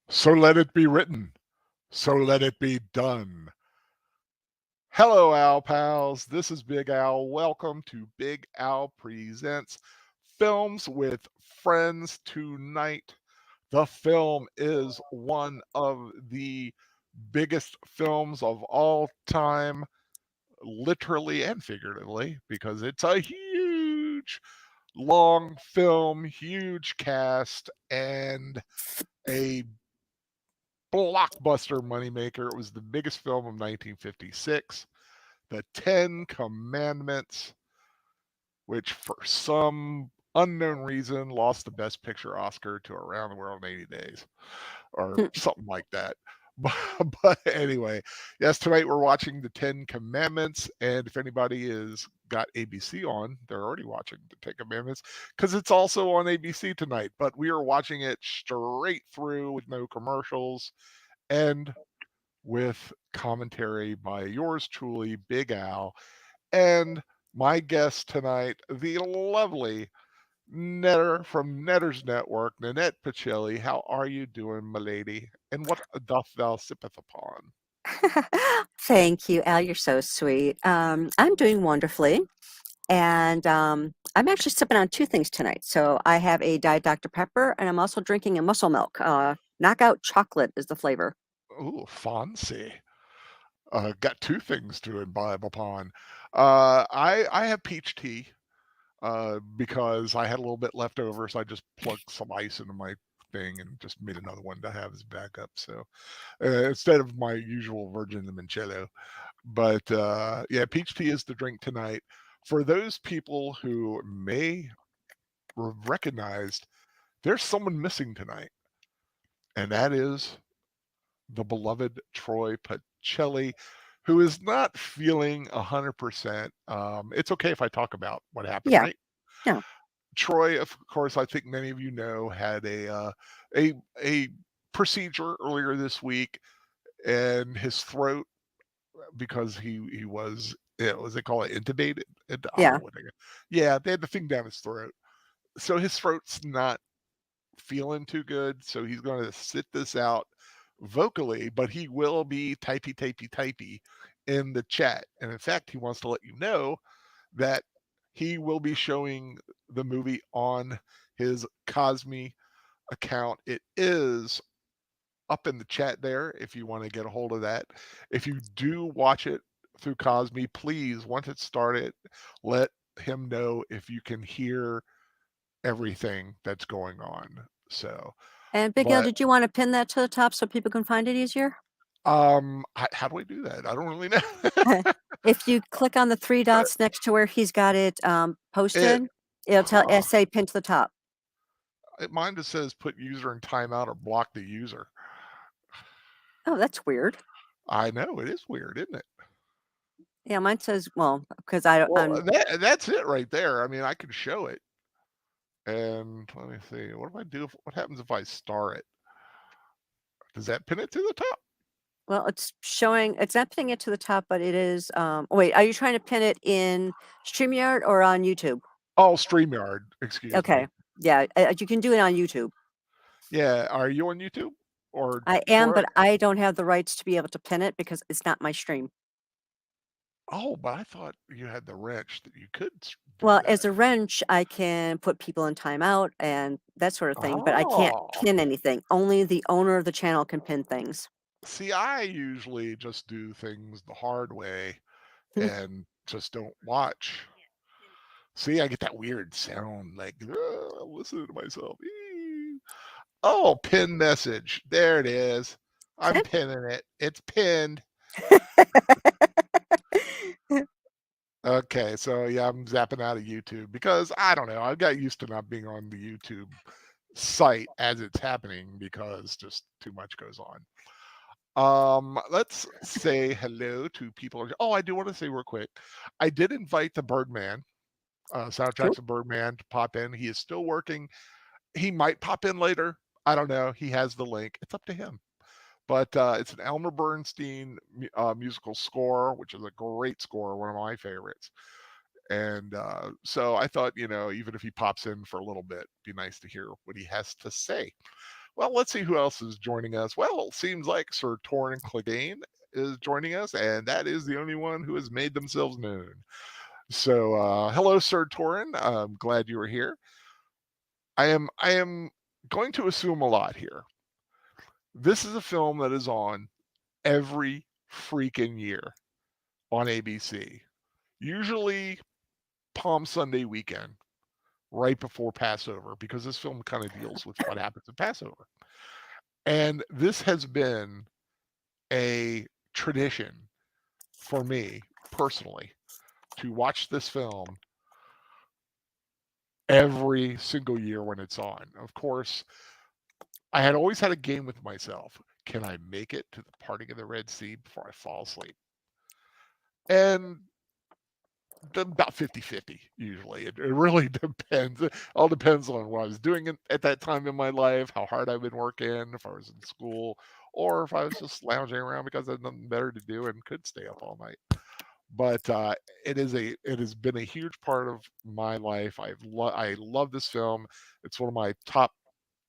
So let it be written. So let it be done. Hello, Al pals. This is Big Al. Welcome to Big Al Presents Films with Friends tonight. The film is one of the biggest films of all time, literally and figuratively, because it's a huge, long film, huge cast, and a blockbuster moneymaker. It was the biggest film of 1956, The Ten Commandments, which for some unknown reason lost the Best Picture Oscar to Around the World in 80 Days or something like that. But anyway, yes, tonight we're watching The Ten Commandments. And if anybody has got ABC on, they're already watching The Ten Commandments because it's also on ABC tonight. But we are watching it straight through with no commercials and with commentary by yours truly, Big Al, and my guest tonight, the lovely Netter from Netter's Network, Nanette Pacelli. How are you doing, my lady? And what doth thou sippeth upon? Thank you, Al. You're so sweet. I'm doing wonderfully. And I'm actually sipping on two things tonight. So I have a Diet Dr. Pepper, and I'm also drinking a muscle milk. Knockout chocolate is the flavor. Ooh, fancy. Got two things to imbibe upon. I have peach tea because I had a little bit left over, so I just plugged some ice into my thing and just made another one to have as backup. So instead of my usual virgin limoncello, but yeah, peach tea is the drink tonight. For those people who may have recognized, there's someone missing tonight, and that is the beloved Troy Pacelli, who is not feeling 100%. It's okay if I talk about what happened, Yeah, right? yeah, Troy, of course, I think many of you know, had a a procedure earlier this week, and his throat, because he was, what they call it, intubated. I don't yeah. know what they. Yeah, they had the thing down his throat, so his throat's not feeling too good. So he's going to sit this out vocally, but he will be typey in the chat. And in fact, he wants to let you know that he will be showing the movie on his Cosme account. It is up in the chat there if you want to get a hold of that. If you do watch it through Cosme, please, once it started, let him know if you can hear everything that's going on. So, And Big Al, but did you want to pin that to the top so people can find it easier? how do I do that? I don't really know. If you click on the three dots next to where he's got it it posted, it'll tell huh, say pin to the top. mine just says put user in timeout or block the user. Oh, that's weird. I know it is weird, isn't it? Yeah, mine says, well, because I don't, Well, that's it right there. I mean, I can show it. And let me see. What if I do? What happens if I star it? Does that pin it to the top? well, it's not pinning it to the top, but it is, oh, wait, are you trying to pin it in StreamYard or on YouTube? Oh, StreamYard. Excuse me. Okay. Yeah, you can do it on YouTube. Yeah. Are you on YouTube or I am, Troy? but I don't have the rights to be able to pin it because it's not my stream. Oh, but I thought you had the wrench that you could do Well, that. as a wrench, I can put people in timeout and that sort of thing, but I can't Oh, pin anything. Only the owner of the channel can pin things. see, I usually just do things the hard way and just don't watch. See, I get that weird sound like, I'm listening to myself. Oh, pin message. There it is. I'm pinning it. It's pinned. Okay, so yeah, I'm zapping out of YouTube because I don't know. I've got used to not being on the YouTube site as it's happening because just too much goes on. Let's say hello to people. Oh, I do want to say real quick, I did invite the Birdman, Cool. soundtracks of Birdman, to pop in. He is still working. He might pop in later. I don't know. He has the link. It's up to him. But it's an Elmer Bernstein musical score, which is a great score, one of my favorites. And so I thought, even if he pops in for a little bit, it'd be nice to hear what he has to say. Well, let's see who else is joining us. Well, it seems like Sir Torrin Clegane is joining us, and that is the only one who has made themselves known. So, hello, Sir Torrin. I'm glad you are here. I am going to assume a lot here. This is a film that is on every freaking year on ABC. Usually Palm Sunday weekend, right before Passover, because this film kind of deals with what happens at Passover. And this has been a tradition for me personally to watch this film every single year when it's on. Of course, I had always had a game with myself. Can I make it to the parting of the Red Sea before I fall asleep? And about 50-50 usually. It really depends. It all depends on what I was doing at that time in my life, how hard I've been working, if I was in school, or if I was just lounging around because I had nothing better to do and could stay up all night. But it has been a huge part of my life. I love this film. It's one of my top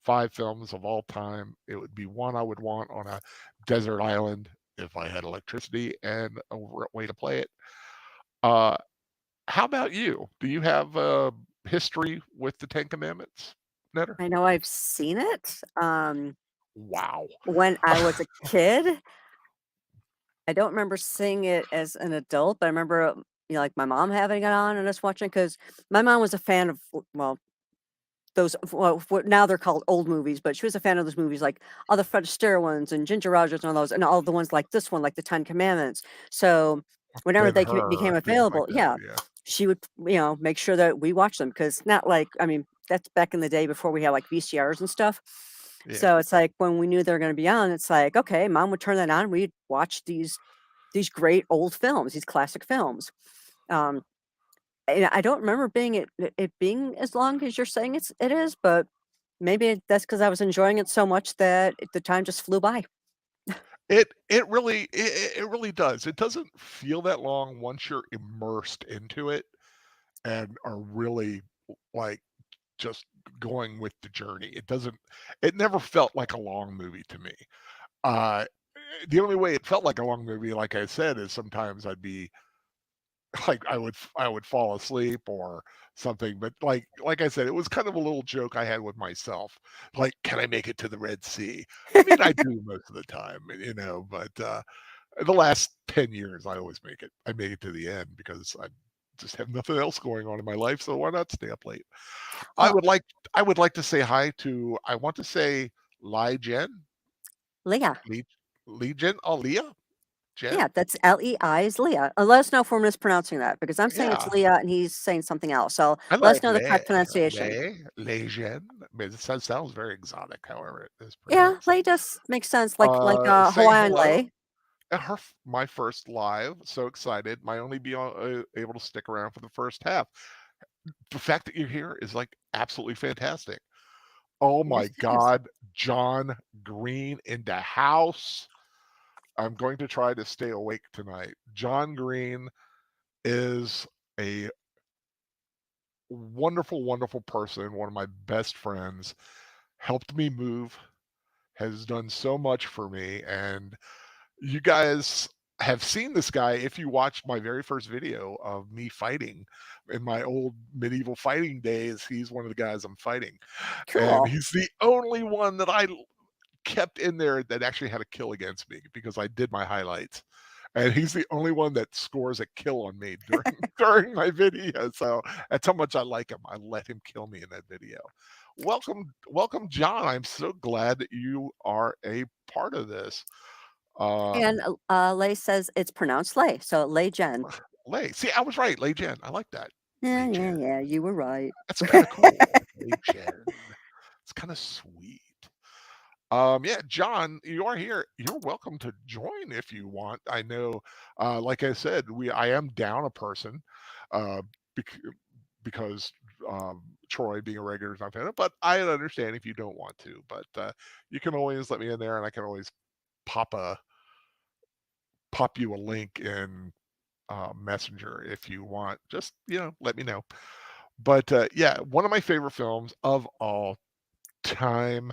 5 films of all time. It would be one I would want on a desert island if I had electricity and a way to play it. Uh, how about you? Do you have a history with the Ten Commandments, Netter? I know I've seen it, Wow. when I was a kid. I don't remember seeing it as an adult, but I remember, like, my mom having it on and us watching because my mom was a fan of well, those well, what now they're called old movies, but she was a fan of those movies, like, all the Fred Astaire ones and Ginger Rogers and all those, and all the ones like this one, like the Ten Commandments. So, whenever they became Ben-Hur, things like available, that, yeah, yeah. she would, make sure that we watched them because not like I mean, that's back in the day before we had, like, VCRs and stuff. Yeah. So, it's like when we knew they were gonna be on, it's like, okay, mom would turn that on, we'd watch these great old films, these classic films. Um, and I don't remember it being as long as you're saying it is, but maybe that's because I was enjoying it so much that the time just flew by. It really does. It doesn't feel that long once you're immersed into it and are really, like, just going with the journey. It never felt like a long movie to me. Uh, the only way it felt like a long movie, like I said, is sometimes I'd be like I would fall asleep or something. But like I said, it was kind of a little joke I had with myself. Like, can I make it to the Red Sea? I mean, I do most of the time, but the last 10 years I always make it. I make it to the end because I just have nothing else going on in my life, so why not stay up late? I Well, would like I would like to say hi to I want to say Lai Jen. Leah. Lee Lee Jen? Oh, Leah? Yeah, Jen? that's Lei is Leah. Let us know if we're mispronouncing that because I'm saying it's Yeah. Leah and he's saying something else. So I let us like know the correct pronunciation. Les Jen. I mean, it sounds very exotic, however it is Yeah, pronounced. Lei does make sense, like Saying Hawaiian hello. lei. My first live. So excited. Might only be able to stick around for the first half. The fact that you're here is like absolutely fantastic. Oh Yes, my it is. God, John Green in the house. I'm going to try to stay awake tonight. John Green is a wonderful, wonderful person, one of my best friends, helped me move, has done so much for me. And you guys have seen this guy if you watched my very first video of me fighting in my old medieval fighting days. He's one of the guys I'm fighting. And Cool. he's the only one that I kept in there that actually had a kill against me because I did my highlights. And he's the only one that scores a kill on me during during my video. So that's how much I like him. I let him kill me in that video. Welcome, John. I'm so glad that you are a part of this. And Um, Lei says it's pronounced Lei, so Lei Jen. Lei. See, I was right. Lei Jen. I like that. Yeah, Lei yeah, Jen. yeah. You were right. That's kind of cool. Lei Jen. It's kind of sweet. Yeah, John, you are here. You're welcome to join if you want. I know, like I said, I am down a person, uh, bec- because Troy being a regular is not fan, but I understand if you don't want to. But you can always let me in there, and I can always pop a pop you a link in Messenger if you want. Just let me know. But yeah, one of my favorite films of all time.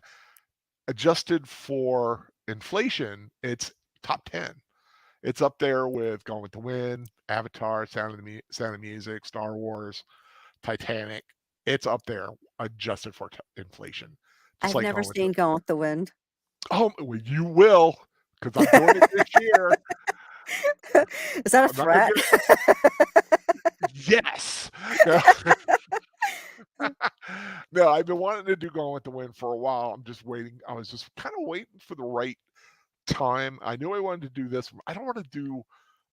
adjusted for inflation, it's top 10. It's up there with Gone with the Wind, Avatar, Sound of Music, Star Wars, Titanic. It's up there adjusted for inflation, just I've like never Gone with the. seen Gone with the Wind. Oh, well, you will, because I'm doing it this year. Is that a I'm not going threat? to do it. Yes. No. No, I've been wanting to do Gone with the Wind for a while. I'm just waiting. I was just kind of waiting for the right time. I knew I wanted to do this. I don't want to do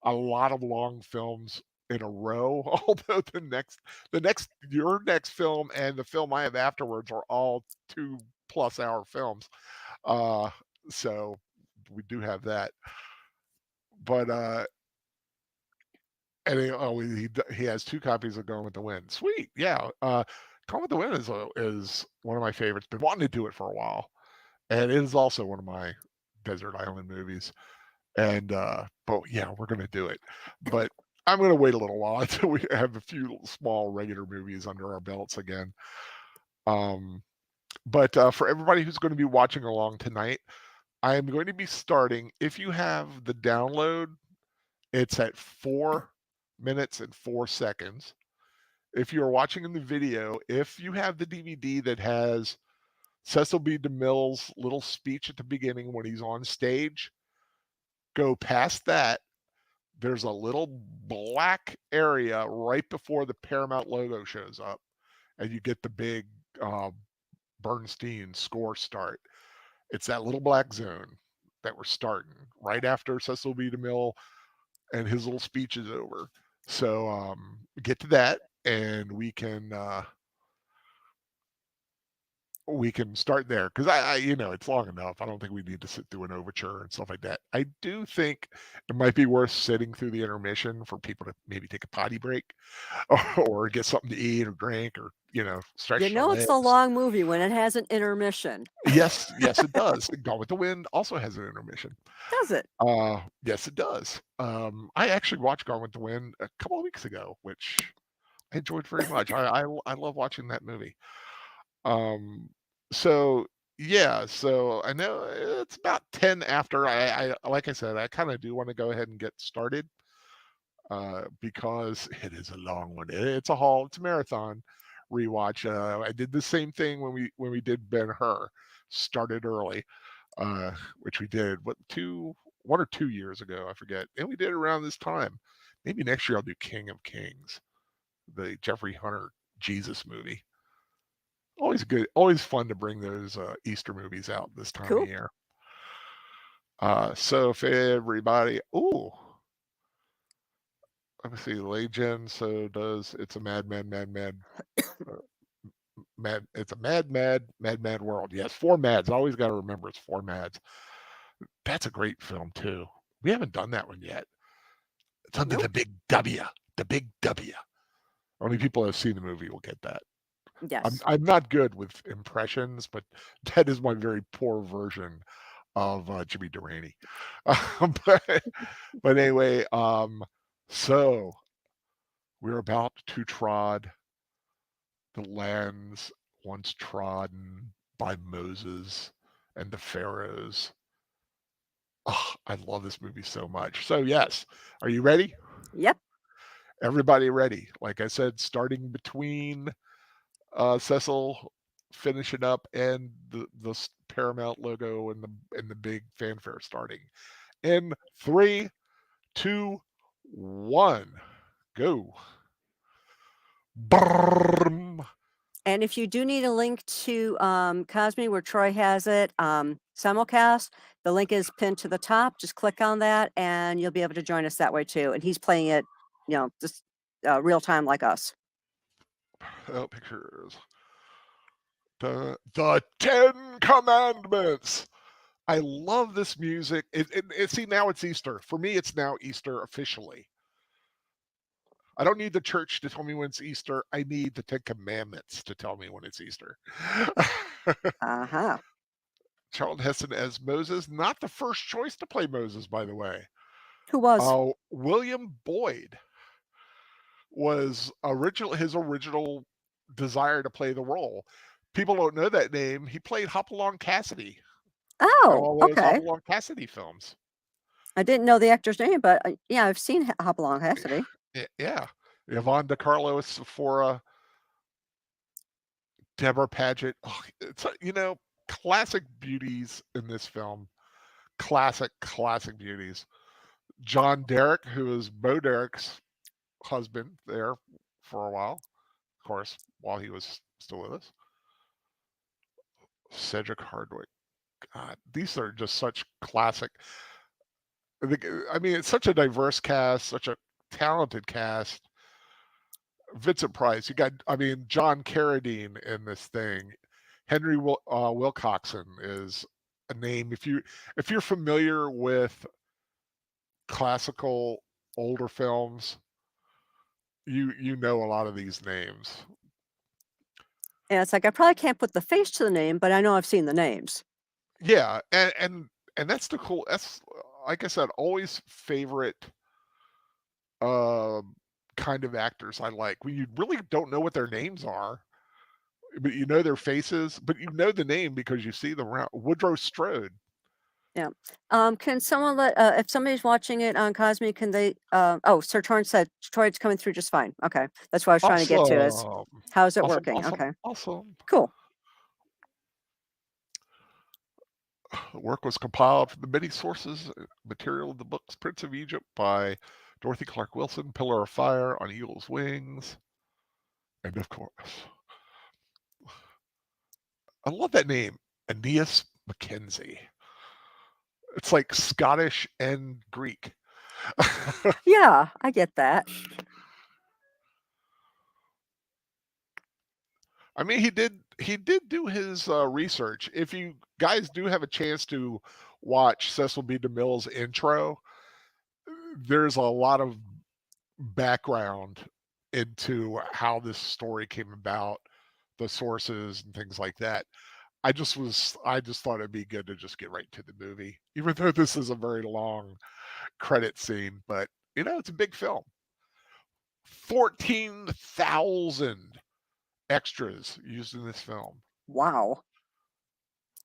a lot of long films in a row. Although your next film and the film I have afterwards are all 2+ hour films. Uh, so we do have that. But and he has 2 copies of Gone with the Wind. Sweet, yeah. Gone with the Wind is one of my favorites. Been wanting to do it for a while, and it is also one of my desert island movies. And but yeah, we're gonna do it. But I'm gonna wait a little while until we have a few small regular movies under our belts again. Um, but for everybody who's going to be watching along tonight, I am going to be starting. If you have the download, it's at 4 minutes and 4 seconds. If you're watching in the video, if you have the DVD that has Cecil B. DeMille's little speech at the beginning when he's on stage, go past that. There's a little black area right before the Paramount logo shows up, and you get the big Bernstein score start. It's that little black zone that we're starting right after Cecil B. DeMille and his little speech is over. So get to that, and we can start there because it's long enough. I don't think we need to sit through an overture and stuff like that. I do think it might be worth sitting through the intermission for people to maybe take a potty break or get something to eat or drink or stretch their It's a legs. long movie when it has an intermission. Yes, it does. Gone with the Wind also has an intermission. Does it? Yes, it does. I actually watched Gone with the Wind a couple of weeks ago, which I enjoyed very much. I love watching that movie. So yeah, so I know it's about 10 after. I like I said, I kind of do want to go ahead and get started because it is a long one. It's a marathon rewatch. I did the same thing when we did Ben-Hur. Started early, which we did 1 or 2 years ago, I forget, and we did it around this time. Maybe next year I'll do King of Kings, the Jeffrey Hunter Jesus movie. Always good, always fun to bring those Easter movies out this time Cool. of year. So if everybody, let me see, Legend. So does it's a mad, it's a mad world. Yes, 4 Mads. I always got to remember it's 4 Mads. That's a great film too. We haven't done that one yet. It's under the big W. The big W. Only people who have seen the movie will get that. Yes. I'm not good with impressions, but that is my very poor version of Jimmy Durante. But anyway, so we're about to trod the lands once trodden by Moses and the pharaohs. Oh, I love this movie so much. So yes, are you ready? Yep. Everybody ready? Like I said, starting between Cecil finishing up and the Paramount logo and the big fanfare starting. In 3, 2, 1, go. Brrrm. And if you do need a link to Cosme, where Troy has it, simulcast, the link is pinned to the top. Just click on that, and you'll be able to join us that way too. And he's playing it, just real time like us. Oh, pictures. The 10 Commandments. I love this music. See, now it's Easter. For me, it's now Easter officially. I don't need the church to tell me when it's Easter. I need the 10 Commandments to tell me when it's Easter. Uh-huh. Charlton Heston as Moses, not the first choice to play Moses, by the way. Who was? William Boyd was his original desire to play the role. People don't know that name. He played Hopalong Cassidy Oh, all those okay. Hopalong Cassidy films. I didn't know the actor's name, but yeah, I've seen Hopalong Cassidy. Yeah, Yvonne DiCarlo, Sephora, Deborah Paget. Oh, it's classic beauties in this film. Classic beauties. John Derek, who is Bo Derek's husband there for a while, of course, while he was still with us. Cedric Hardwicke. God, these are just such classic. I mean, it's such a diverse cast, such a talented cast. Vincent Price, you got, I mean, John Carradine in this thing. Henry Wilcoxon is a name. If you're familiar with classical older films, you know a lot of these names. And it's like I probably can't put the face to the name, but I know I've seen the names. Yeah, and that's the cool. That's like I said, always favorite uh, kind of actors I like when you really don't know what their names are, but you know their faces, but you know the name because you see them around. Woodrow Strode. Yeah. Can someone if somebody's watching it on Cosme, can they, oh, Sir Torrance said Troy's coming through just fine. Okay. That's what I was trying to get to is Awesome. how's it Awesome. working? Awesome. Okay. Awesome. Cool. The work was compiled from the many sources material of the books Prince of Egypt by Dorothy Clark Wilson, Pillar of Fire, On Eagle's Wings, and of course, I love that name, Aeneas Mackenzie. It's like Scottish and Greek. Yeah, I get that. I mean, he did do his research. If you guys do have a chance to watch Cecil B. DeMille's intro, there's a lot of background into how this story came about, the sources and things like that. I just thought it'd be good to just get right to the movie, even though this is a very long credit scene. But it's a big film. 14,000 extras used in this film. Wow.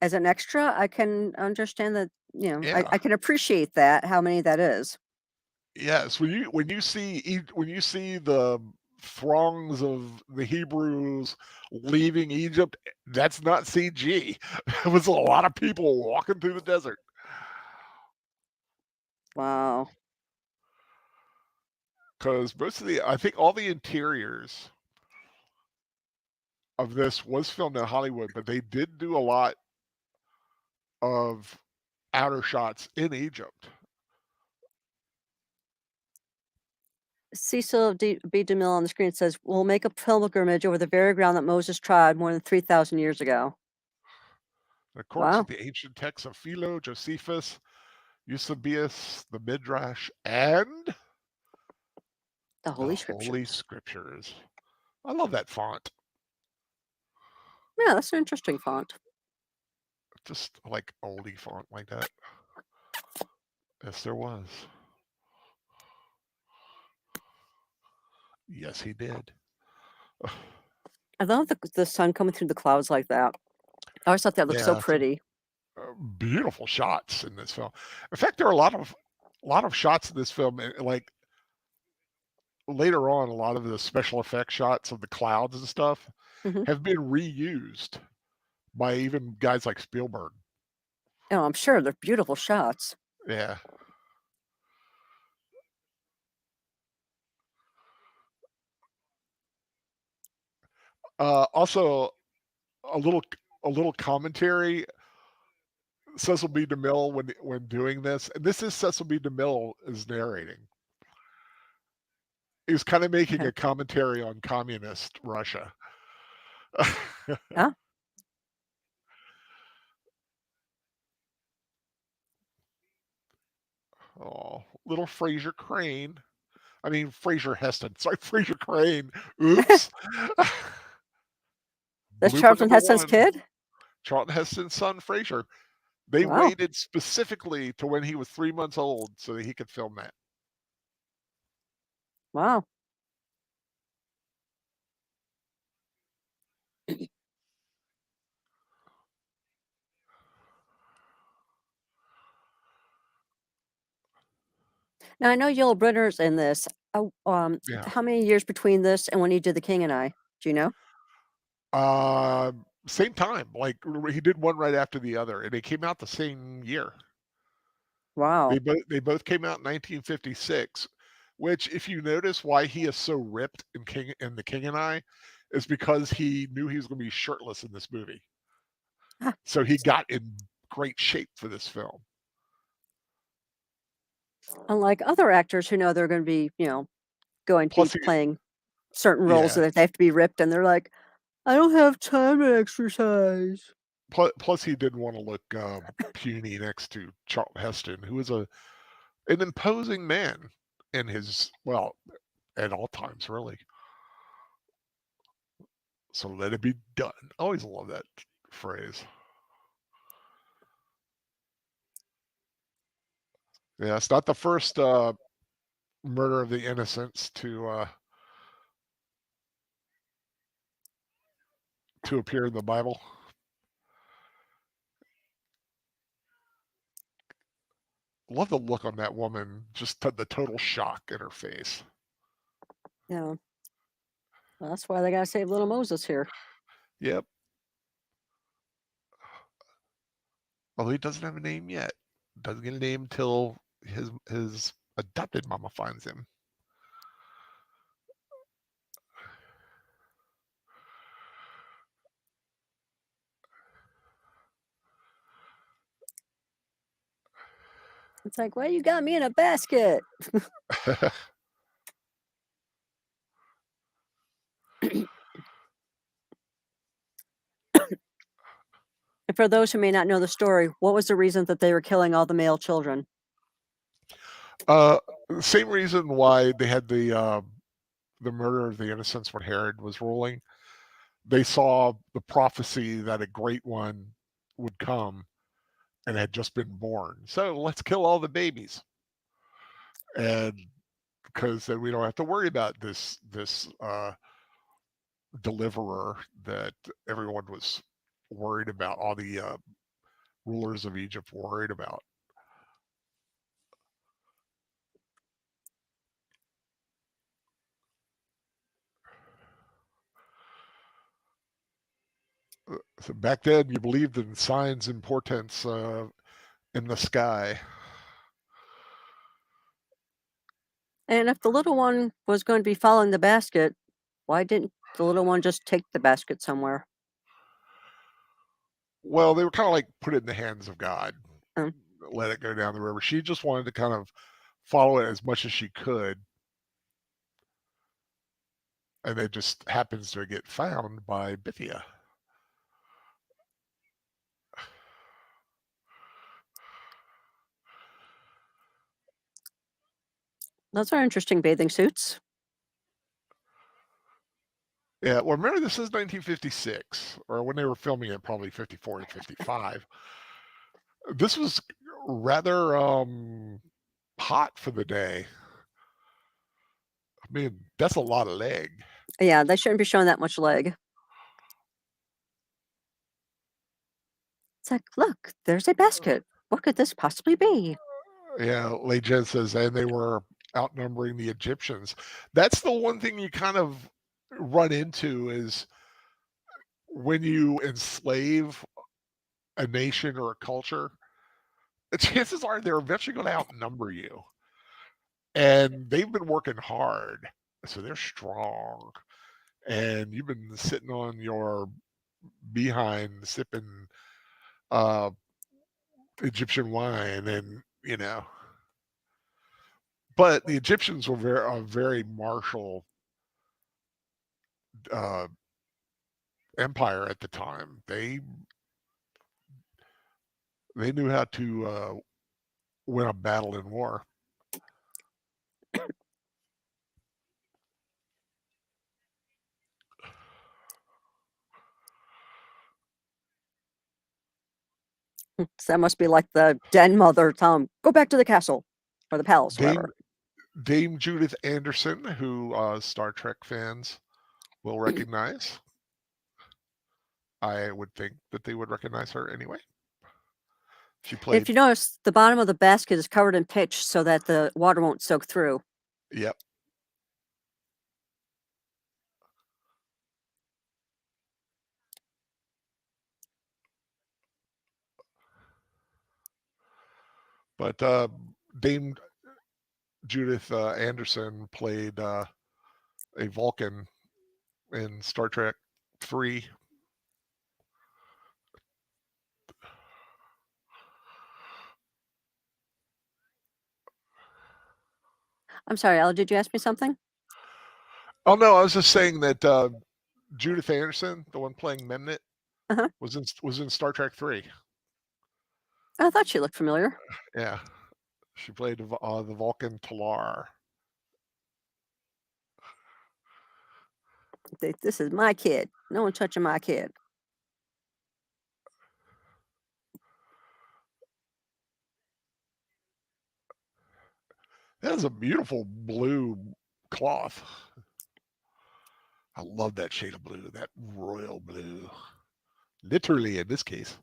As an extra, I can understand that, Yeah. I can appreciate that, how many that is. Yes, when you see the throngs of the Hebrews leaving Egypt, that's not CG. It was a lot of people walking through the desert. Wow. Because I think all the interiors of this was filmed in Hollywood, but they did do a lot of outer shots in Egypt. Cecil B. DeMille on the screen says, "We'll make a pilgrimage over the very ground that Moses trod more than 3,000 years ago." In accordance Wow. with the ancient texts of Philo, Josephus, Eusebius, the Midrash, and The the Holy Holy Scriptures. Scriptures. I love that font. Yeah, that's an interesting font. Just like oldie font like that. Yes, there was. Yes, he did. I love the sun coming through the clouds like that. I always thought that looked so Yeah, some pretty. beautiful shots in this film. In fact, there are a lot of shots in this film, like later on, a lot of the special effect shots of the clouds and stuff Hmm. have been reused by even guys like Spielberg. Oh, I'm sure they're beautiful shots. Yeah. Also, a little a little commentary. Cecil B. DeMille when doing this, and this is Cecil B. DeMille is narrating. He was kind of making Okay. a commentary on communist Russia. Huh? Oh, little Fraser Crane. I mean Fraser Heston. Sorry, Fraser Crane. Oops. That's Blooper Charlton number Heston's one. kid? Charlton Heston's son Fraser. They Wow. waited specifically to when he was 3 months old so that he could film that. Wow. Now I know Yul Brynner's in this. Yeah. How many years between this and when he did The King and I? Do you know? Uh, Same time. Like he did one right after the other, and they came out the same year. Wow. They both came out in 1956. Which, if you notice, why he is so ripped in The King and I, is because he knew he was going to be shirtless in this movie. Ah, So he got in great shape for this film. unlike other actors who know they're going to be, going to be Plus, playing certain roles yeah. that they have to be ripped, and they're like, I don't have time to exercise. Plus, he didn't want to look puny next to Charlton Heston, who was an imposing man in his at all times, really. So let it be done. I always love that phrase. Yeah, it's not the first murder of the innocents to appear in the Bible. Love the look on that woman, just the total shock in her face. Yeah, well, that's why they got to save little Moses here. Yep. Although he doesn't have a name yet. Doesn't get a name till his adopted mama finds him. It's like, why you got me in a basket? And for those who may not know the story, what was the reason that they were killing all the male children? uh, Same reason why they had the murder of the innocents when Herod was ruling. They saw the prophecy that a great one would come and had just been born. So let's kill all the babies. And because then we don't have to worry about this deliverer that everyone was worried about, all the rulers of Egypt worried about. So back then, you believed in signs and portents in the sky. And if the little one was going to be following the basket, why didn't the little one just take the basket somewhere? Well, they were kind of like put it in the hands of God, Um, let it go down the river. She just wanted to kind of follow it as much as she could, and it just happens to get found by Bithia. those are interesting bathing suits. Yeah, well, remember this is 1956, or when they were filming it, probably 54 and 55. This was rather hot for the day. I mean, that's a lot of leg. Yeah, they shouldn't be showing that much leg. It's like, look, there's a basket. What could this possibly be? Yeah, Lejen says, and they were outnumbering the Egyptians. That's the one thing you kind of run into is when you enslave a nation or a culture, the chances are they're eventually going to outnumber you. And they've been working hard, so they're strong. And you've been sitting on your behind sipping uh, Egyptian wine, and But the Egyptians were a very martial uh, empire at the time. They knew how to win a battle in war. So that must be like the den mother telling him, go back to the castle or the palace, Dame wherever. Dame Judith Anderson, who Star Trek fans will recognize. I would think that they would recognize her anyway. She If played. you notice, the bottom of the basket is covered in pitch so that the water won't soak through. Yep. But Dame Judith Anderson played a Vulcan in Star Trek 3. I'm sorry, Al, did you ask me something? Oh no, I was just saying that Judith Anderson, the one playing Memnet, Uh-huh. was in Star Trek 3. I thought she looked familiar. Yeah, she played the Vulcan Talar. This is my kid. No one touching my kid. That is a beautiful blue cloth. I love that shade of blue, that royal blue. Literally in this case.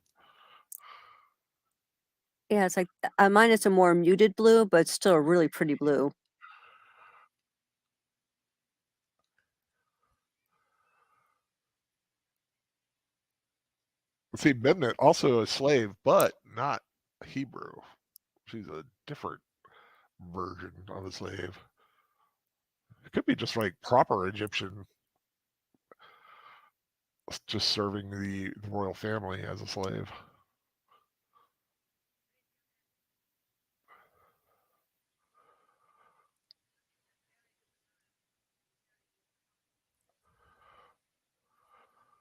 Yeah, it's like mine is a more muted blue, but it's still a really pretty blue. See, Memnet also a slave, but not Hebrew. She's a different version of a slave. It could be just like proper Egyptian, just serving the royal family as a slave.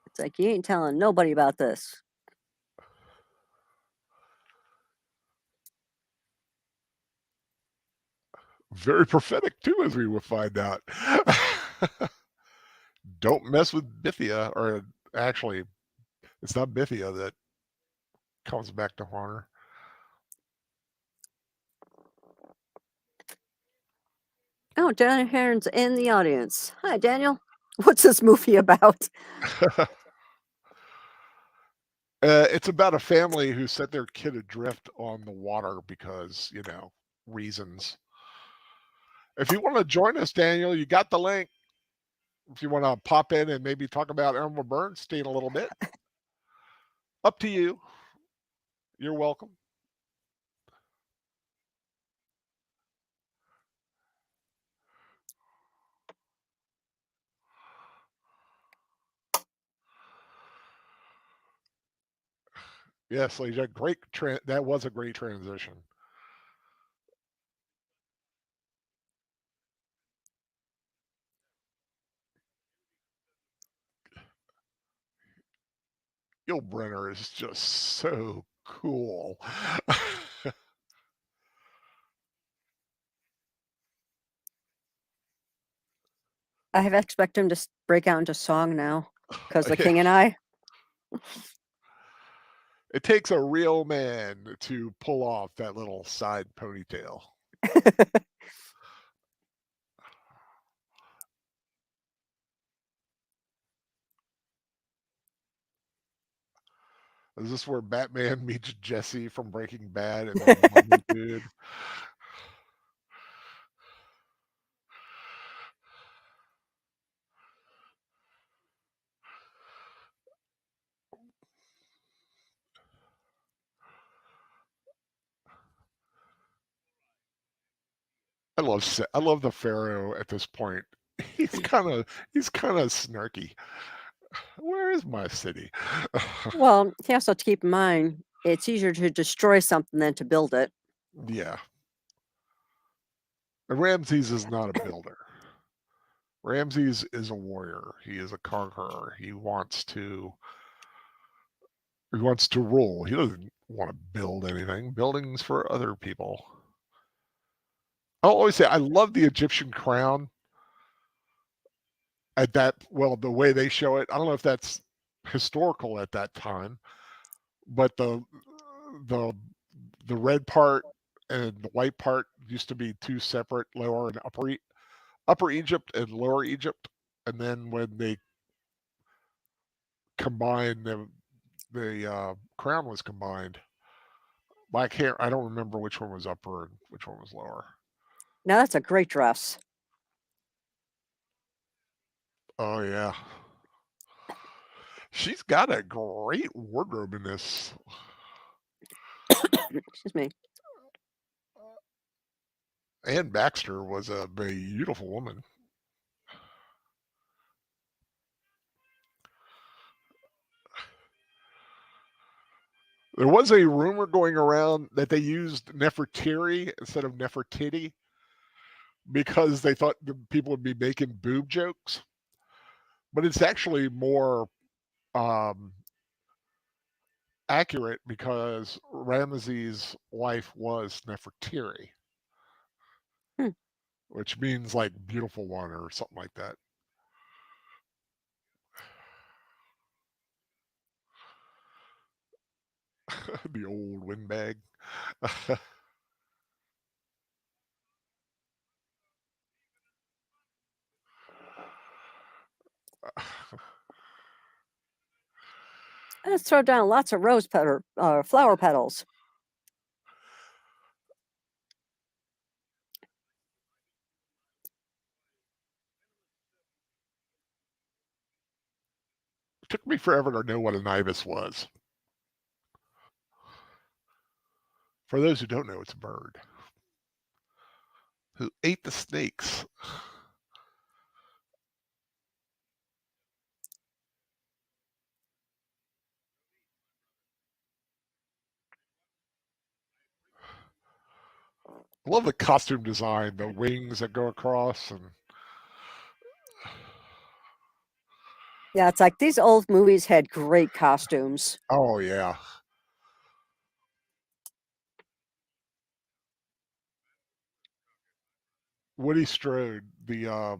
It's like you ain't telling nobody about this. Very prophetic too, as we will find out. Don't mess with Bithia, or actually, it's not Bithia that comes back to haunt her. Oh, Daniel Heron's in the audience. Hi, Daniel. What's this movie about? It's about a family who set their kid adrift on the water because, reasons. If you want to join us, Daniel, you got the link. If you want to pop in and maybe talk about Elmer Bernstein a little bit, up to you. You're welcome. Yes, Leisha, that was a great transition. Yul Brynner is just so cool. I have expect him to break out into song now because The King and I. It takes a real man to pull off that little side ponytail. Is this where Batman meets Jesse from Breaking Bad and then Mummy Dude? I love the Pharaoh at this point. He's kind of snarky. Where is my city? Well, he also has to keep in mind it's easier to destroy something than to build it. Yeah. And Ramses is not a builder. Ramses is a warrior. He is a conqueror. He wants to rule. He doesn't want to build anything. Buildings for other people. I'll always say I love the Egyptian crown. The way they show it, I don't know if that's historical at that time, but the the red part and the white part used to be two separate, lower and upper Egypt and lower Egypt, and then when they combined, the crown was combined. But I can't. I don't remember which one was upper and which one was lower. Now that's a great dress. Oh yeah, she's got a great wardrobe in this. Excuse me. Ann Baxter was a beautiful woman. There was a rumor going around that they used Nefertiti instead of Nefertiti because they thought the people would be making boob jokes. But it's actually more um, accurate because Rameses' wife was Nefertiti, Hmm. which means like beautiful one or something like that. The old windbag. Let's throw down lots of flower petals. It took me forever to know what an ibis was. For those who don't know, it's a bird who ate the snakes. I love the costume design, the wings that go across, and Yeah, it's like these old movies had great costumes. oh yeah. Woody Strode, the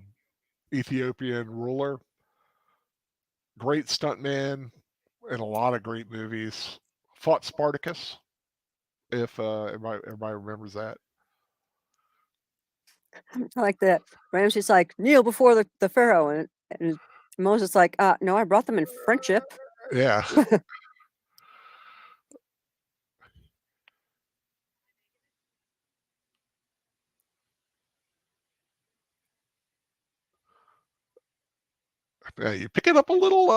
Ethiopian ruler, great stuntman in a lot of great movies. Fought Spartacus, if everybody remembers that. I like that. Ramsey's like, kneel before the Pharaoh. And Moses like, no, I brought them in friendship. Yeah. Yeah, you picking up a little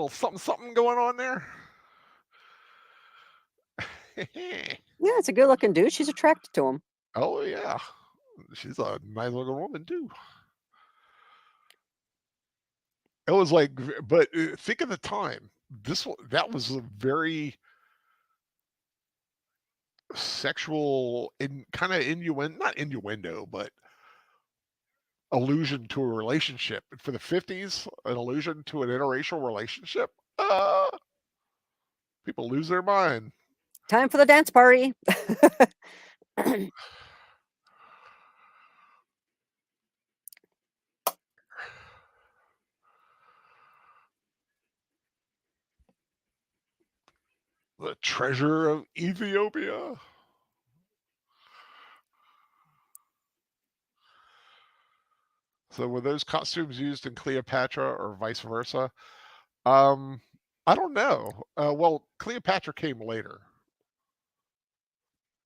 something something going on there. Yeah, it's a good looking dude. She's attracted to him. Oh yeah, she's a nice looking woman too. It was like, but think of the time. That was a very sexual in kind of innuendo, not innuendo, but allusion to a relationship. For the 50s, an allusion to an interracial relationship. People lose their mind. Time for the dance party. The treasure of Ethiopia. So were those costumes used in Cleopatra or vice versa? Um, I don't know. Well, Cleopatra came later.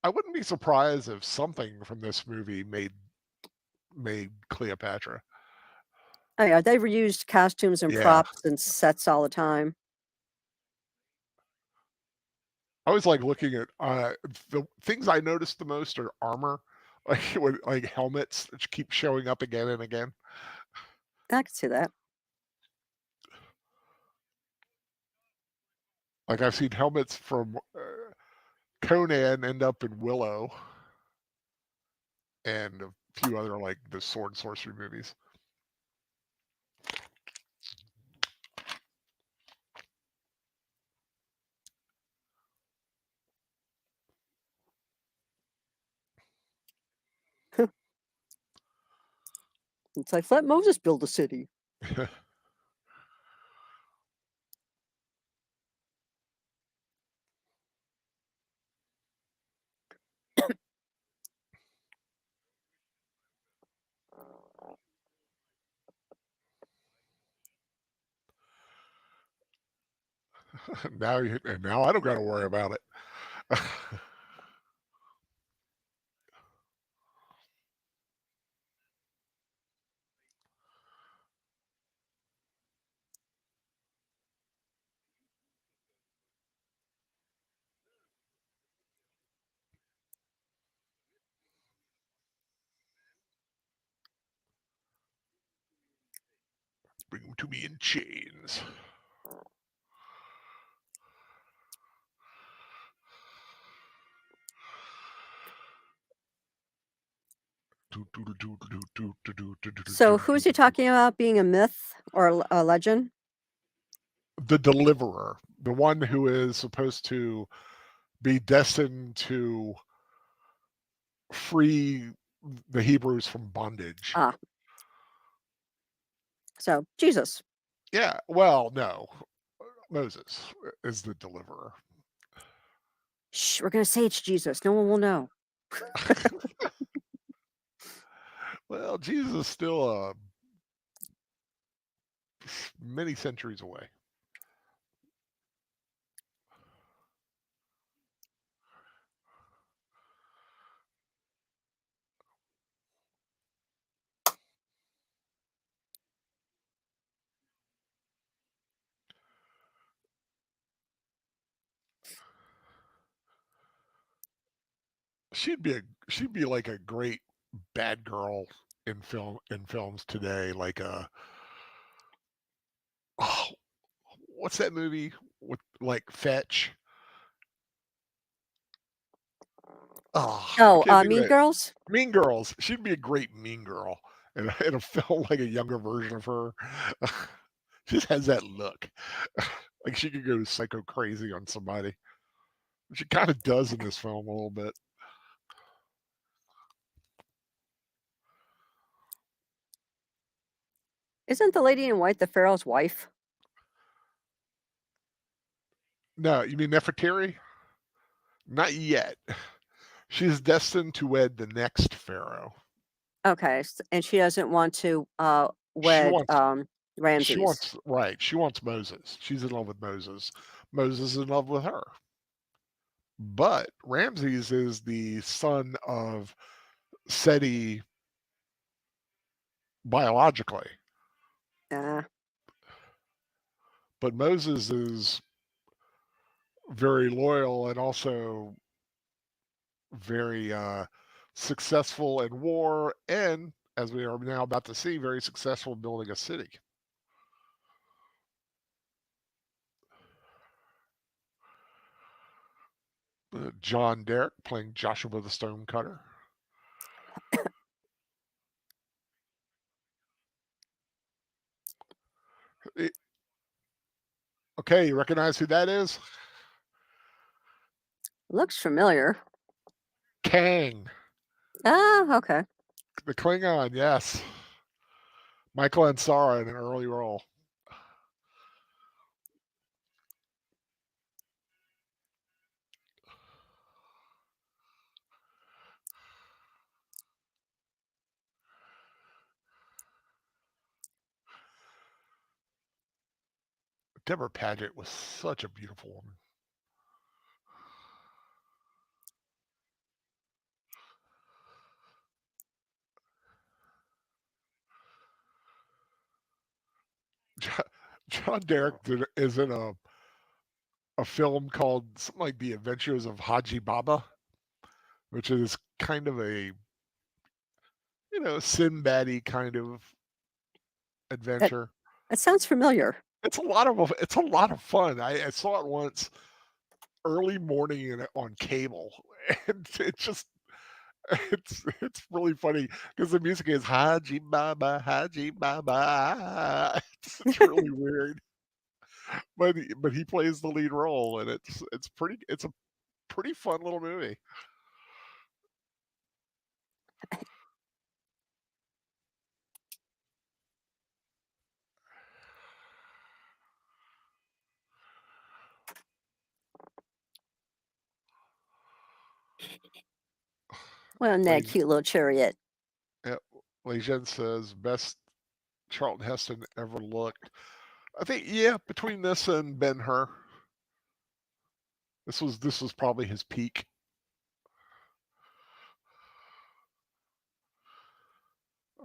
I wouldn't be surprised if something from this movie made Cleopatra. Oh yeah, they reused costumes and Yeah. props and sets all the time. I was like looking at the things I noticed the most are armor, like helmets that keep showing up again and again. I can see that. Like I've seen helmets from Conan end up in Willow and a few other like the sword and sorcery movies. It's like, let Moses build a city. now I don't got to worry about it. Bring them to me in chains. So who's he talking about being a myth or a legend? The deliverer, the one who is supposed to be destined to free the Hebrews from bondage. Ah. So Jesus. Yeah, well, no. Moses is the deliverer. Shh, we're going to say it's Jesus. No one will know. Well, Jesus is still many centuries away. She'd be like a great bad girl in films today, like oh, what's that movie with like Fetch? Oh, I can't think of Mean it. Girls? Mean Girls. She'd be a great mean girl in a film like a younger version of her. She just has that look. Like she could go psycho crazy on somebody. She kind of does in this film a little bit. Isn't the lady in white the Pharaoh's wife? No, you mean Nefertari? Not yet. She's destined to wed the next pharaoh. Okay, and she doesn't want to She wed wants Ramses. right. She wants Moses. She's in love with Moses. Moses is in love with her. But Ramses is the son of Seti biologically. Uh, But Moses is very loyal and also very successful in war, and as we are now about to see, very successful in building a city. John Derek playing Joshua the Stonecutter. Okay, you recognize who that is? looks familiar. Kang, Ah, okay. the Klingon, yes. Michael Ansara in an early role. Deborah Paget was such a beautiful woman. John Derek is in a film called something like The Adventures of Haji Baba, which is kind of a Sinbad-y kind of That adventure. that sounds familiar. It's a lot of fun. I saw it once early morning on cable, and it's really funny because the music is Haji Baba, Haji Baba. It's really weird, but he plays the lead role, and it's a pretty fun little movie. Well, in that Like, cute little chariot. yeah, Lejeune says best Charlton Heston ever looked. I think, yeah, between this and Ben Hur. This was probably his peak.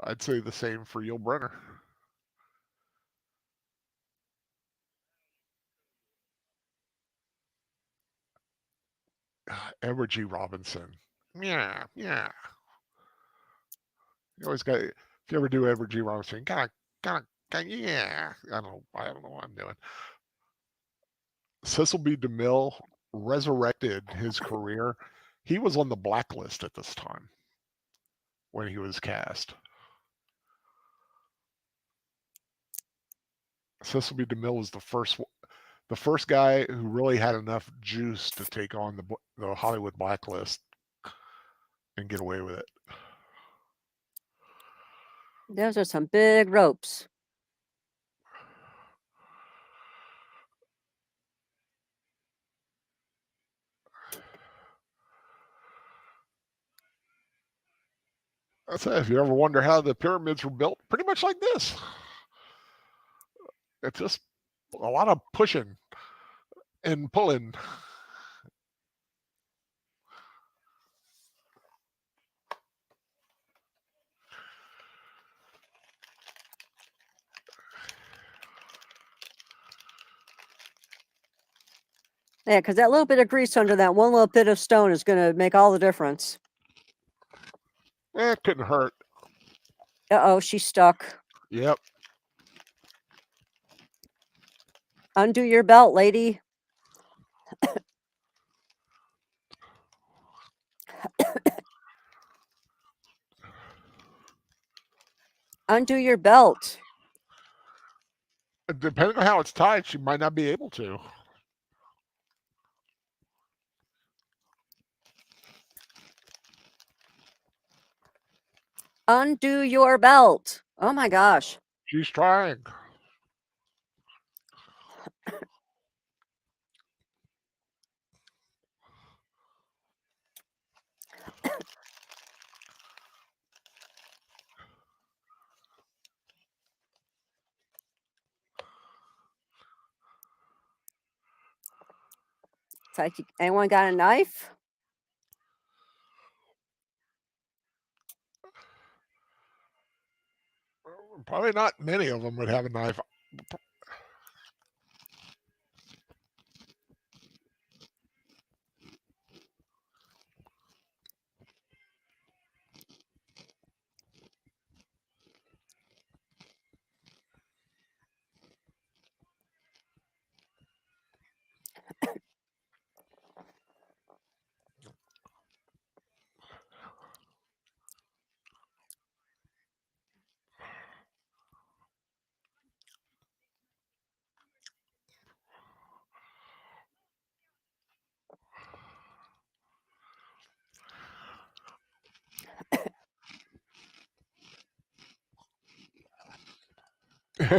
I'd say the same for Yul Brynner. Edward G. Robinson. Yeah. You always got. If you ever do Edward G. Robinson, yeah. I don't know what I'm doing. Cecil B. DeMille resurrected his career. He was on the blacklist at this time when he was cast. Cecil B. DeMille was the first guy who really had enough juice to take on the Hollywood blacklist and get away with it. Those are some big ropes. That's it. If you ever wonder how the pyramids were built, pretty much like this. It's just a lot of pushing and pulling. Yeah, because that little bit of grease under that one little bit of stone is going to make all the difference. It couldn't hurt. Uh-oh, she's stuck. Yep. Undo your belt, lady. Undo your belt. Depending on how it's tied, she might not be able to. Undo your belt. Oh my gosh. She's trying. It's like, anyone got a knife? Probably not many of them would have a knife.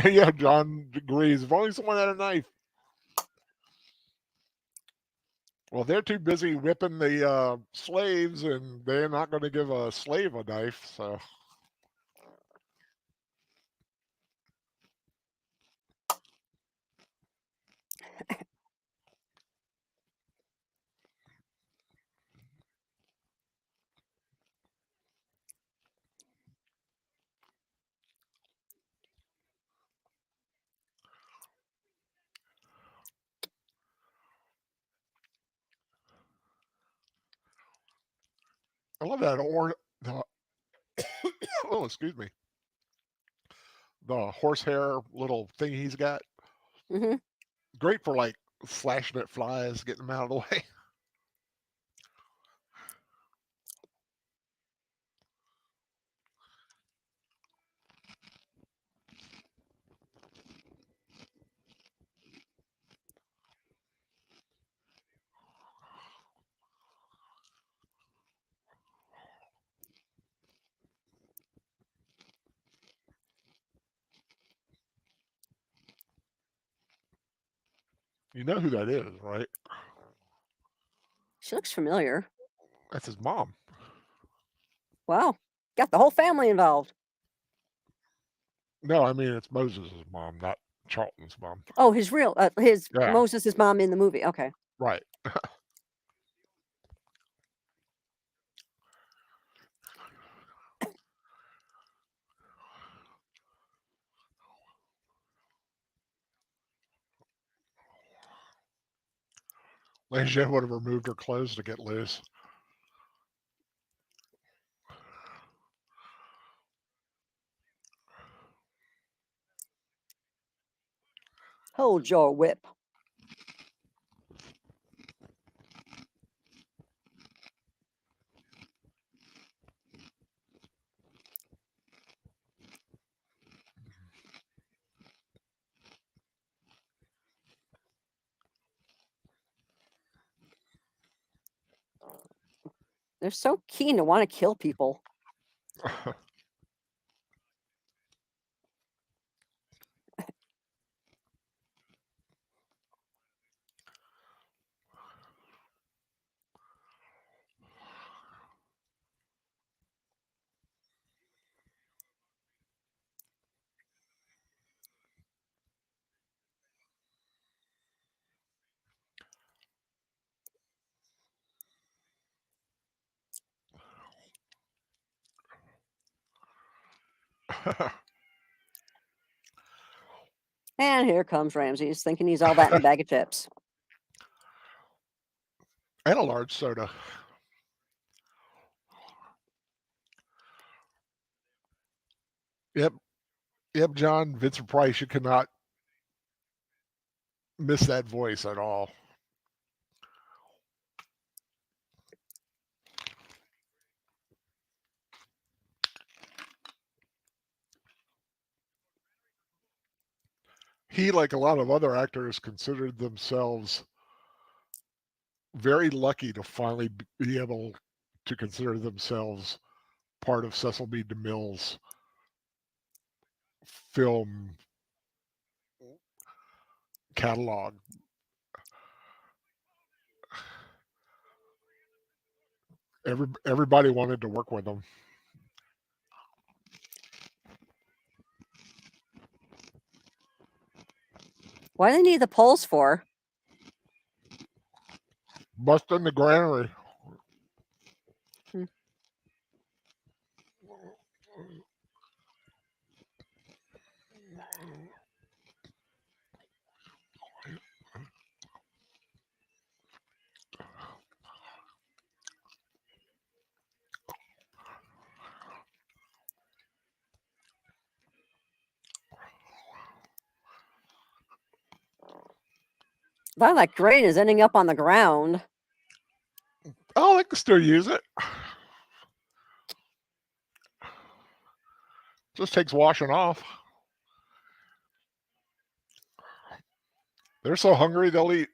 Yeah, John agrees. If only someone had a knife. Well, they're too busy whipping the slaves, and they're not going to give a slave a knife. So, I love that oh, excuse me. The horsehair little thing he's got. Mm-hmm. Great for like slashing at flies, getting them out of the way. You know who that is, right? She looks familiar. That's his mom. Wow. Got the whole family involved. No, I mean it's Moses' mom, not Charlton's mom. Oh, his Yeah. Moses' mom in the movie. Okay. Right. Lejeune would have removed her clothes to get loose. Hold your whip. They're so keen to want to kill people. And here comes Rameses, thinking he's all that in a bag of chips. And a large soda. Yep. Yep, John, Vincent Price, you cannot miss that voice at all. He, like a lot of other actors, considered themselves very lucky to finally be able to consider themselves part of Cecil B. DeMille's film catalog. Everybody wanted to work with him. What do they need the poles for? Busting the granary. A lot of that grain is ending up on the ground. Oh, they can still use it. Just takes washing off. They're so hungry they'll eat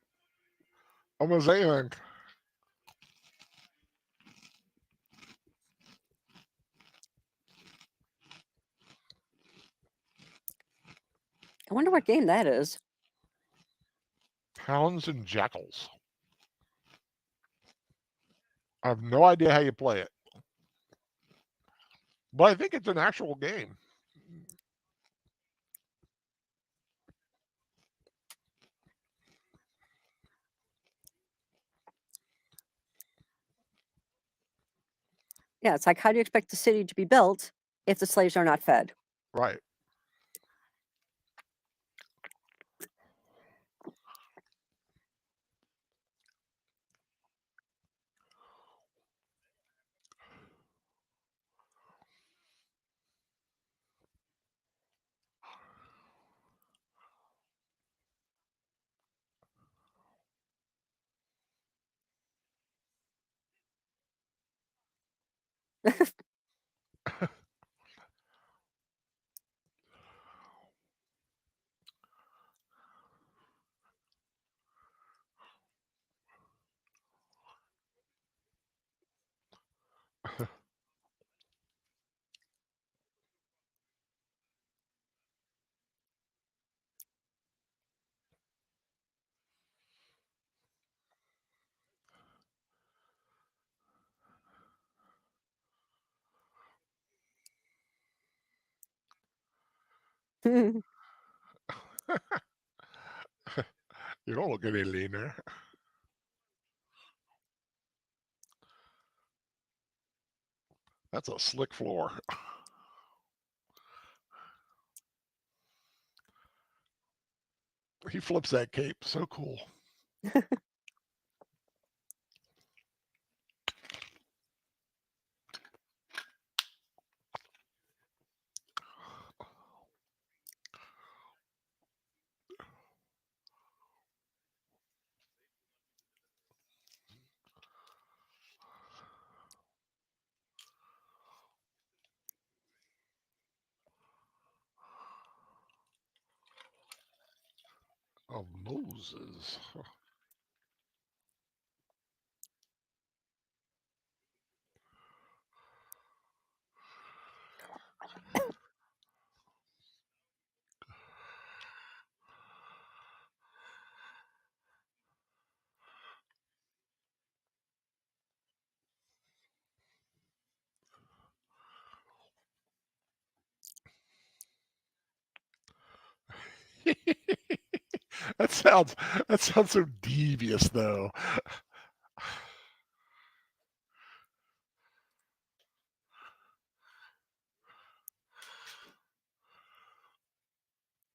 almost anything. I wonder what game that is. Hounds and jackals. I have no idea how you play it, but I think it's an actual game. Yeah, it's like, how do you expect the city to be built if the slaves are not fed? Right. You don't look any leaner. That's a slick floor. He flips that cape. So cool. Of Moses. That sounds so devious though.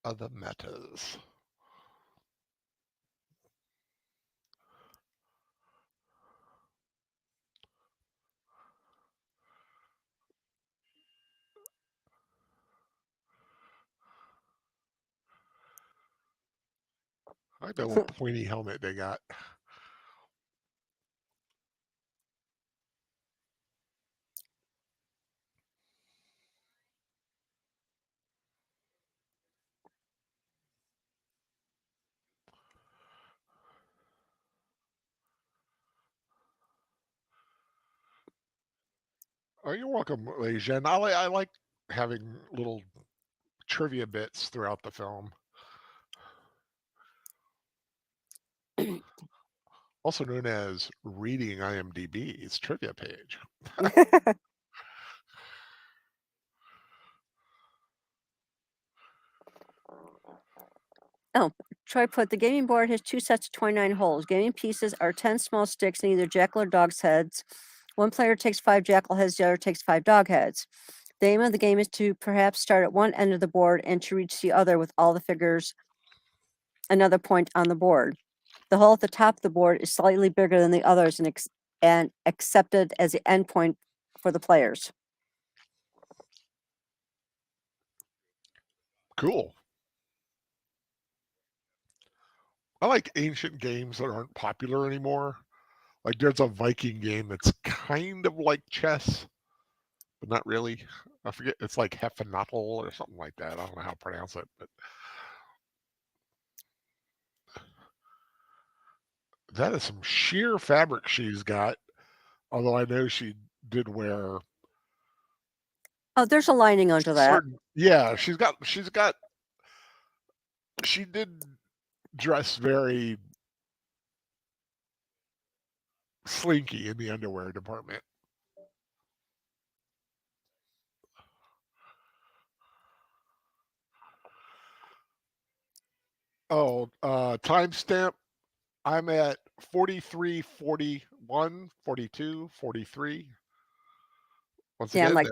Other matters. I like that little pointy helmet they got. Oh, you're welcome, Lejeune. I like having little trivia bits throughout the film. Also known as reading IMDb's trivia page. Oh, Troy put the gaming board has 2 sets of 29 holes. Gaming pieces are 10 small sticks in either jackal or dog's heads. One player takes 5 jackal heads, the other takes 5 dog heads. The aim of the game is to perhaps start at one end of the board and to reach the other with all the figures another point on the board. The hole at the top of the board is slightly bigger than the others and accepted as the end point for the players. Cool. I like ancient games that aren't popular anymore. Like there's a Viking game that's kind of like chess, but not really. I forget. It's like Hefenatl or something like that. I don't know how to pronounce it, but that is some sheer fabric she's got. Although I know she did wear Oh, there's a lining under that. certain. Yeah, she did dress very slinky in the underwear department. Oh, timestamp. I'm at 43, 41, 42, 43. Once Yeah, I'm again, like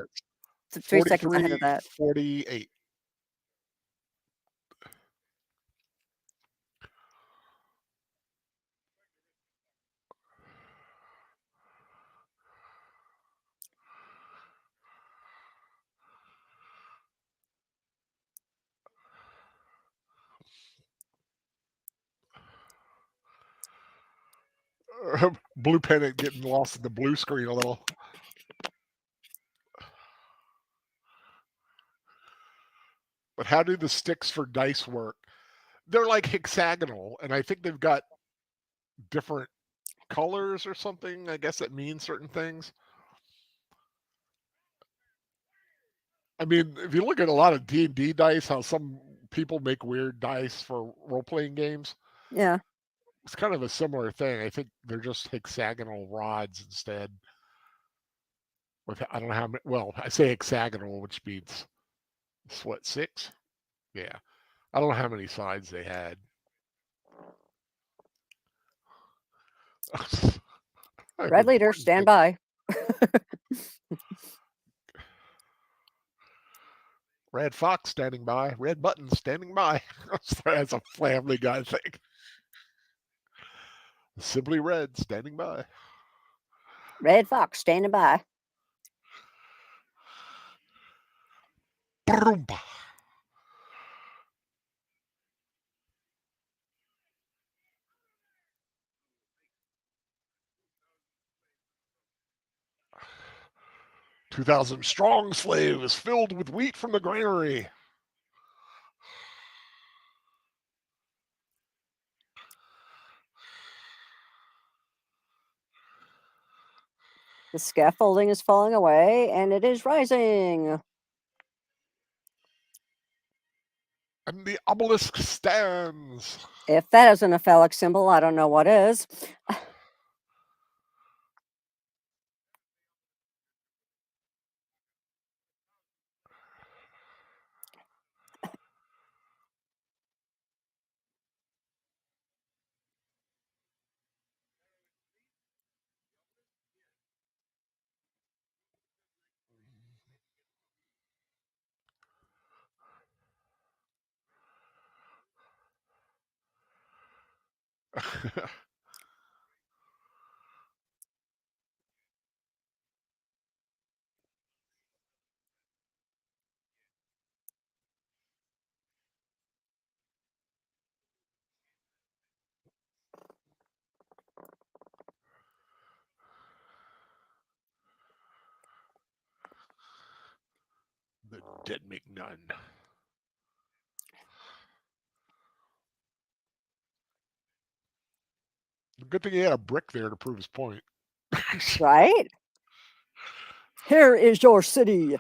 that's 3 seconds ahead 43, of that. 48. Blue pennant getting lost in the blue screen a little. But how do the sticks for dice work? They're like hexagonal, and I think they've got different colors or something. I guess that means certain things. I mean, if you look at a lot of D&D dice, how some people make weird dice for role-playing games, Yeah. it's kind of a similar thing. I think they're just hexagonal rods instead. With I don't know how many. Well, I say hexagonal, which means what, 6? Yeah, I don't know how many sides they had. Red leader, stand by. Red Fox standing by. Red Button standing by. That's a Family Guy thing. Simply Red standing by. Red Fox standing by. Broomba. "2,000 strong slave is filled with wheat from the granary." The scaffolding is falling away, and it is rising. And the obelisk stands. If that isn't a phallic symbol, I don't know what is. The dead make none. Good thing he had a brick there to prove his point. Right? Here is your city.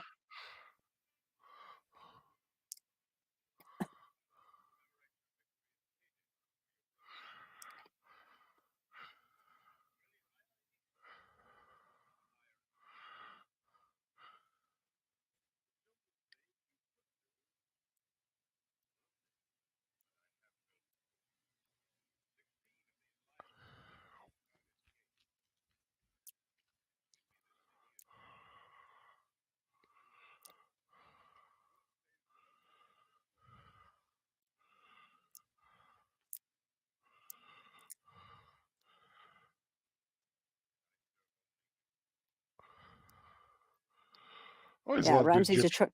Always Yeah, loved Ramses is Egyptian.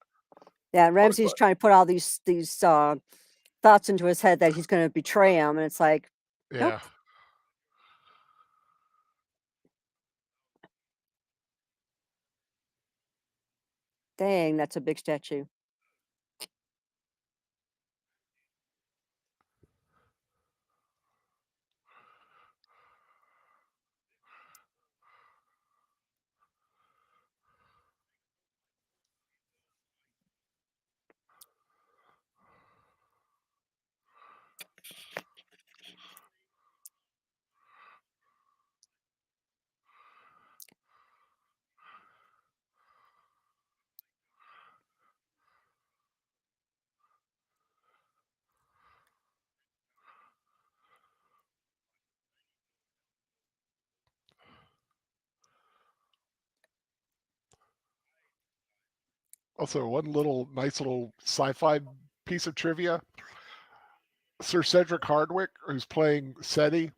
Ramses is trying to put all these thoughts into his head that he's going to betray him, and it's like, nope. Yeah. Dang, that's a big statue. Also, one nice little sci-fi piece of trivia. Sir Cedric Hardwicke, who's playing Seti,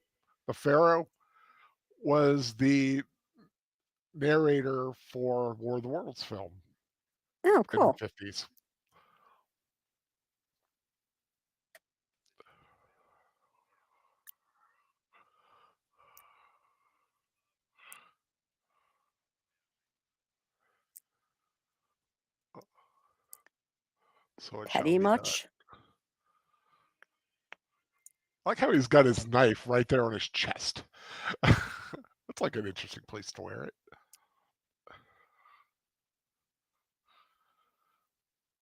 the Pharaoh, was the narrator for War of the Worlds film Oh, in the cool. 50s. So it shall Petty be done. much? I like how he's got his knife right there on his chest. That's like an interesting place to wear it.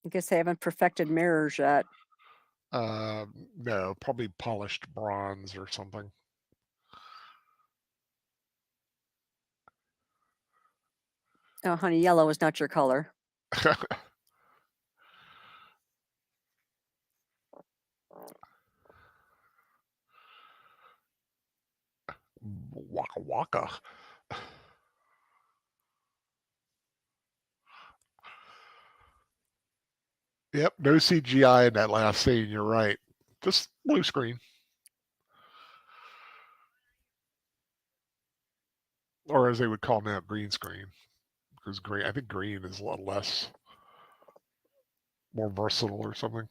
I guess they haven't perfected mirrors yet. No, probably polished bronze or something. Oh, honey, yellow is not your color. Waka waka. Yep, no CGI in that last scene. You're right. Just blue screen. Or as they would call now, green screen. Because green, I think green is a lot less, more versatile or something.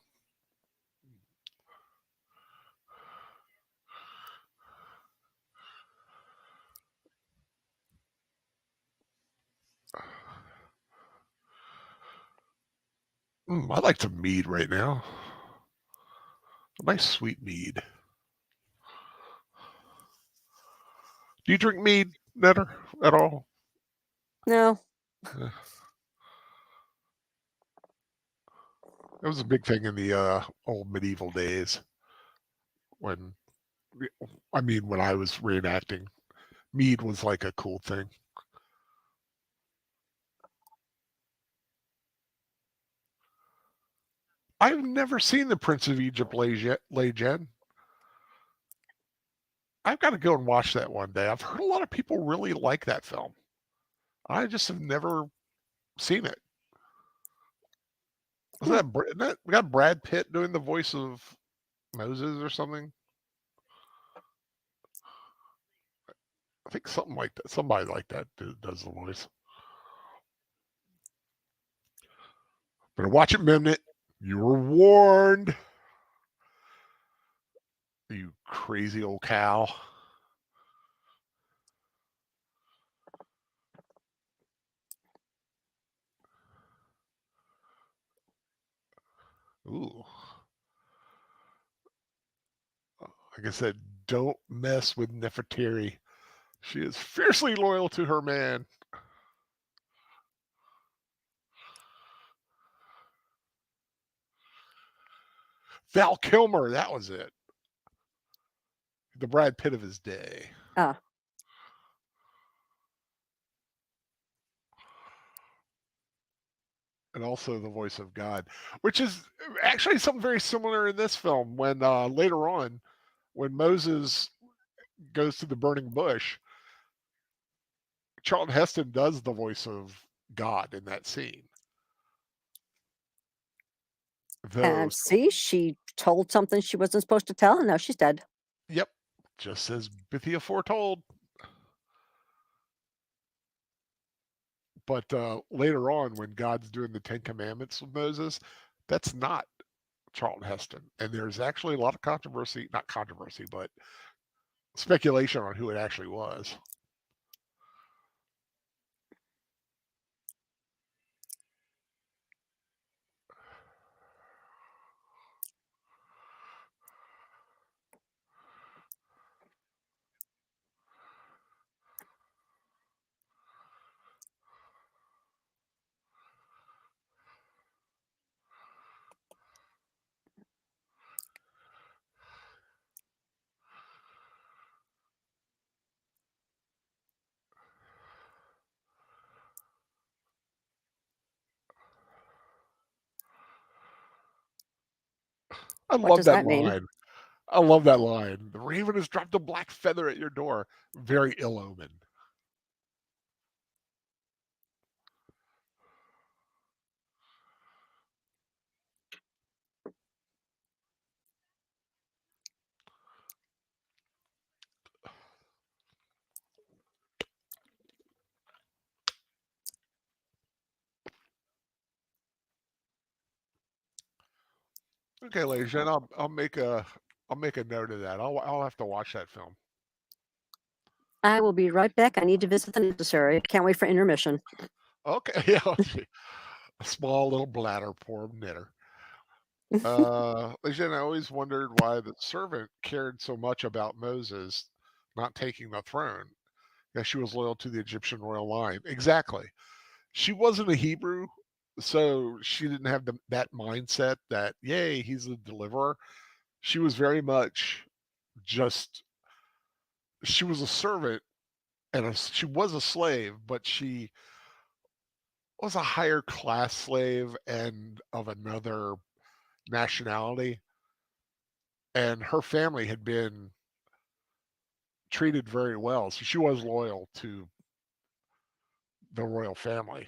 I'd like some mead right now. A nice sweet mead. Do you drink mead, Netter, at all? No. Uh, That was a big thing in the old medieval days when, I mean, when I was reenacting, mead was like a cool thing. I've never seen the Prince of Egypt Legend. I've got to go and watch that one day. I've heard a lot of people really like that film. I just have never seen it. Hmm. Isn't that we got Brad Pitt doing the voice of Moses or something? I think something like that. Somebody like that does the voice. Better watch it, Mimnit. You were warned. You crazy old cow. Ooh. Like I said, don't mess with Nefertari. She is fiercely loyal to her man. Val Kilmer, that was it. The Brad Pitt of his day. Ah. And also the voice of God, which is actually something very similar in this film when later on, when Moses goes to the burning bush, Charlton Heston does the voice of God in that scene. And Those, see, she told something she wasn't supposed to tell, and now she's dead. yep, just as Bithia foretold. But later on, when God's doing the Ten Commandments with Moses, that's not Charlton Heston. And there's actually a lot of controversy, not controversy, but speculation on who it actually was. I What love does that that mean? line. I love that line. The raven has dropped a black feather at your door. Very ill omen. Okay, ladies and I'll make a note of that. I'll have to watch that film. I will be right back. I need to visit the necessary. Can't wait for intermission. Okay, yeah. A small little bladder, poor knitter. Ladies and I always wondered why the servant cared so much about Moses not taking the throne. Yeah, she was loyal to the Egyptian royal line. Exactly. She wasn't a Hebrew, so she didn't have that mindset that, yay, he's the deliverer. She was very much just, she was a servant and she was a slave, but she was a higher class slave and of another nationality. And her family had been treated very well. So she was loyal to the royal family.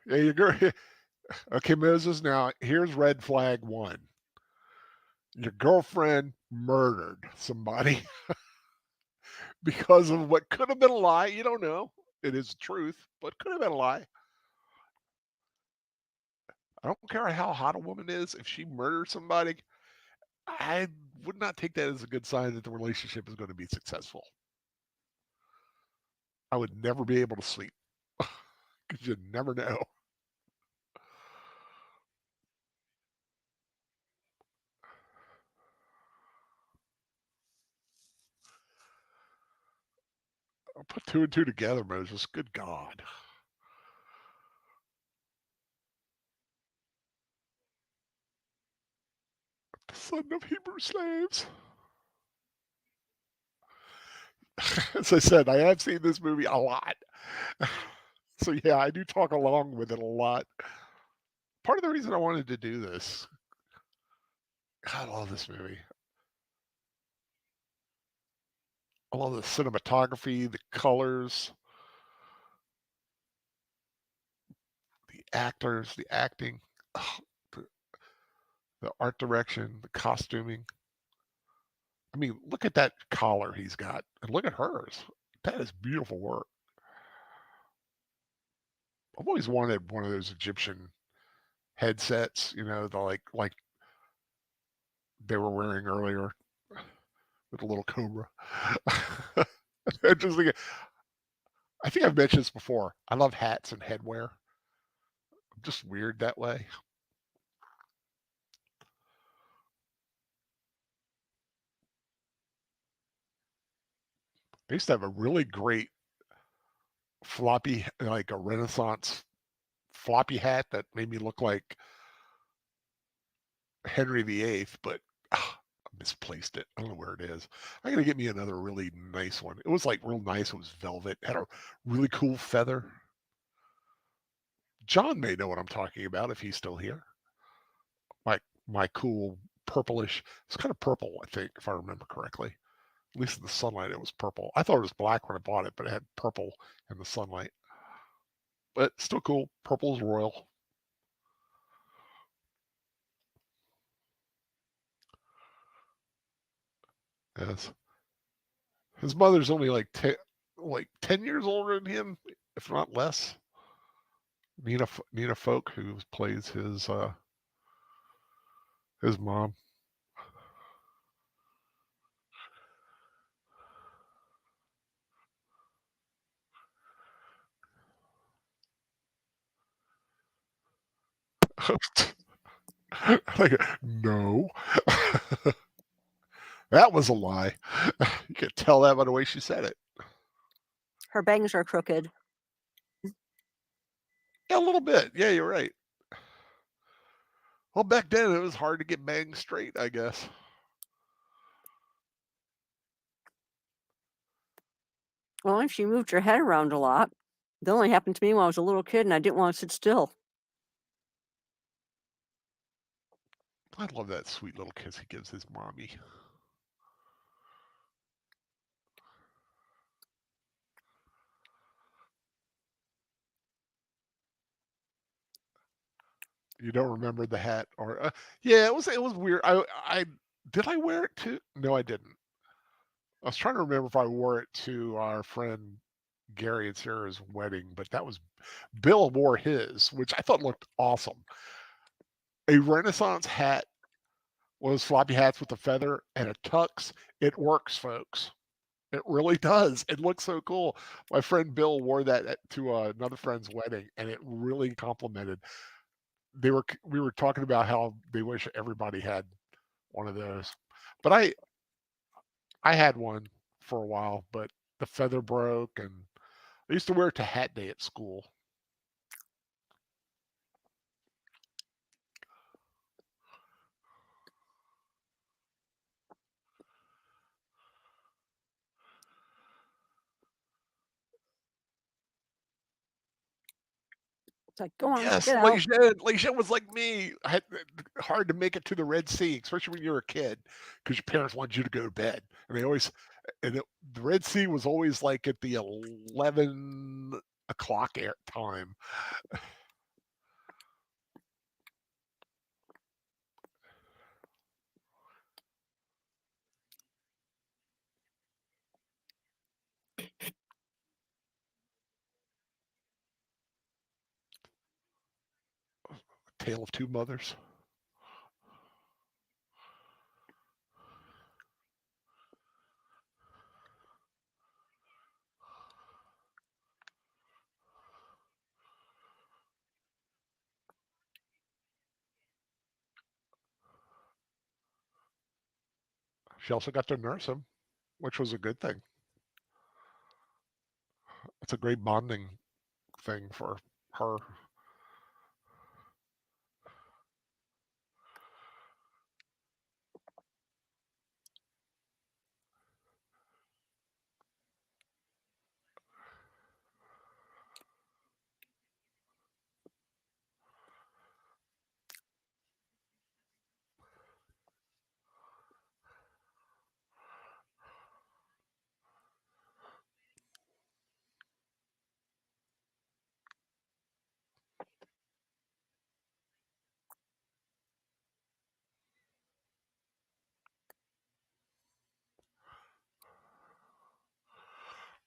Yeah, you go. Okay, Moses. Now here's red flag one. Your girlfriend murdered somebody because of what could have been a lie. You don't know. It is truth, but could have been a lie. I don't care how hot a woman is. If she murders somebody, I would not take that as a good sign that the relationship is going to be successful. I would never be able to sleep because you never know. I'll put two and two together, Moses. Good God. The son of Hebrew slaves. As I said, I have seen this movie a lot. So yeah, I do talk along with it a lot. Part of the reason I wanted to do this, God, I love this movie. I love the cinematography, the colors, the actors, the acting, oh, the, the art direction, the costuming. I mean, look at that collar he's got, and look at hers. That is beautiful work. I've always wanted one of those Egyptian headsets, the like they were wearing earlier with a little cobra. I just think, I think I've mentioned this before. I love hats and headwear. I'm just weird that way. I used to have a really great floppy, like a Renaissance floppy hat that made me look like Henry VIII, but I misplaced it. I don't know where it is. I gotta get me another really nice one. It was like real nice. It was velvet. Had a really cool feather. John may know what I'm talking about if he's still here. My my cool purplish. It's kind of purple, I think, if I remember correctly. At least in the sunlight, it was purple. I thought it was black when I bought it, but it had purple in the sunlight. But still cool. Purple's royal. Yes. His mother's only like 10 years older than him, if not less. Nina Folk, who plays his mom. Like, no, that was a lie. You could tell that by the way she said it. Her bangs are crooked. Yeah, a little bit. Yeah, you're right. Well, back then it was hard to get bangs straight, I guess. Well, if she moved her head around a lot. That only happened to me when I was a little kid and I didn't want to sit still. I love that sweet little kiss he gives his mommy. You don't remember the hat, or yeah, it was weird. I did I wear it too? No, I didn't. I was trying to remember if I wore it to our friend Gary and Sarah's wedding, but that was Bill wore his, which I thought looked awesome. A Renaissance hat, one of those floppy hats with a feather and a tux. It works, folks. It really does. It looks so cool. My friend Bill wore that to another friend's wedding, and it really complimented. We were talking about how they wish everybody had one of those, but I had one for a while, but the feather broke, and I used to wear it to hat day at school. It's like, go on, Yes, get out. Leisha was like me. I had hard to make it to the Red Sea, especially when you were a kid, because your parents wanted you to go to bed, and they always the Red Sea was always like at the 11 o'clock time. Tale of Two Mothers. She also got to nurse him, which was a good thing. It's a great bonding thing for her.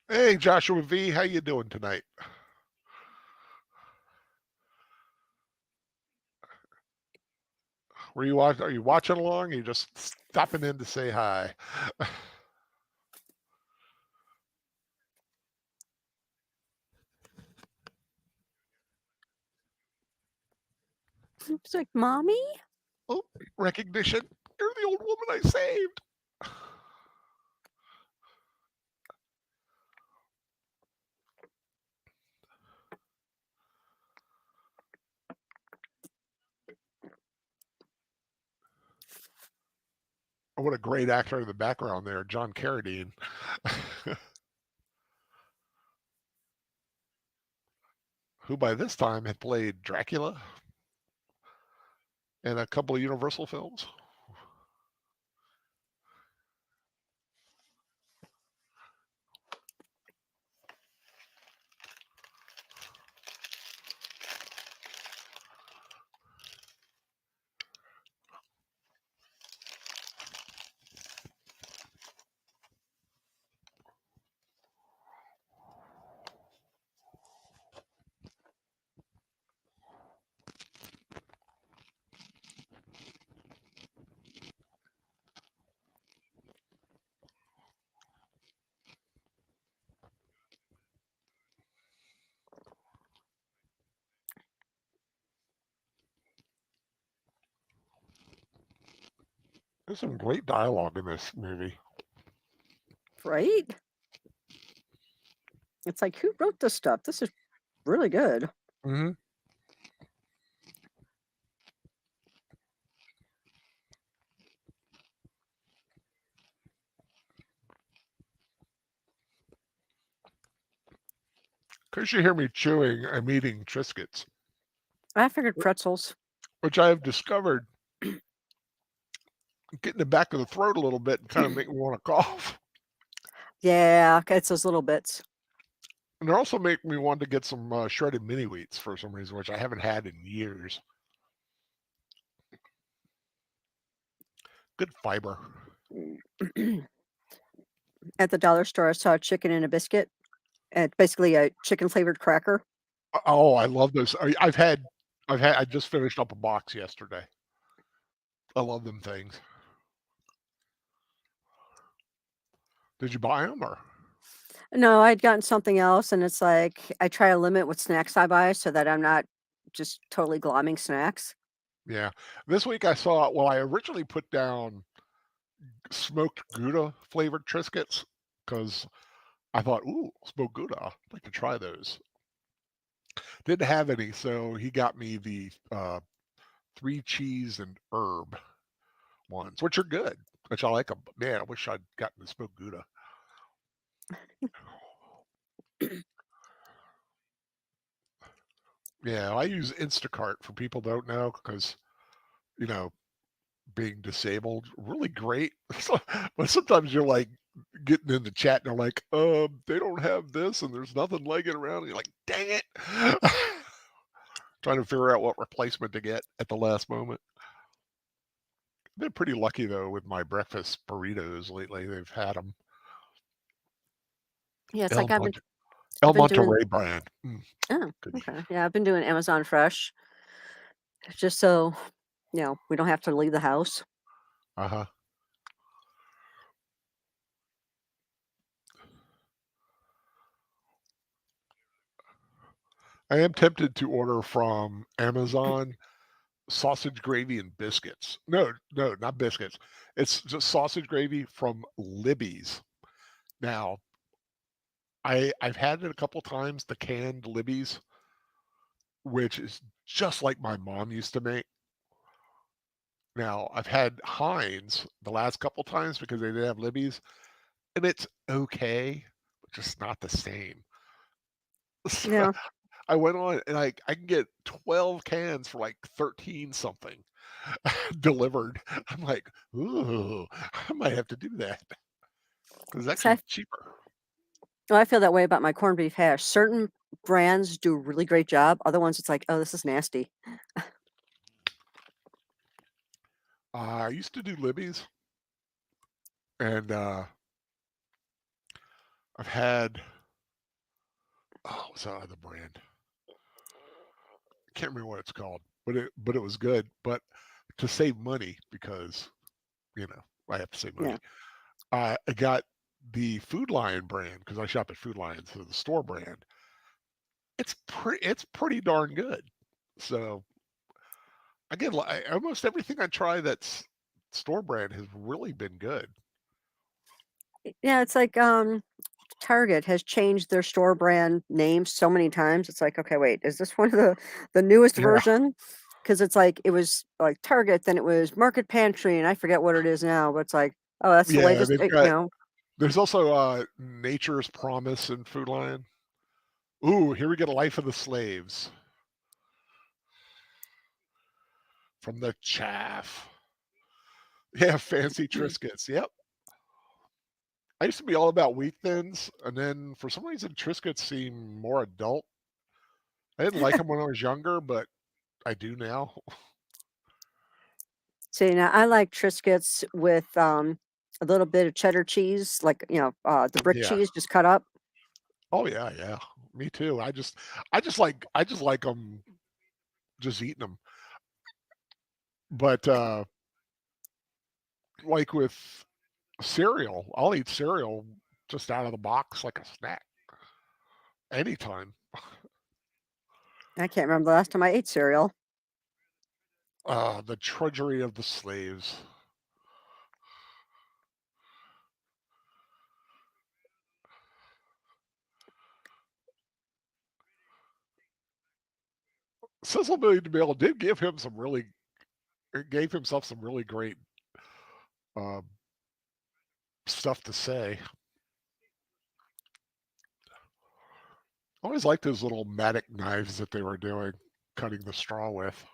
Hey, Joshua V, how you doing tonight? Are you watching along? Or are you just stopping in to say hi? It's like, Mommy? Oh, recognition. You're the old woman I saved. Oh, what a great actor in the background there, John Carradine. Who by this time had played Dracula in a couple of Universal films. There's some great dialogue in this movie. Right? It's like, who wrote this stuff? This is really good. Mm-hmm. Because you hear me chewing, I'm eating Triscuits, I figured pretzels. which I have discovered get in the back of the throat a little bit and kind of make me want to cough. Yeah, it's those little bits. And they also make me want to get some shredded mini wheats for some reason, which I haven't had in years. Good fiber. At the dollar store, I saw a chicken and a biscuit. It's basically a chicken flavored cracker. Oh, I love those. I just finished up a box yesterday. I love them things. Did you buy them or? No, I'd gotten something else, and it's like I try to limit what snacks I buy so that I'm not just totally glomming snacks. Yeah. This week I saw, well, I originally put down smoked Gouda flavored Triscuits because I thought, ooh, smoked Gouda. I'd like to try those. Didn't have any, so he got me the 3 cheese and herb ones, which are good, which I like them. But man, I wish I'd gotten the smoked Gouda. Yeah, I use Instacart for people who don't know because, you know, being disabled, really great. But sometimes you're like getting in the chat and they're like, they don't have this and there's nothing like it around. And you're like, dang it. Trying to figure out what replacement to get at the last moment. I've been pretty lucky though with my breakfast burritos lately. They've had them. Yeah, it's El, like I've El been doing. Monterey brand. Oh, Good. okay. Yeah, I've been doing Amazon Fresh. just so, we don't have to leave the house. Uh-huh. I am tempted to order from Amazon sausage gravy and biscuits. No, no, not biscuits. It's just sausage gravy from Libby's. Now, I've had it a couple times, the canned Libby's, which is just like my mom used to make. Now, I've had Heinz the last couple times because they didn't have Libby's, and it's okay, but just not the same. So Yeah. I went on and I can get 12 cans for like 13 something delivered. I'm like, ooh, I might have to do that because it's So actually cheaper. I feel that way about my corned beef hash. Certain brands do a really great job. Other ones, it's like, oh, this is nasty. I used to do Libby's, and I've had what's that other brand? Can't remember what it's called, but it was good. But to save money, because I have to save Yeah. money, I got the Food Lion brand because I shop at Food Lion, so the store brand. It's pretty darn good. So again, almost everything I try that's store brand has really been good. Yeah, it's like Target has changed their store brand name so many times. It's like, okay, wait, is this one of the newest Yeah, version? Because it's like it was like Target, then it was Market Pantry, and I forget what it is now. But it's like, oh, that's the yeah. latest. They've got there's also Nature's Promise and Food Lion. Ooh, here we get a Life of the Slaves from the chaff. Yeah, fancy Triscuits. Yep. I used to be all about wheat thins, and then for some reason Triscuits seem more adult. I didn't like them when I was younger, but I do now. See, now I like Triscuits with a little bit of cheddar cheese, like the brick Yeah. cheese just cut up. Oh yeah, yeah. Me too. I just like them just eating them. But like with cereal, I'll eat cereal just out of the box like a snack anytime. I can't remember the last time I ate cereal. The drudgery of the slaves. Cecil B. DeMille did give him some really gave himself some really great uh, stuff to say. I always liked those little mattock knives that they were doing, cutting the straw with.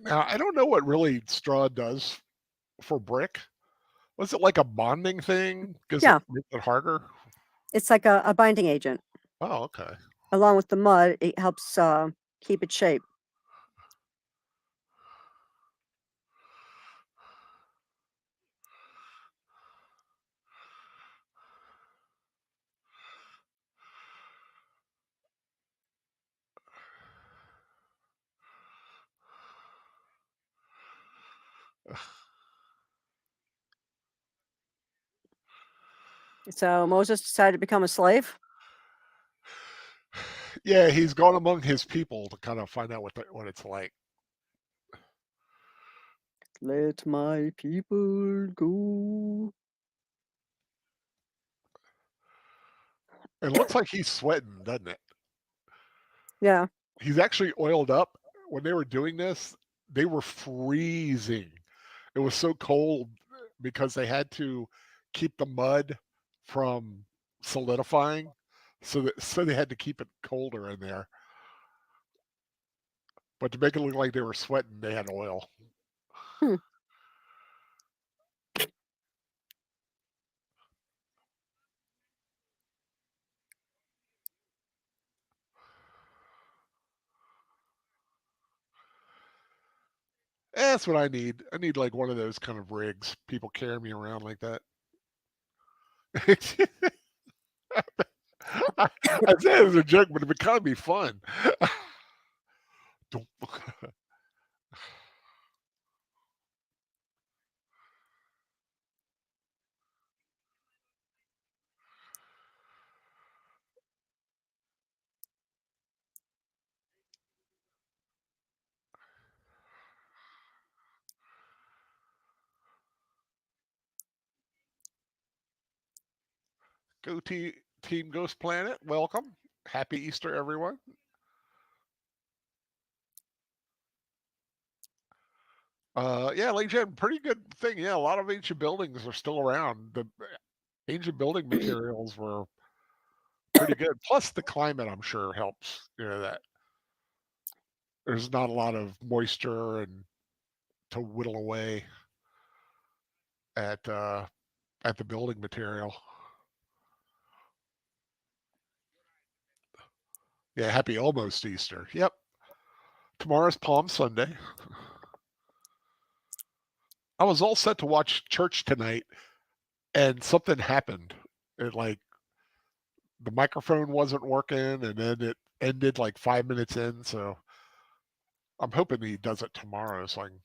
Now I don't know what really straw does for brick. Was it like a bonding thing? Because it Yeah, makes it harder? it's like a binding agent. Oh, okay. Along with the mud, it helps keep its shape. So Moses decided to become a slave. Yeah, he's gone among his people to kind of find out what it's like. Let my people go. It looks like he's sweating, doesn't it? Yeah. He's actually oiled up. When they were doing this, they were freezing. It was so cold because they had to keep the mud from solidifying, so they had to keep it colder in there. But to make it look like they were sweating, they had oil. Hmm. That's what I need. I need like one of those kind of rigs. People carry me around like that. I said it was a joke, but it would kind of be fun. Don't- Go Team Ghost Planet. Welcome. Happy Easter, everyone. Yeah, like you said, pretty good thing. Yeah, a lot of ancient buildings are still around. The ancient building materials were pretty good. Plus, the climate, I'm sure, helps. You know that there's not a lot of moisture and to whittle away at uh, at the building material. Yeah, happy almost Easter. Yep. Tomorrow's Palm Sunday. I was all set to watch church tonight, and something happened. It like the microphone wasn't working, and then it ended like 5 minutes in. So I'm hoping he does it tomorrow, so I can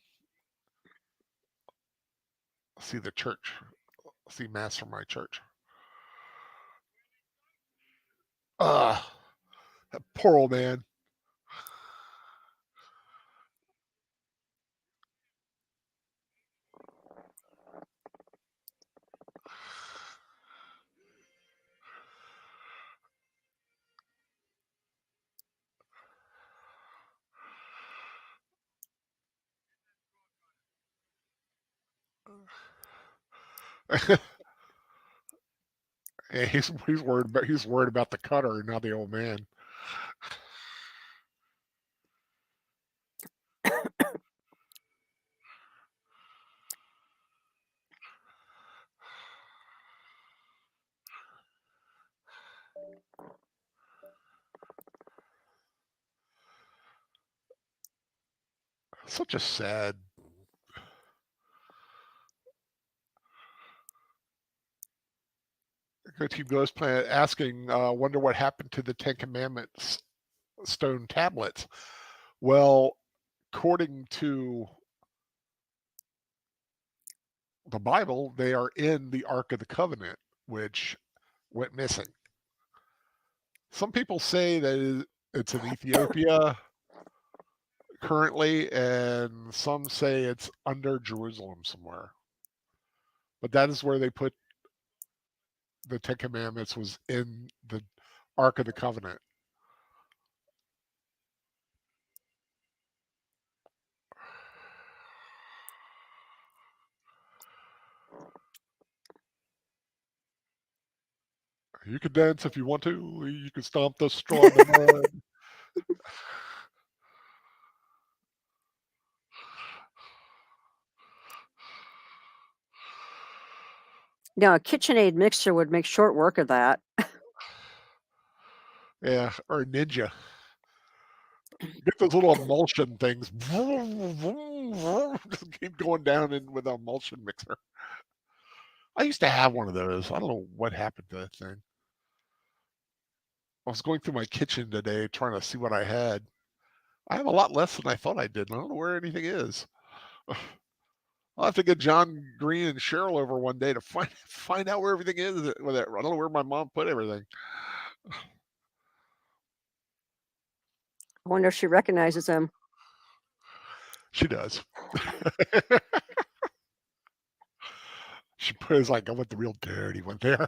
see the church, see mass from my church. Ah, that poor old man. Yeah, he's worried about the cutter, not the old man. Such a sad. Good Team Ghost Planet asking, wonder what happened to the Ten Commandments stone tablets. Well, according to the Bible, they are in the Ark of the Covenant, which went missing. Some people say that it's in Ethiopia currently, and some say it's under Jerusalem somewhere. But that is where they put the Ten Commandments, was in the Ark of the Covenant. You can dance if you want to. You can stomp the straw in the mud. Now, a KitchenAid mixer would make short work of that. Yeah, or Ninja. Get those little emulsion things. Just keep going down in with an emulsion mixer. I used to have one of those. I don't know what happened to that thing. I was going through my kitchen today trying to see what I had. I have a lot less than I thought I did. And I don't know where anything is. I'll have to get John Green and Cheryl over one day to find out where everything is with it. I don't know where my mom put everything. I wonder if she recognizes him. She does. She was like, I want the real dirty one there.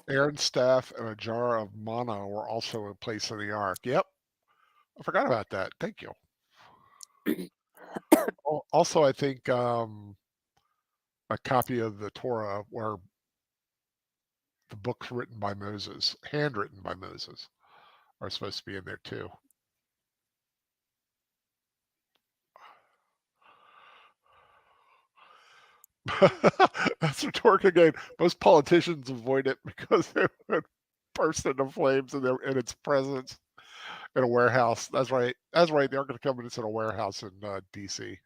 Aaron's staff and a jar of manna were also placed in the ark. Yep, I forgot about that. Thank you. Also, I think a copy of the Torah, where the book's written by Moses, handwritten by Moses. are supposed to be in there too. That's rhetorical again. Most politicians avoid it because they would burst into flames in its presence in a warehouse. That's right. That's right. They're going to come in a warehouse in D.C.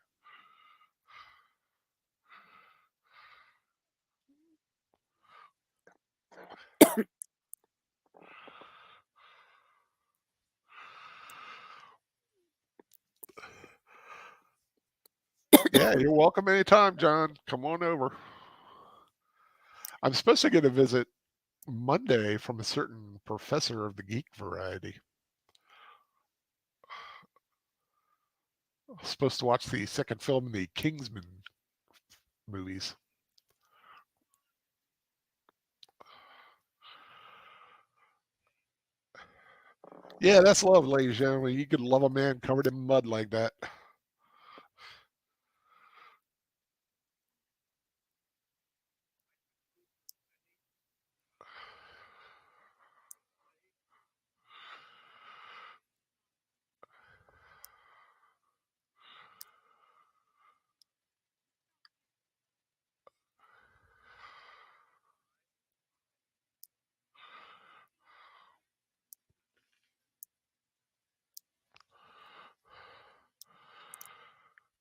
Yeah, you're welcome anytime, John. Come on over. I'm supposed to get a visit Monday from a certain professor of the geek variety. I'm supposed to watch the second film in the Kingsman movies. Yeah, that's love, ladies and gentlemen. You could love a man covered in mud like that.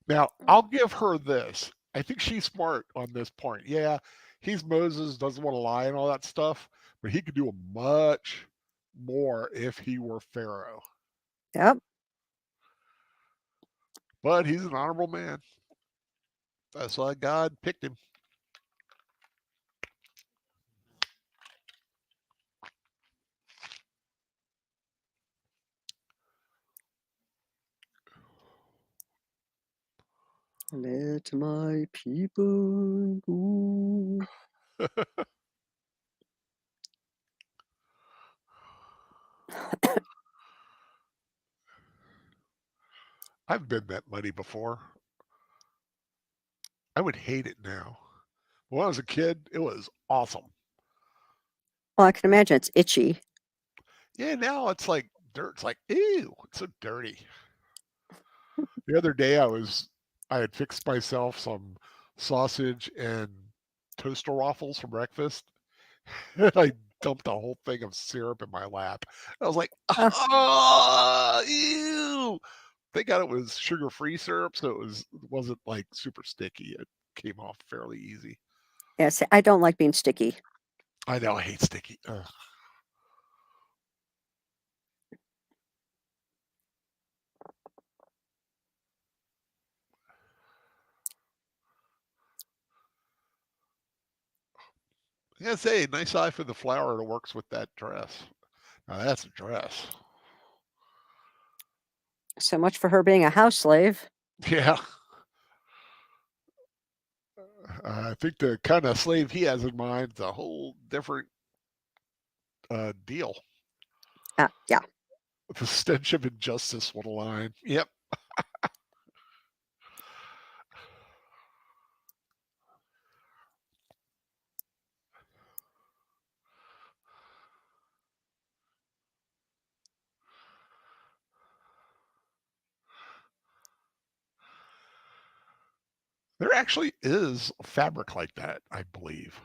Now, I'll give her this. I think she's smart on this point. Yeah, he's Moses, doesn't want to lie and all that stuff, but he could do much more if he were Pharaoh. Yep. But he's an honorable man. That's why God picked him. Let my people go. I've been that muddy before. I would hate it now. When I was a kid, it was awesome. Well, I can imagine it's itchy. Yeah, now it's like dirt. It's like, ew, it's so dirty. The other day I had fixed myself some sausage and toaster waffles for breakfast. And I dumped a whole thing of syrup in my lap. I was like, oh, ew. Thank God it was sugar-free syrup, so it wasn't like super sticky. It came off fairly easy. Yes, I don't like being sticky. I know, I hate sticky. Ugh. I gotta say, nice eye for the flower that works with that dress. Now that's a dress. So much for her being a house slave. Yeah. I think the kind of slave he has in mind is a whole different deal. Yeah. The stench of injustice will align. Yep. There actually is fabric like that, I believe.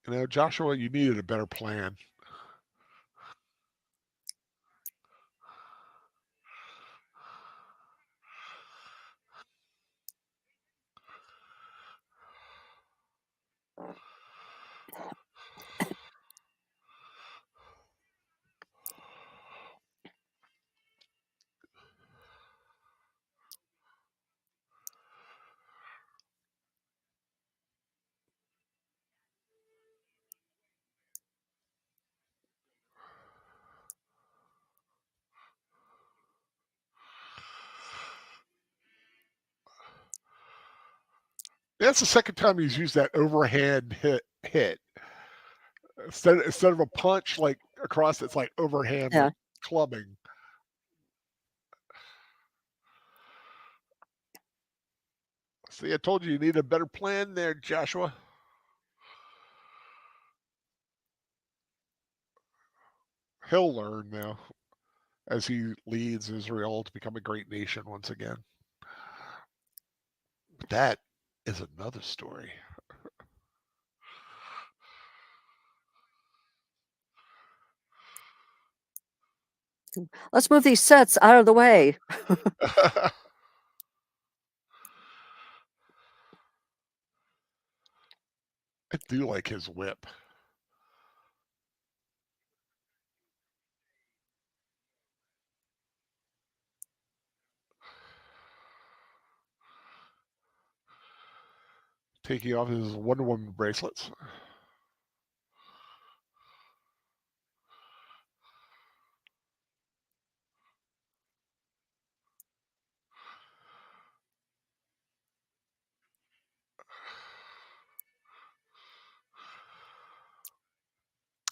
You know, Joshua, you needed a better plan. That's the second time he's used that overhand hit. Instead of a punch like across, it's like overhand Yeah. like clubbing. See, I told you need a better plan there, Joshua. He'll learn now as he leads Israel to become a great nation once again. But that is another story. Let's move these sets out of the way. I do like his whip. Taking off his Wonder Woman bracelets.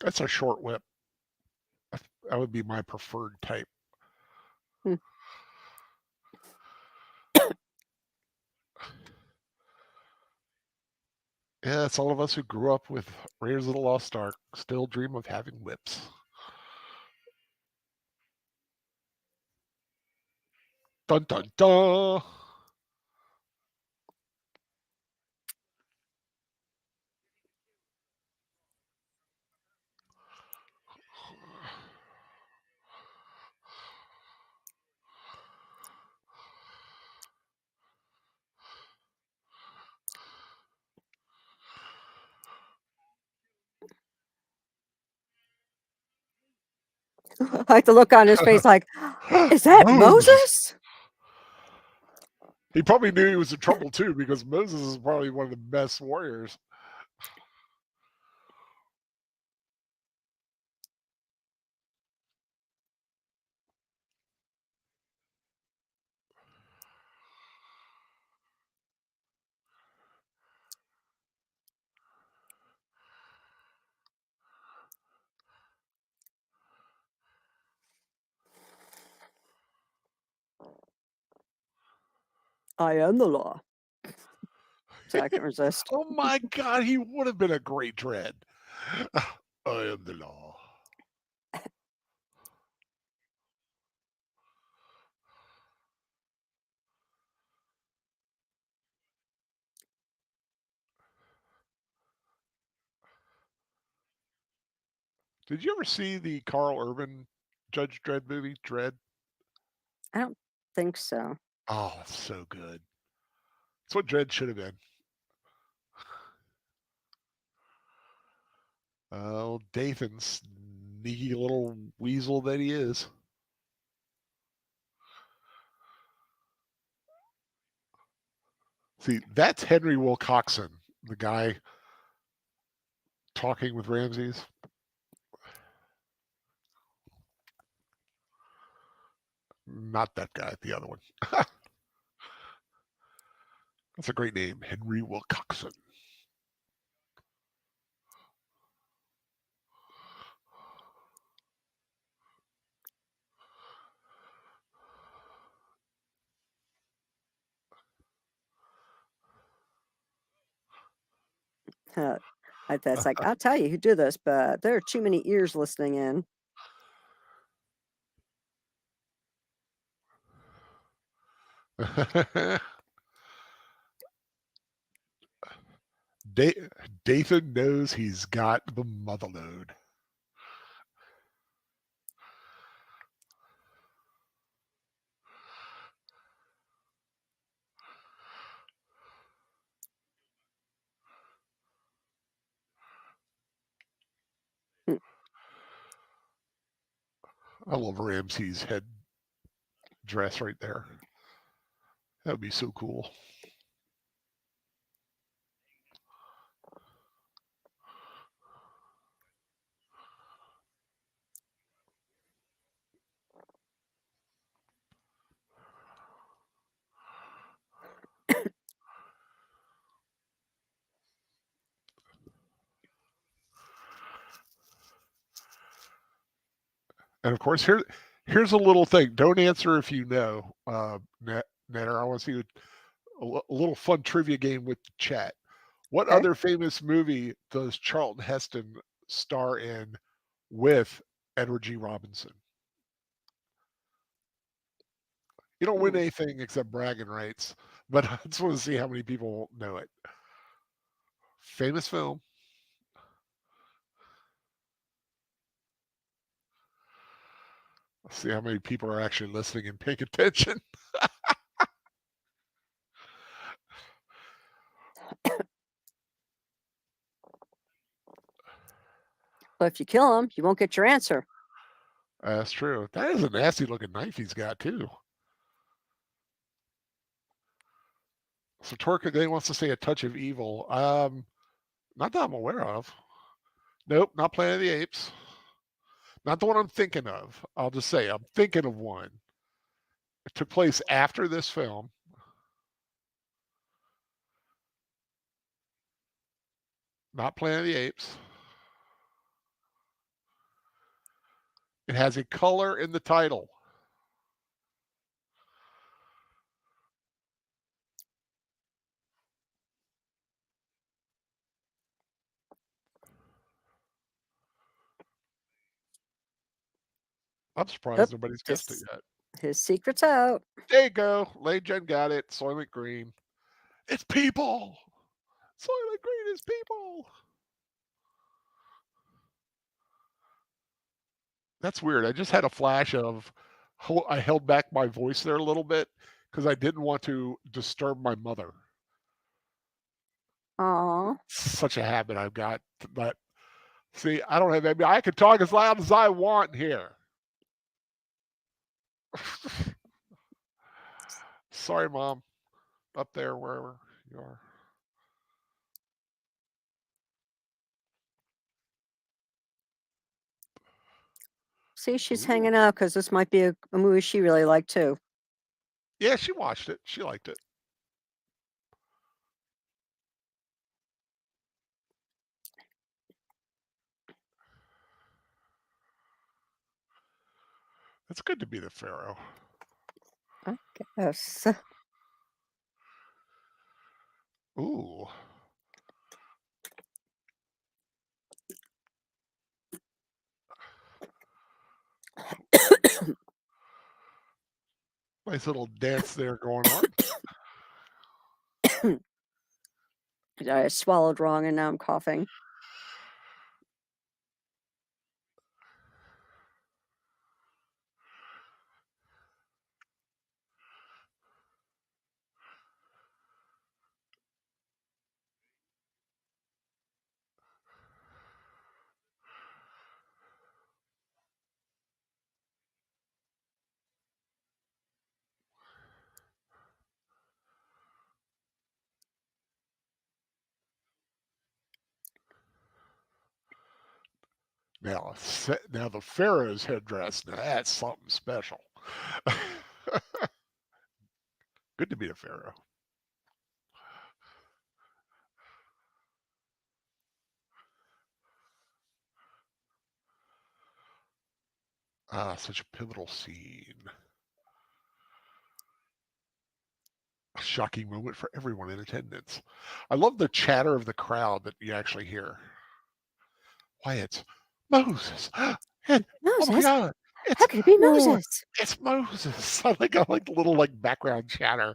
That's a short whip. That would be my preferred type. Hmm. Yeah, it's all of us who grew up with Raiders of the Lost Ark still dream of having whips. Dun dun dun! I like the look on his face like, is that Moses? He probably knew he was in trouble too, because Moses is probably one of the best warriors. I am the law. So I can't resist. Oh my God, he would have been a great Dread. I am the law. Did you ever see the Carl Urban Judge Dredd movie, Dredd? I don't think so. Oh, it's so good. It's what Dredd should have been. Oh, Dathan, sneaky little weasel that he is. See, that's Henry Wilcoxon, the guy talking with Rameses. Not that guy, the other one. That's a great name, Henry Wilcoxon. That's like, I'll tell you who did this, but there are too many ears listening in. Dathan knows he's got the motherload. Hmm. I love Ramses' head dress right there. That would be so cool. And of course, here's a little thing. Don't answer if you know, Netter. I want to see a little fun trivia game with the chat. What Okay. other famous movie does Charlton Heston star in with Edward G. Robinson? You don't win Hmm. anything except bragging rights, but I just want to see how many people know it. Famous film. Let's see how many people are actually listening and paying attention. But if you kill him, you won't get your answer. That's true. That is a nasty looking knife he's got too. So Torquay wants to say a touch of evil. Not that I'm aware of. Nope, not Planet of the Apes. Not the one I'm thinking of. I'll just say I'm thinking of one. It took place after this film. Not Planet of the Apes. It has a color in the title. I'm Oop, surprised nobody's guessed it this, yet. his secret's out. There you go. Lay Jen got it. Soylent Green. It's people. Soylent Green is people. That's weird. I just had a flash of I held back my voice there a little bit because I didn't want to disturb my mother. Aw. Such a habit I've got. But see, I don't have. I mean, I can talk as loud as I want here. Sorry, Mom. Up there, wherever you are. See, she's Ooh. hanging out because this might be a movie she really liked too. Yeah, she watched it. She liked it. It's good to be the Pharaoh. I guess. Ooh. Nice little dance there going on. I swallowed wrong and now I'm coughing. Now, now the Pharaoh's headdress. Now that's something special. Good to be a Pharaoh. Ah, such a pivotal scene. A shocking moment for everyone in attendance. I love the chatter of the crowd that you actually hear. Why, it's Moses. And oh my Moses? God, How it's could it be Lord. Moses? It's Moses. I like the little like background chatter.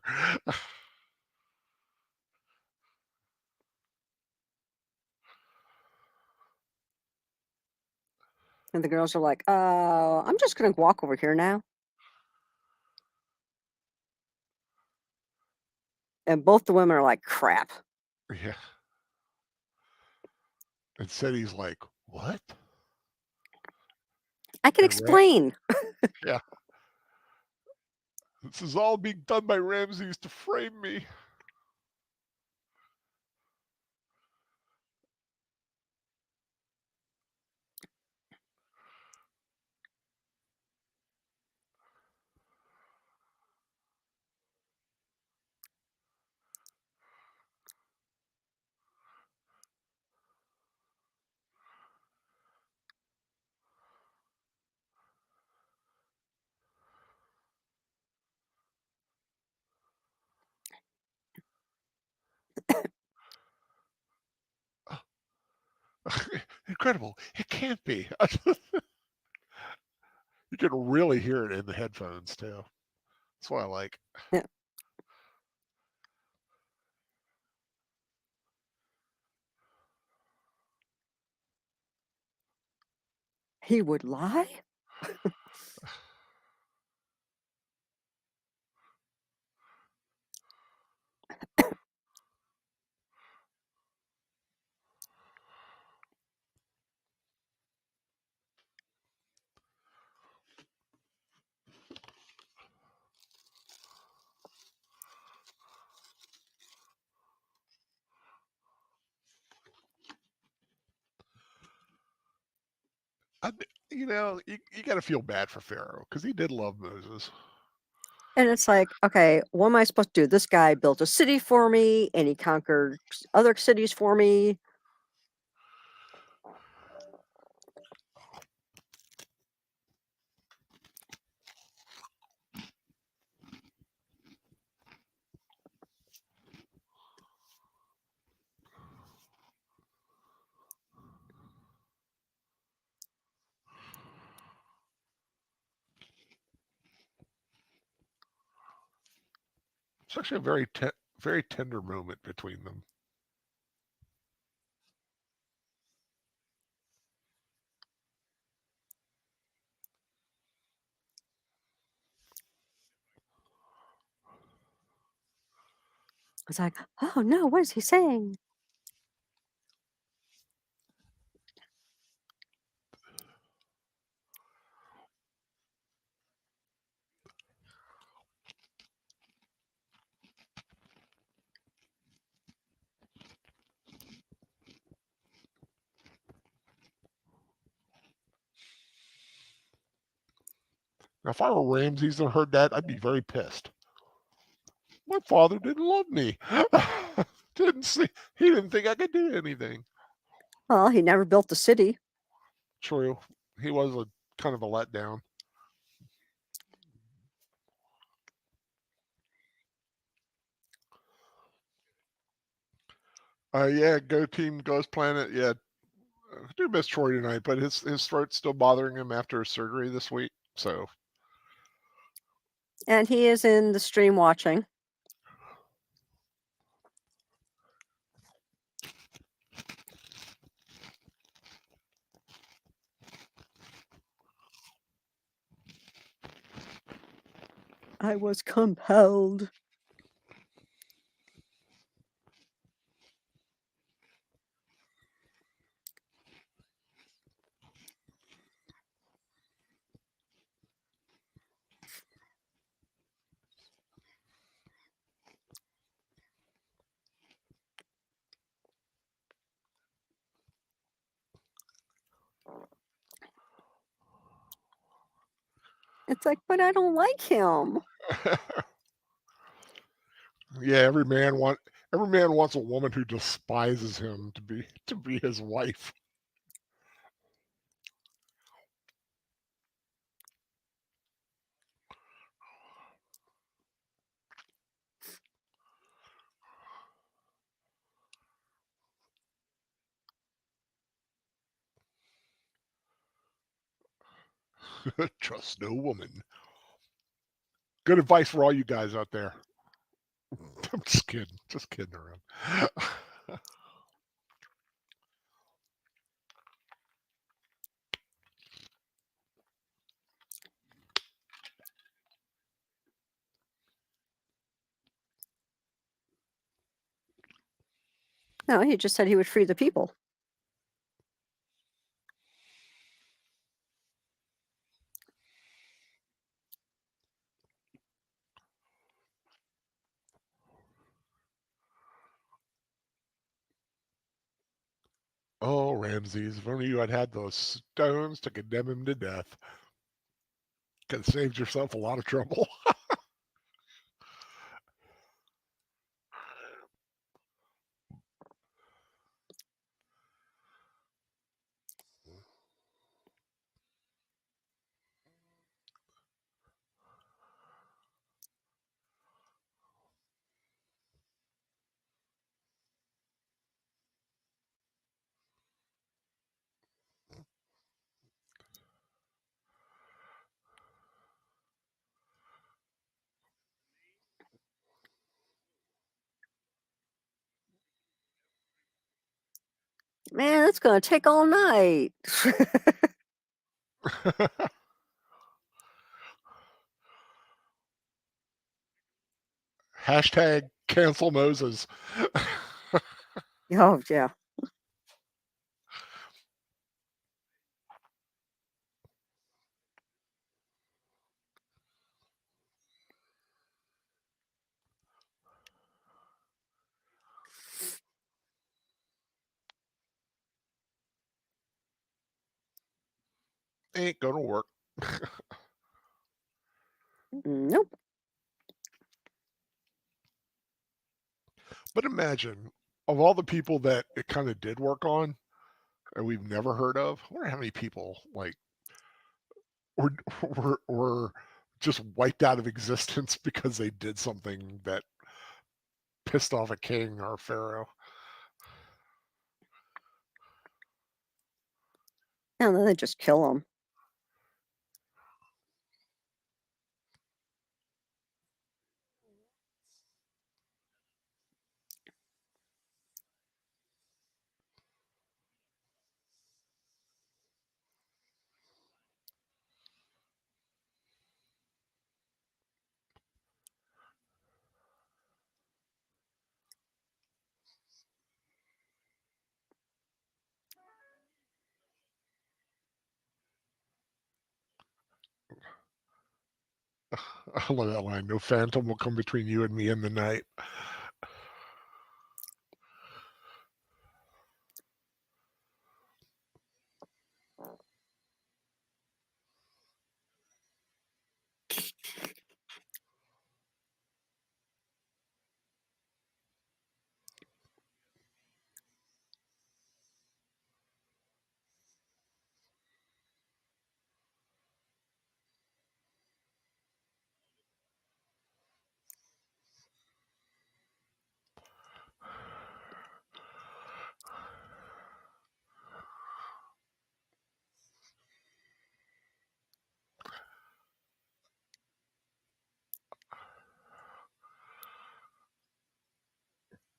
And the girls are like, I'm just gonna walk over here now. And both the women are like, crap. Yeah. And said he's like, what? I can And explain. yeah. This is all being done by Rameses to frame me. Incredible. It can't be. You can really hear it in the headphones too. That's what I like. Yeah. He would lie? I, you got to feel bad for Pharaoh because he did love Moses. And it's like, okay, what am I supposed to do? This guy built a city for me and he conquered other cities for me. It's actually a very tender moment between them. It's like, oh no, what is he saying? Now, if I were Ramses and heard that, I'd be very pissed. My father didn't love me. didn't see. He didn't think I could do anything. Well, he never built the city. True. He was a kind of a letdown. Yeah, Go Team Ghost Planet. Yeah, I do miss Troy tonight, but his throat's still bothering him after his surgery this week. So And he is in the stream watching. I was compelled. It's like, but I don't like him. yeah, every man wants a woman who despises him to be his wife. Trust no woman. Good advice for all you guys out there. I'm just kidding around. No, he just said he would free the people. Oh, Ramses, if only you had those stones to condemn him to death. Could have saved yourself a lot of trouble. Man, that's gonna take all night. Hashtag cancel Moses. Oh, yeah. Ain't gonna work. Nope. But imagine, of all the people that it kind of did work on and we've never heard of, I wonder how many people like were were just wiped out of existence because they did something that pissed off a king or a pharaoh. And then they just kill them. I love that line. No phantom will come between you and me in the night.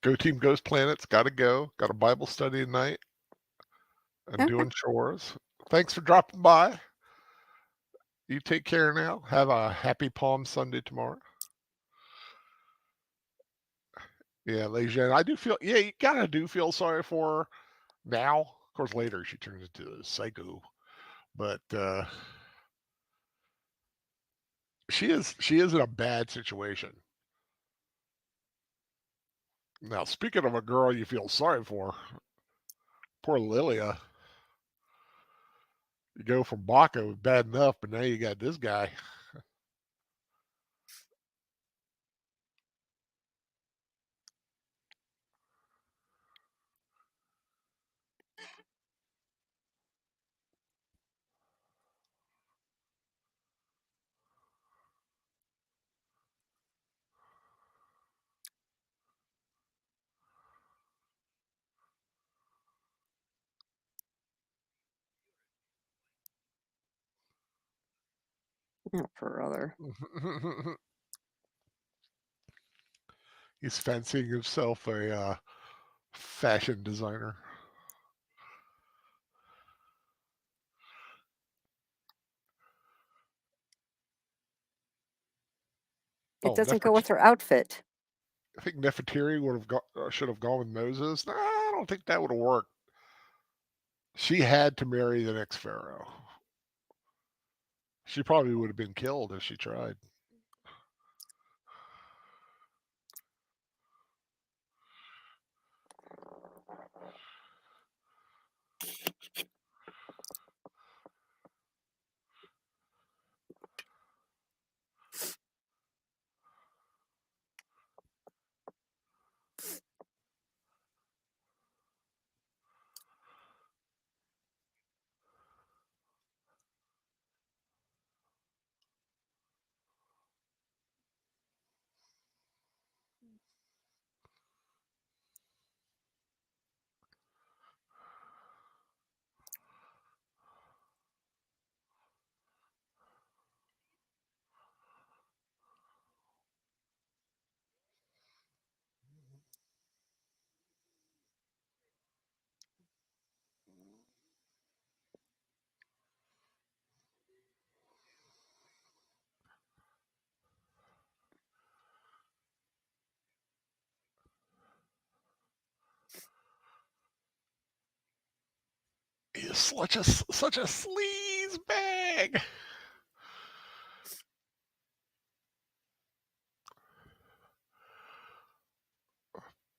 Go Team Ghost Planets. Gotta go. Got a Bible study tonight. I'm Okay. doing chores. Thanks for dropping by. You take care now. Have a happy Palm Sunday tomorrow. Yeah, Lejeune, I do feel, yeah, you kind of do feel sorry for her now. Of course, later she turns into a psycho, but she is in a bad situation. Now, speaking of a girl you feel sorry for, poor Lilia. You go from Baca, bad enough, but now you got this guy. Oh, brother. He's fancying himself a fashion designer. It Oh, doesn't go with her outfit. I think Nefertiti should have gone with Moses. Nah, I don't think that would have worked. She had to marry the next pharaoh. She probably would have been killed if she tried. such a sleaze bag.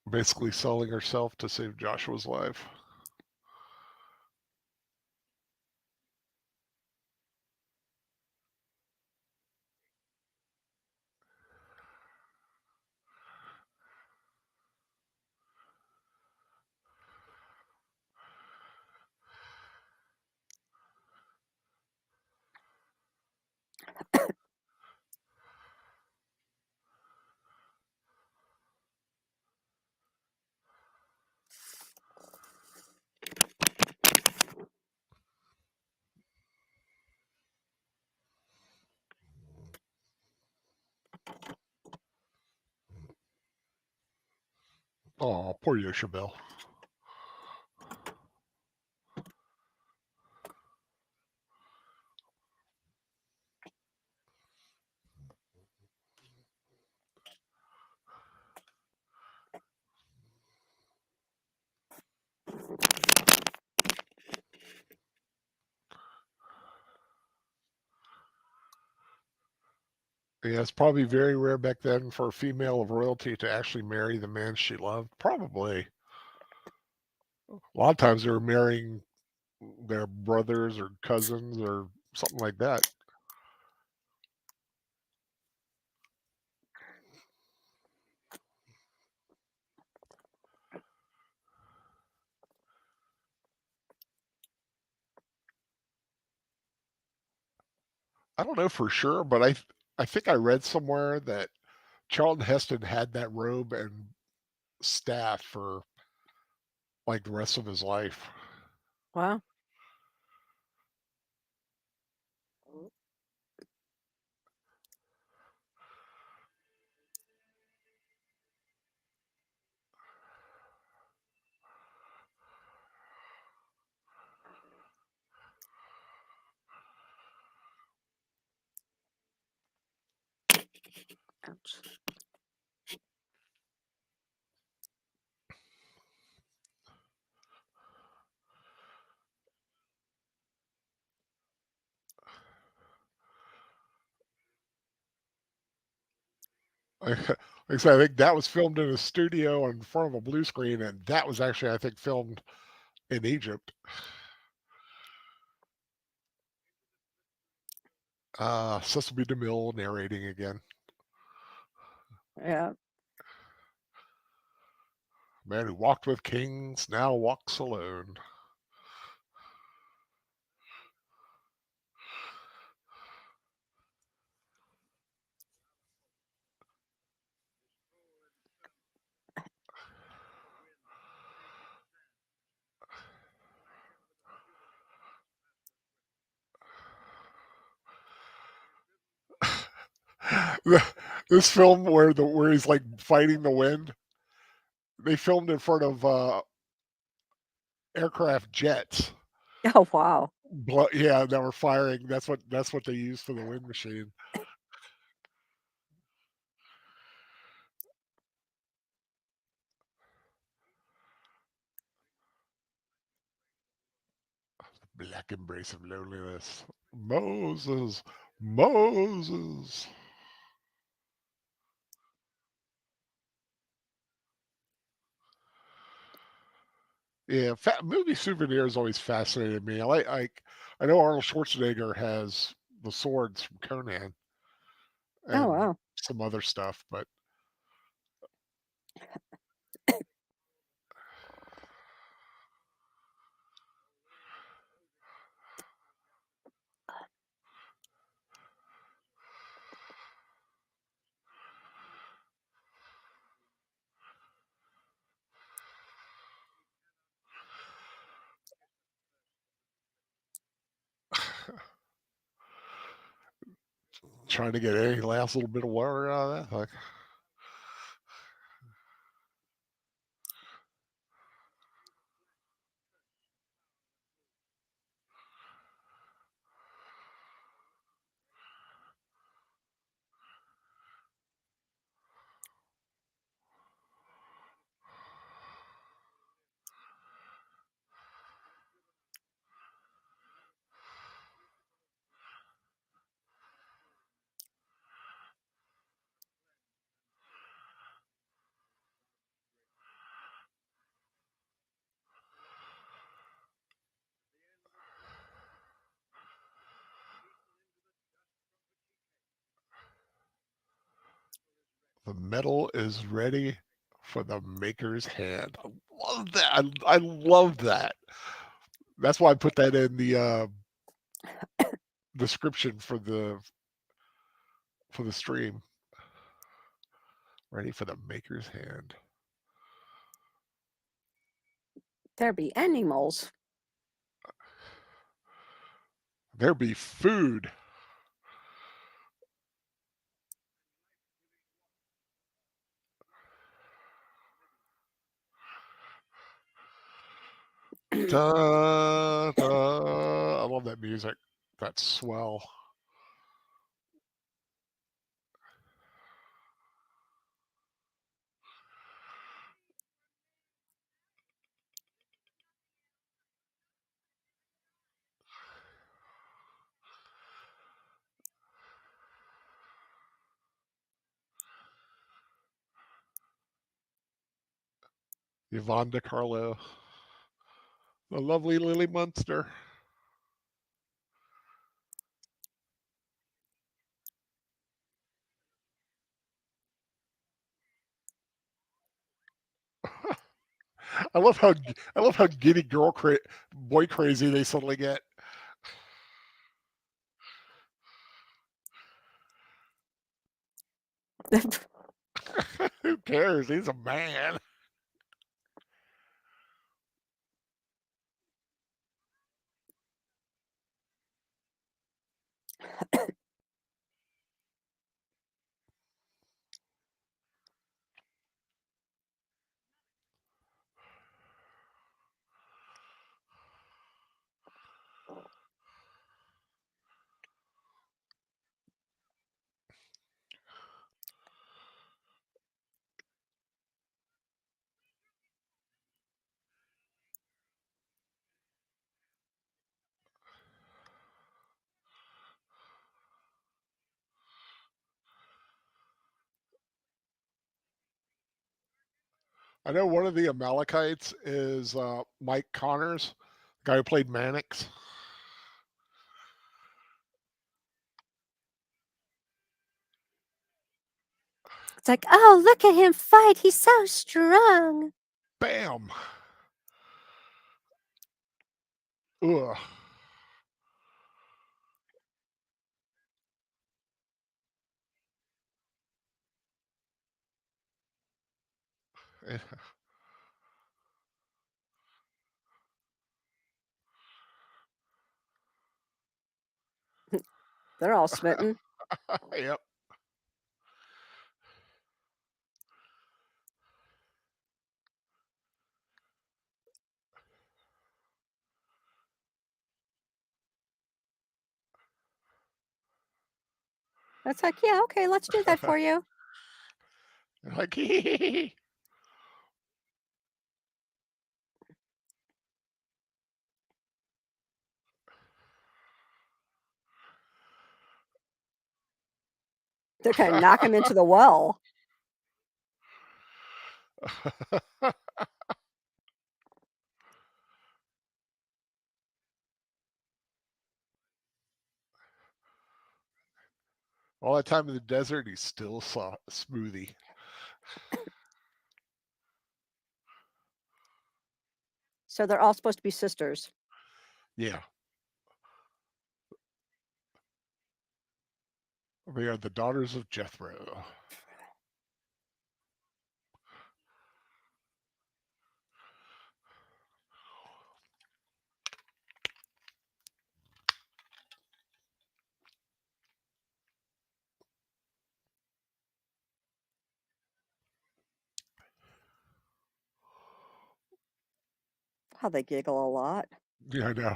Basically selling herself to save Joshua's life. Oh, poor Yoshabel. Yeah, it's probably very rare back then for a female of royalty to actually marry the man she loved. Probably. A lot of times they were marrying their brothers or cousins or something like that. I don't know for sure, but I think I read somewhere that Charlton Heston had that robe and staff for like the rest of his life. Wow. Ouch. Like I said, I think that was filmed in a studio in front of a blue screen, and that was actually, I think, filmed in Egypt. Cecil B. DeMille narrating again. Yeah. Man who walked with kings now walks alone. This film where he's like fighting the wind, they filmed in front of aircraft jets. Oh, wow. Yeah, that were firing. That's what they used for the wind machine. Black embrace of loneliness. Moses, Moses. Yeah, movie souvenirs always fascinated me. I know Arnold Schwarzenegger has the swords from Conan Oh, and wow. some other stuff, but trying to get any last little bit of water out of that. Like, The metal is ready for the maker's hand. I love that. I love that. That's why I put that in the description for the stream. Ready for the maker's hand. There be animals. There be food. Da, da. I love that music. That's swell. Yvonne DiCarlo. The lovely Lily Munster. I love how giddy boy crazy they suddenly get. Who cares? He's a man. I know one of the Amalekites is Mike Connors, the guy who played Mannix. It's like, oh, look at him fight. He's so strong. Bam. Ugh. They're all smitten. Yep. It's like, yeah, okay, let's do that for you. Like, hee. They're going to knock him into the well. All that time in the desert, he's still smoothie. So they're all supposed to be sisters. Yeah. They are the daughters of Jethro. How they giggle a lot. Yeah, I know.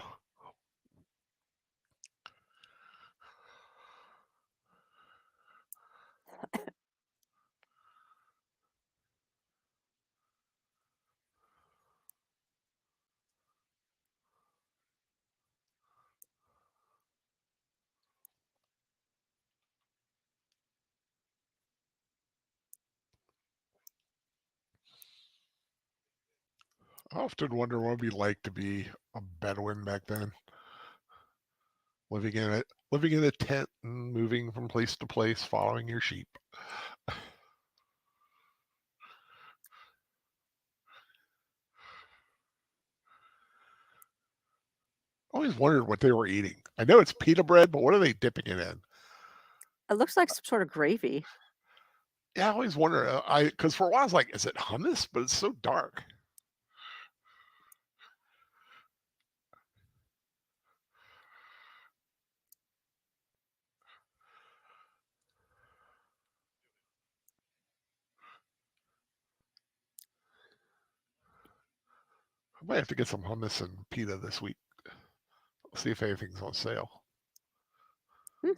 I often wonder what it'd be like to be a Bedouin back then, living in a tent and moving from place to place, following your sheep. always wondered what they were eating. I know it's pita bread, but what are they dipping it in? It looks like some sort of gravy. Yeah, I always wonder. Because for a while I was like, is it hummus? But it's so dark. I might have to get some hummus and pita this week. See if anything's on sale. Hmm.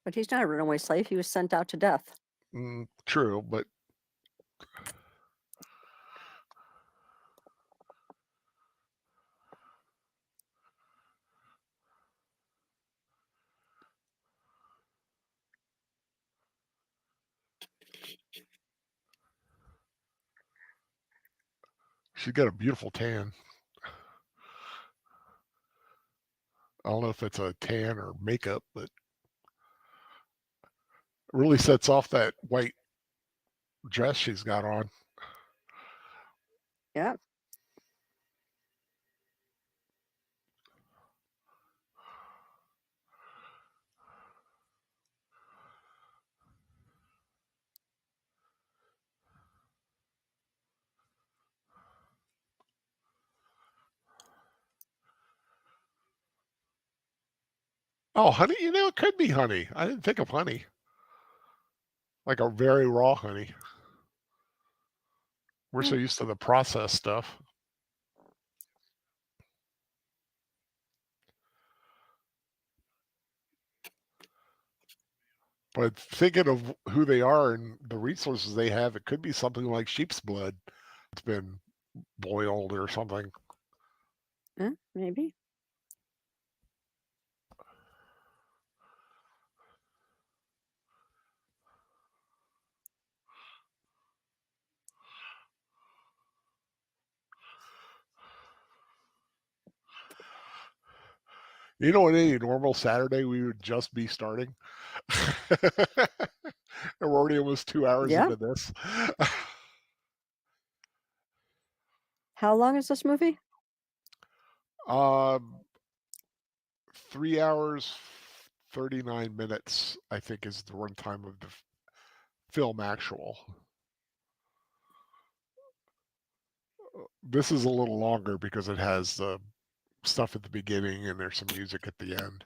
But he's not a runaway slave. He was sent out to death. True, but she's got a beautiful tan. I don't know if it's a tan or makeup, but it really sets off that white dress she's got on. Yeah. Oh, honey, it could be honey. I didn't think of honey. Like a very raw honey. We're so used to the processed stuff. But thinking of who they are and the resources they have, it could be something like sheep's blood. It's been boiled or something. Maybe. On any normal Saturday, we would just be starting. And we're already almost 2 hours Yeah. into this. How long is this movie? 3 hours, 39 minutes, I think, is the runtime of the film actual. This is a little longer because it has the stuff at the beginning and there's some music at the end.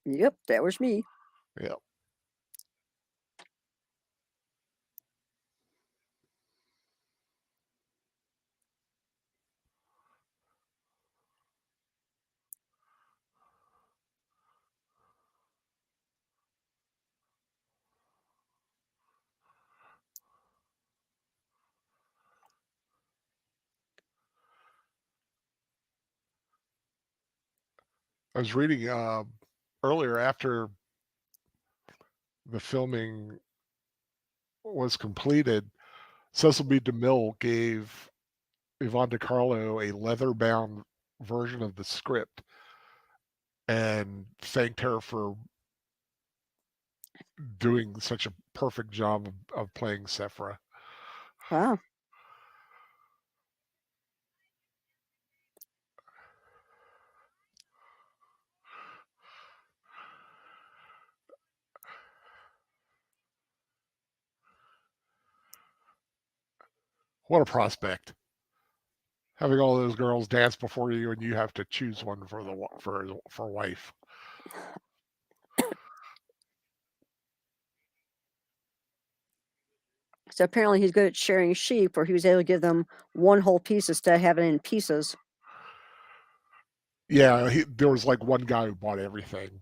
Yep, that was me. Yeah. I was reading earlier after the filming was completed, Cecil B. DeMille gave Yvonne De Carlo a leather-bound version of the script and thanked her for doing such a perfect job of playing Sephra. Wow. What a prospect. having all those girls dance before you, and you have to choose one for wife. So apparently he's good at sharing sheep, or he was able to give them one whole piece instead of having it in pieces. Yeah, there was like one guy who bought everything.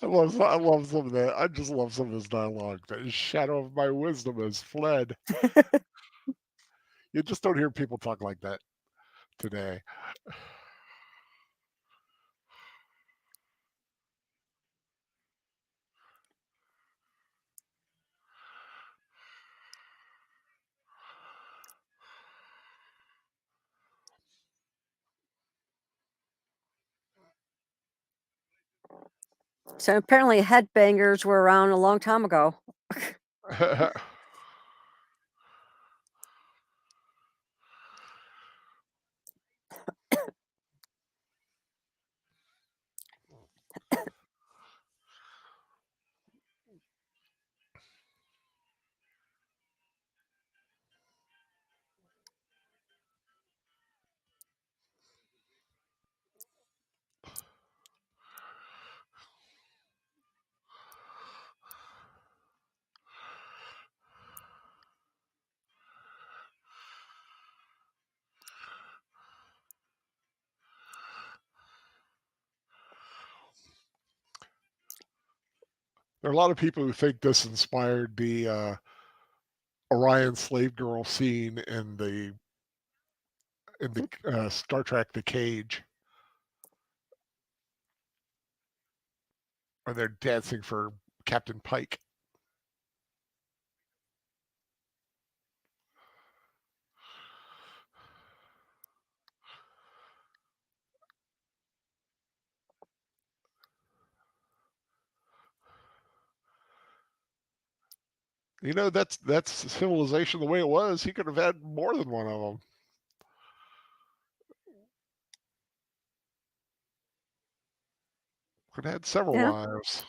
I love some of that. I just love some of his dialogue. The shadow of my wisdom has fled. You just don't hear people talk like that today. So apparently headbangers were around a long time ago. There are a lot of people who think this inspired the Orion slave girl scene in the Star Trek The Cage, where they're dancing for Captain Pike. You know, that's civilization the way it was. He could have had more than one of them. Could have had several Yeah, wives.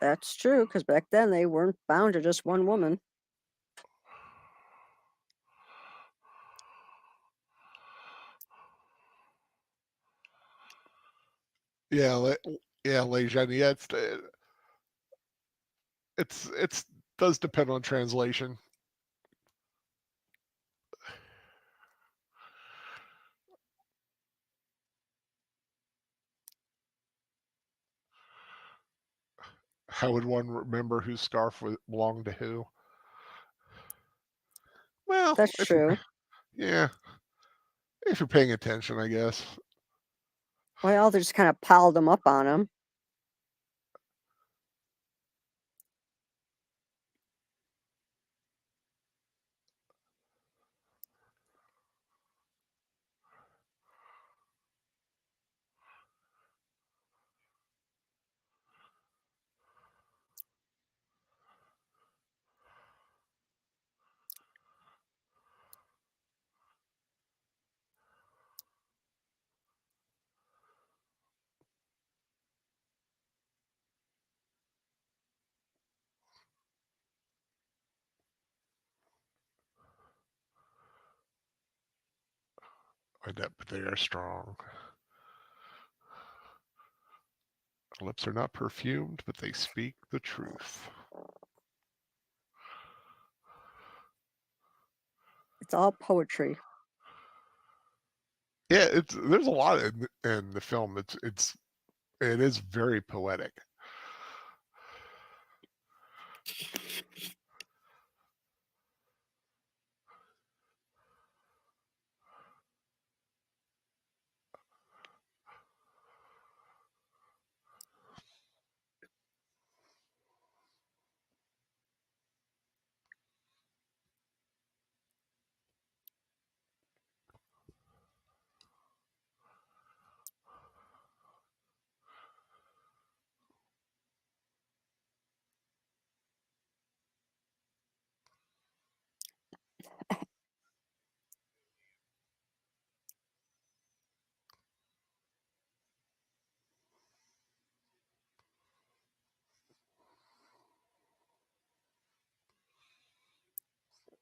that's true, because back then they weren't bound to just one woman. Yeah, yeah, Lejeune. Yeah, it's does depend on translation. How would one remember whose scarf belonged to who? Well, That's if you're true. yeah, if you're paying attention, I guess. Well, they just kind of piled them up on him. But they are strong. Lips are not perfumed, but they speak the truth. It's all poetry. Yeah, there's a lot in the film. It is very poetic.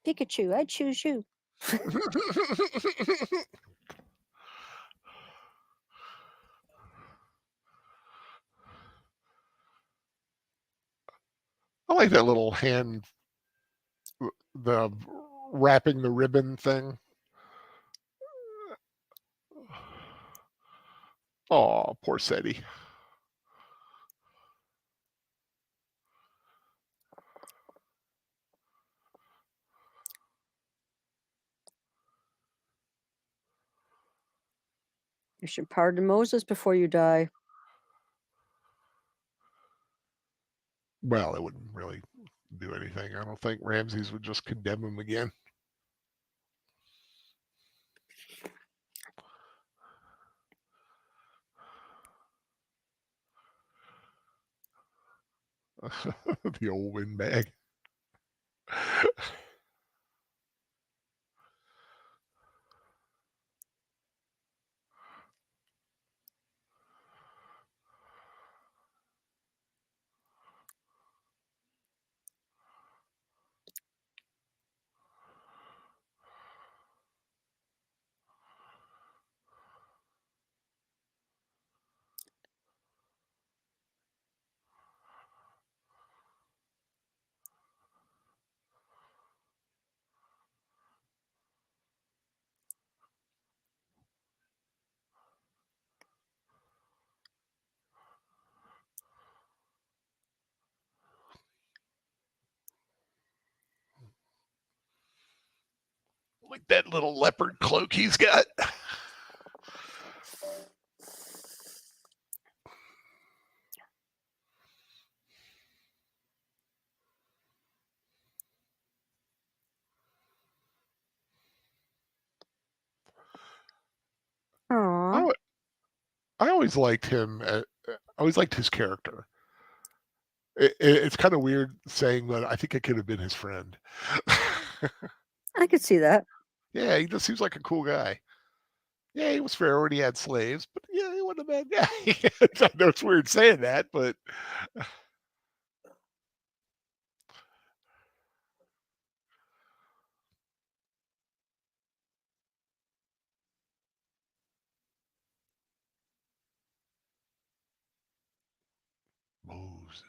Pikachu, I choose you. I like that little hand, the wrapping the ribbon thing. Oh, poor Seti. You should pardon Moses before you die. Well, it wouldn't really do anything. I don't think Rameses would just condemn him again. The old windbag. Like that little leopard cloak he's got. Aww. I always liked him. I always liked his character. It's kind of weird saying, but I think I could have been his friend. I could see that. Yeah, he just seems like a cool guy. Yeah, he was fair when he had slaves, but yeah, he wasn't a bad guy. I know it's weird saying that, but Moses.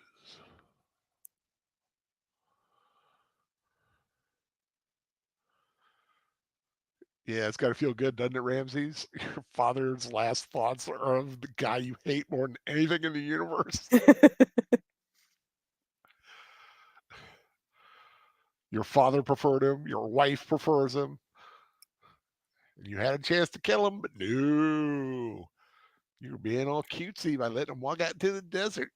Yeah, it's got to feel good, doesn't it, Ramses? Your father's last thoughts are of the guy you hate more than anything in the universe. Your father preferred him. Your wife prefers him. You had a chance to kill him, but no. You were being all cutesy by letting him walk out into the desert.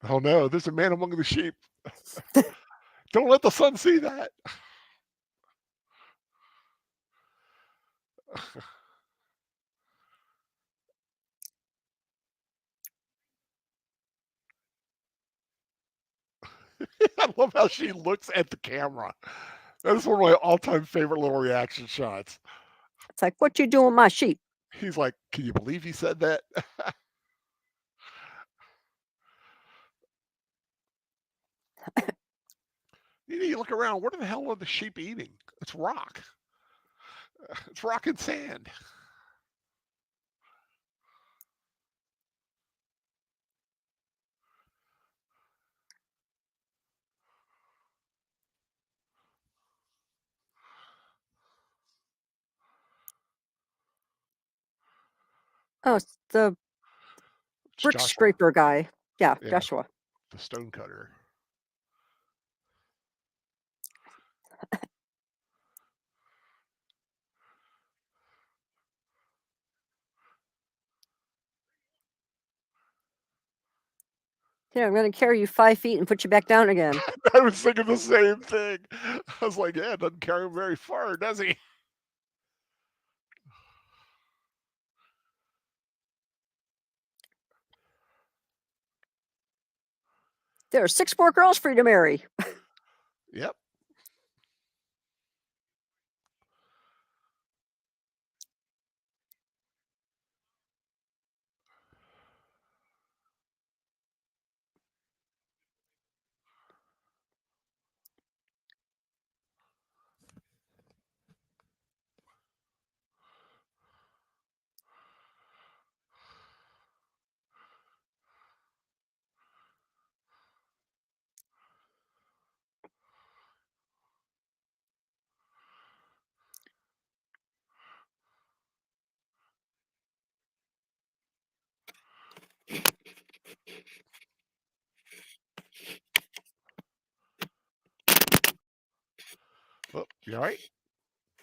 Oh no, there's a man among the sheep. Don't let the sun see that. I love how she looks at the camera. That is one of my all-time favorite little reaction shots. It's like, what you doing with my sheep? He's like, can you believe he said that? You look around. What the hell are the sheep eating? It's rock. It's rock and sand. Oh, it's the It's brick Joshua. scraper guy. Yeah, Yeah, Joshua. the stone cutter. Here, I'm going to carry you 5 feet and put you back down again. I was thinking the same thing. I was like, yeah, it doesn't carry him very far, does he? There are 6 more girls for you to marry. Yep. Oh, you all right?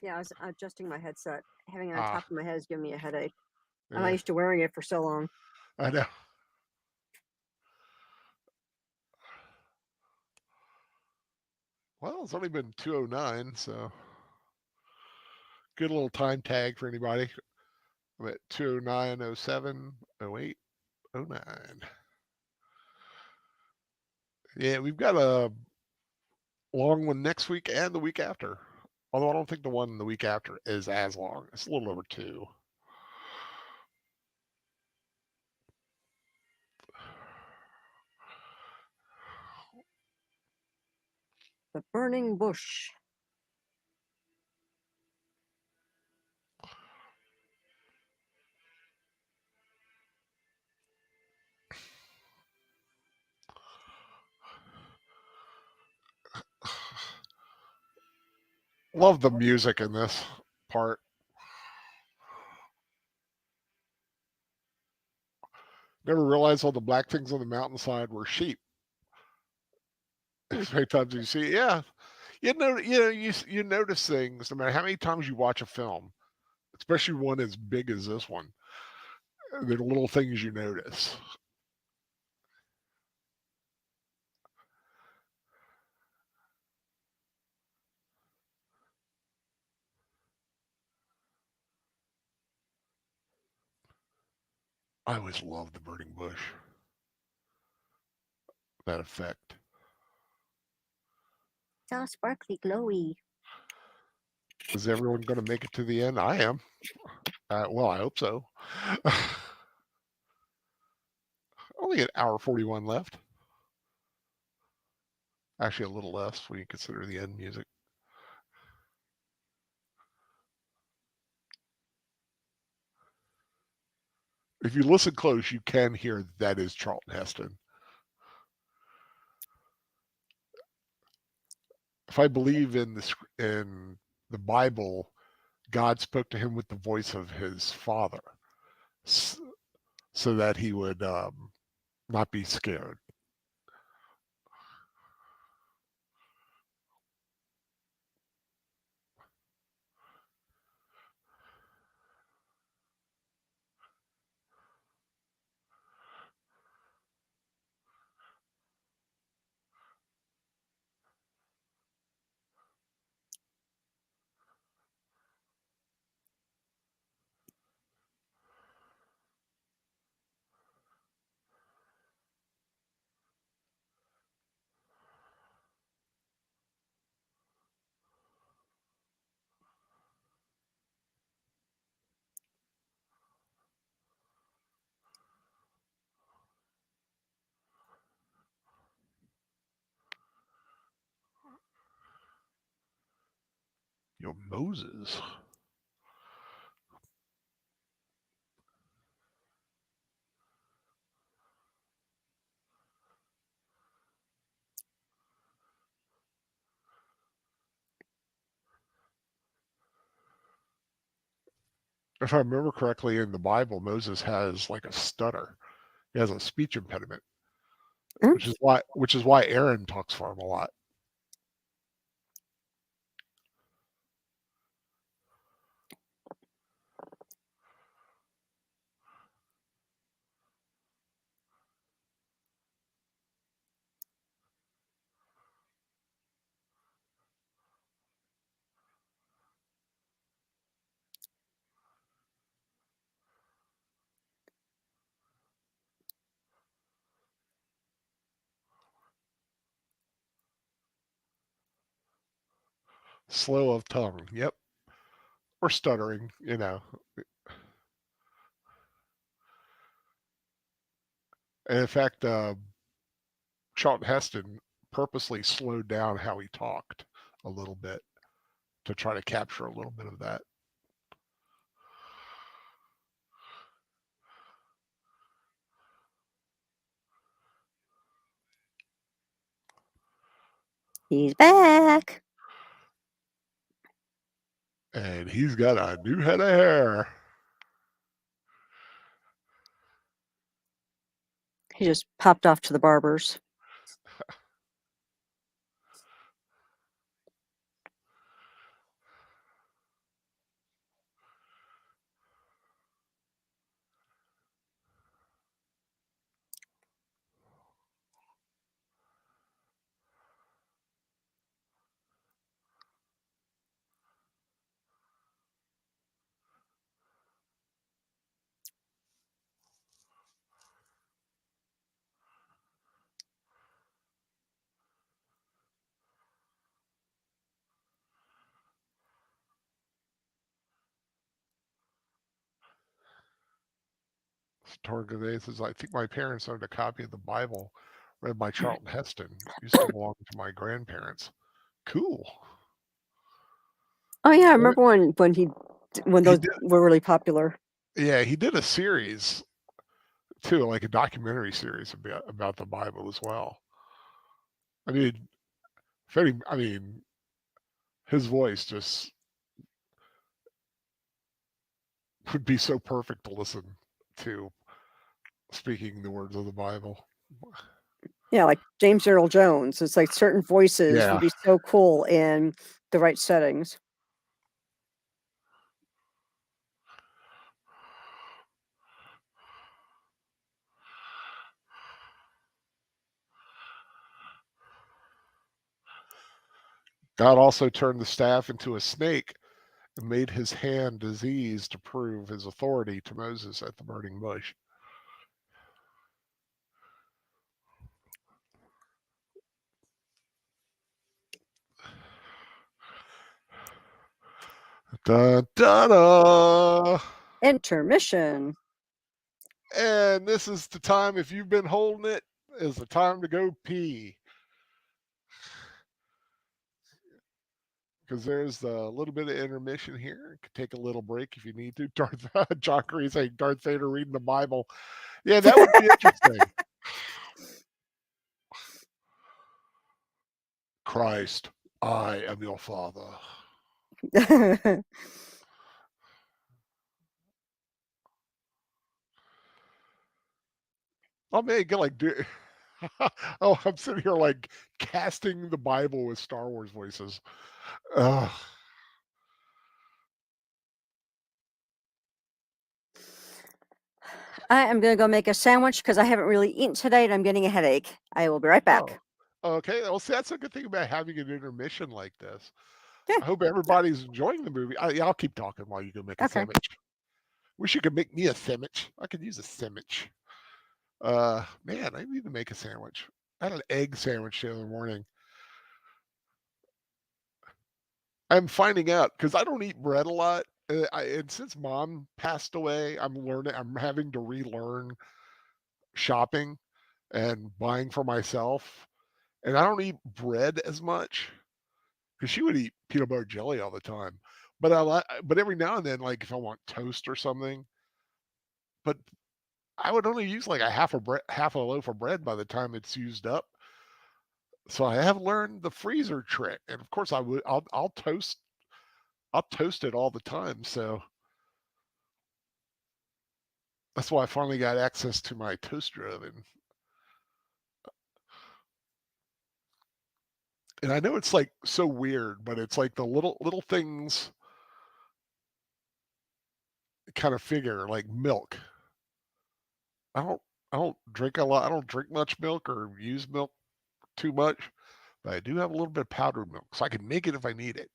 Yeah, I was adjusting my headset. Having it on top of my head is giving me a headache. I'm not Yeah, used to wearing it for so long. I know. Well, it's only been 2:09, so good little time tag for anybody. I'm at 2:09, 07, 08, 09. Yeah, we've got a long one next week and the week after. Although I don't think the one the week after is as long. It's a little over 2. The burning bush. Love the music in this part. Never realized all the black things on the mountainside were sheep. As many times as you see, yeah, you notice things no matter how many times you watch a film, especially one as big as this one. There are little things you notice. I always loved the burning bush. That effect. It's all sparkly, glowy. Is everyone going to make it to the end? I am. Well, I hope so. Only an hour 41 left. Actually, a little less when you consider the end music. If you listen close, you can hear that is Charlton Heston. If I believe in the Bible, God spoke to him with the voice of his father, so that he would not be scared. Moses. If I remember correctly, in the Bible, Moses has like a stutter. He has a speech impediment, which is why Aaron talks for him a lot. Slow of tongue. Yep. Or stuttering, you know. And in fact, Charlton Heston purposely slowed down how he talked a little bit to try to capture a little bit of that. He's back. And he's got a new head of hair. He just popped off to the barber's. Target says, I think my parents owned a copy of the Bible read by Charlton Heston. Used to belong to my grandparents. Cool. Oh yeah, I remember when those were really popular. Yeah, he did a series too, like a documentary series about the Bible as well. I mean, his voice just would be so perfect to listen to, speaking the words of the Bible. Yeah, like James Earl Jones. It's like certain voices would be so cool in the right settings. God also turned the staff into a snake and made his hand diseased to prove his authority to Moses at the burning bush. Da, da, da. Intermission. And this is the time, if you've been holding it, is the time to go pee. Because there's a little bit of intermission here. You can take a little break if you need to. John Curry saying Darth Vader reading the Bible. Yeah, that would be interesting. Christ, I am your father. Oh man, get like, oh, I'm sitting here like casting the Bible with Star Wars voices. Ugh. I am going to go make a sandwich because I haven't really eaten today and I'm getting a headache. I will be right back. Oh, okay. Well, see, that's a good thing about having an intermission like this. Yeah. I hope everybody's enjoying the movie. I'll keep talking while you go make a sandwich. Wish you could make me a sandwich. I could use a sandwich. Man, I need to make a sandwich. I had an egg sandwich the other morning. I'm finding out because I don't eat bread a lot. And since mom passed away, I'm having to relearn shopping and buying for myself. And I don't eat bread as much because she would eat peanut butter jelly all the time. But every now and then, like if I want toast or something, but I would only use like half a loaf of bread by the time it's used up. So I have learned the freezer trick, and of course I'll toast it all the time. So that's why I finally got access to my toaster oven. And I know it's like so weird, but it's like the little things kind of figure, like milk. I don't I don't drink a lot. I don't drink much milk or use milk too much, but I do have a little bit of powdered milk, so I can make it if I need it.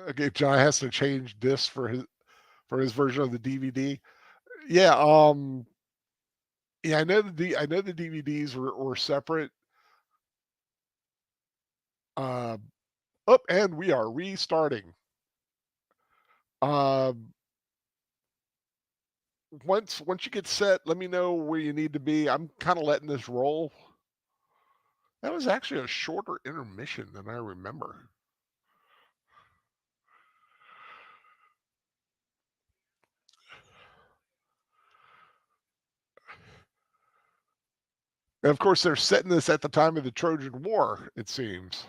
Okay, John has to change this for his version of the DVD. Yeah, Yeah, I know the DVDs were separate. Uh, Up and we are restarting. Um, once you get set, let me know where you need to be. I'm kind of letting this roll. That was actually a shorter intermission than I remember. And of course, they're setting this at the time of the Trojan War, it seems,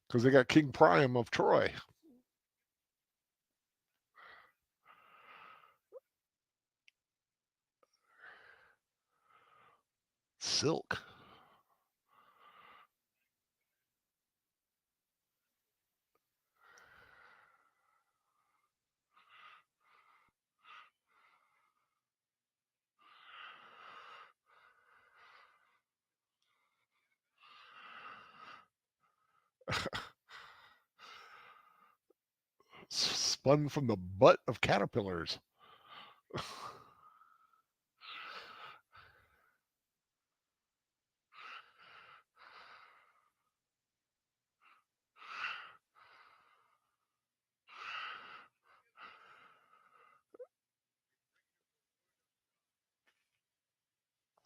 because they got King Priam of Troy. Silk. Spun from the butt of caterpillars.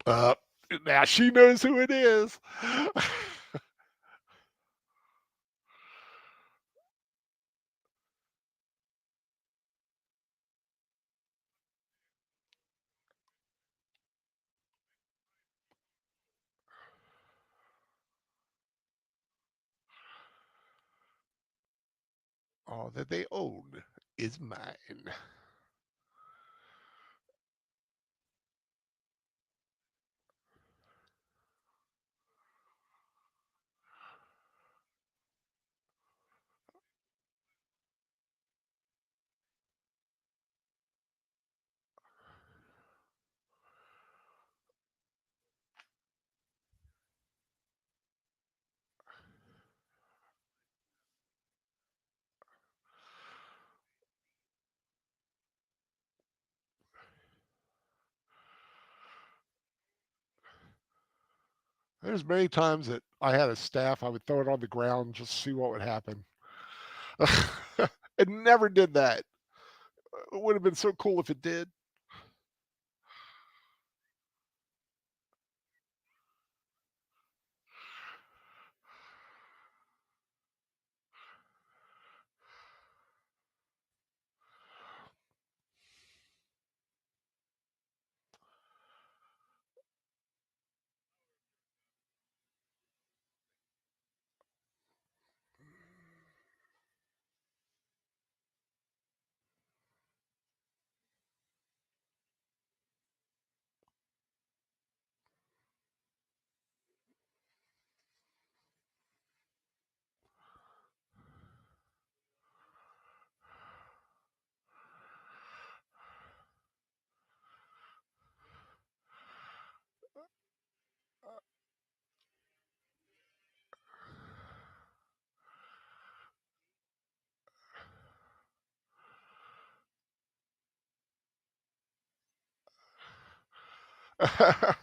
Uh, Now she knows who it is. All that they own is mine. There's many times that I had a staff, I would throw it on the ground just to see what would happen. It never did that. It would have been so cool if it did. It'd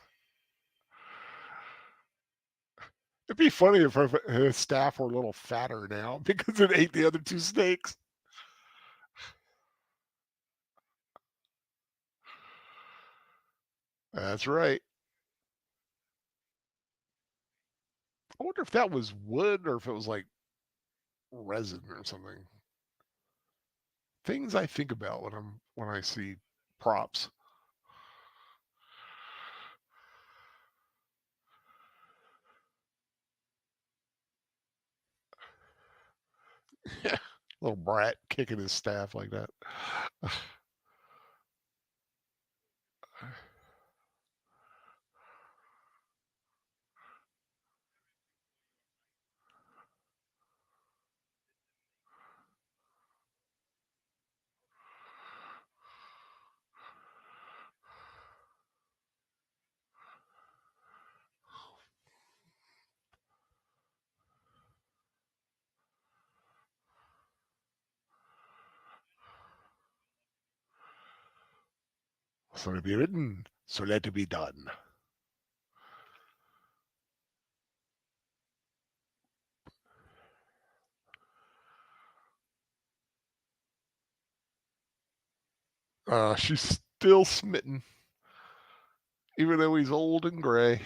be funny if his staff were a little fatter now because it ate the other two snakes. That's right. I wonder if that was wood or if it was like resin or something. Things I think about when I see props. Little brat kicking his staff like that. So let it be written, so let it be done. She's still smitten, even though he's old and gray.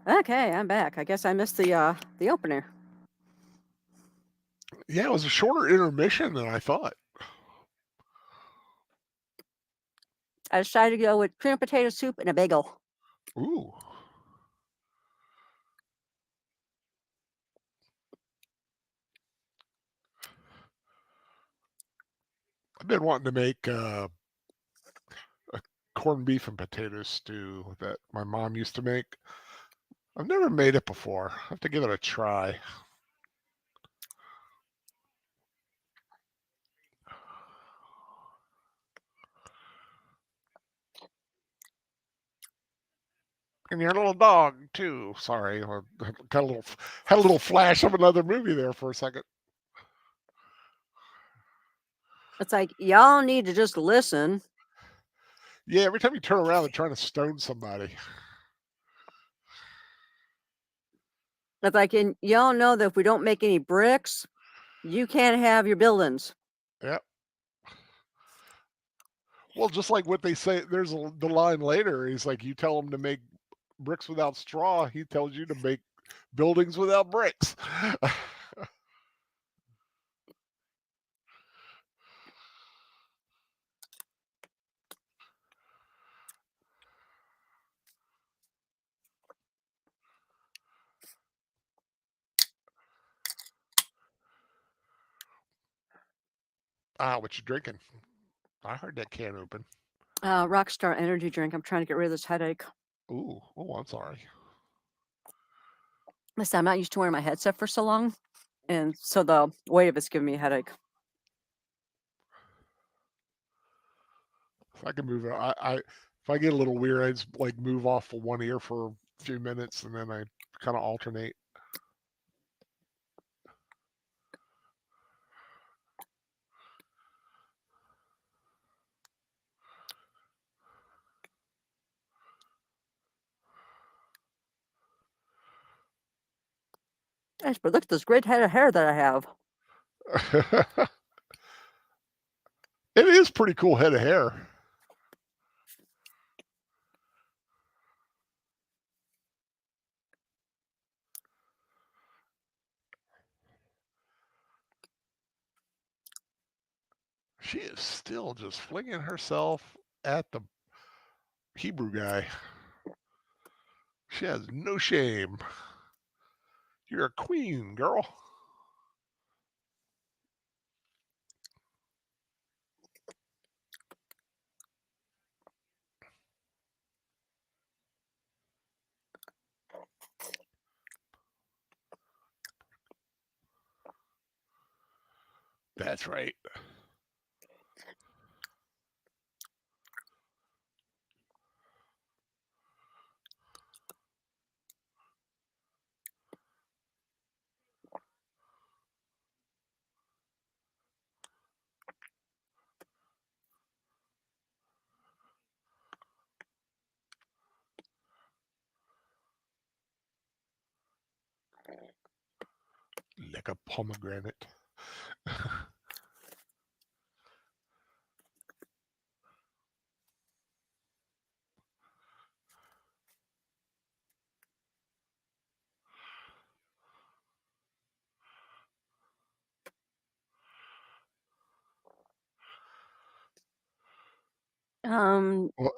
Okay, I'm back. I guess I missed the opener. Yeah, it was a shorter intermission than I thought. I decided to go with cream potato soup and a bagel. Ooh. I've been wanting to make a corned beef and potato stew that my mom used to make. I've never made it before. I have to give it a try. And your little dog too. Sorry, I had a little flash of another movie there for a second. It's like, y'all need to just listen. Yeah, every time you turn around, they're trying to stone somebody. It's like, and y'all know that if we don't make any bricks, you can't have your buildings. Yep. Well, just like what they say, there's the line later. He's like, you tell him to make bricks without straw. He tells you to make buildings without bricks. What you drinking? I heard that can open. Rockstar energy drink. I'm trying to get rid of this headache. Ooh, oh, I'm sorry. Listen, I'm not used to wearing my headset for so long, and so the weight of it's giving me a headache. If I can move it, if I get a little weird, I just like move off for one ear for a few minutes, and then I kind of alternate. Gosh, but look at this great head of hair that I have. It is pretty cool head of hair. She is still just flinging herself at the Hebrew guy. She has no shame. You're a queen, girl. That's right. Like a pomegranate. Um, Well,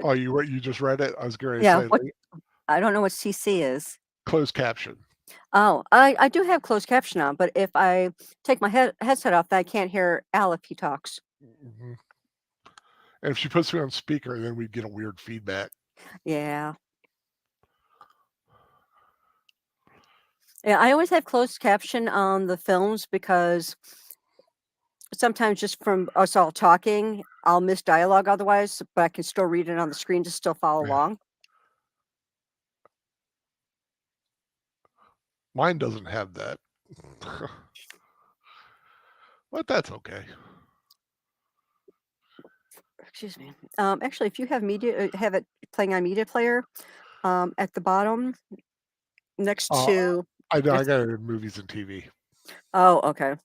oh, you just read it? I was going to yeah. say What? I don't know what CC is. closed caption. Oh, I do have closed caption on, but if I take my headset off, I can't hear Al if he talks. Mm-hmm. And if she puts me on speaker, then we'd get a weird feedback. Yeah. Yeah, I always have closed caption on the films because sometimes just from us all talking, I'll miss dialogue otherwise, but I can still read it on the screen to still follow along. Mine doesn't have that. But that's okay. Excuse me. Actually, if you have media, have it playing on media player, at the bottom next Uh, to. I know, I It's, got it in movies and TV. oh, okay.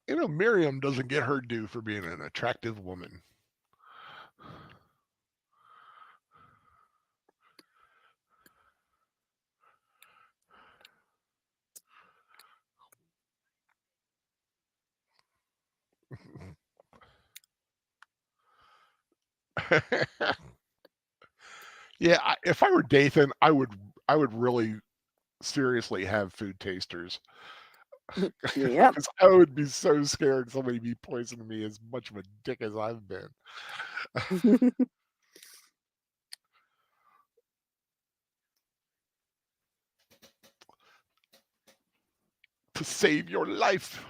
You know, Miriam doesn't get her due for being an attractive woman. Yeah, if I were Dathan, I would really seriously have food tasters. Yep. Because I would be so scared somebody be poisoning me as much of a dick as I've been. To save your life.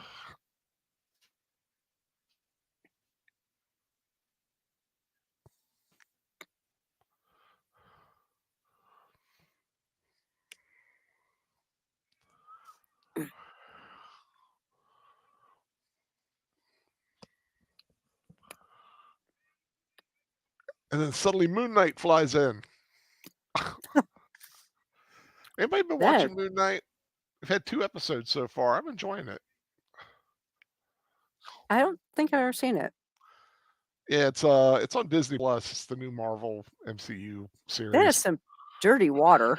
And then suddenly Moon Knight flies in. Anybody been That watching Moon Knight? We've had 2 episodes so far. I'm enjoying it. I don't think I've ever seen it. Yeah, it's on Disney Plus. It's the new Marvel MCU That series. is some dirty water.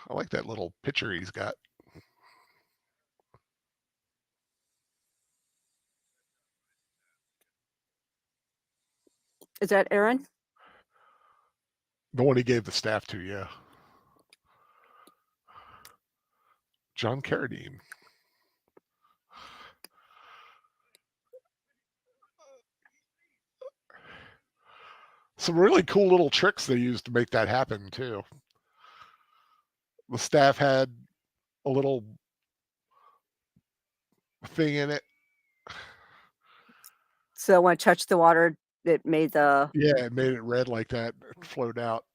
I like that little picture he's got. Is that Aaron? The one he gave the staff to, yeah. John Carradine. Some really cool little tricks they used to make that happen too. The staff had a little thing in it. So when I touched the water, it made the. Yeah, it made it red like that. It flowed out.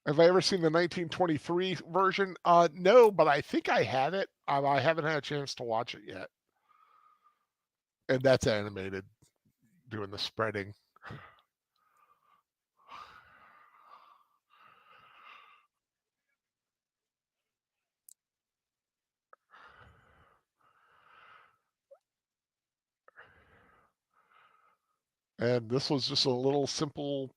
Have I ever seen the 1923 version? No, but I think I have it. I haven't had a chance to watch it yet. And that's animated, doing the spreading. And this was just a little simple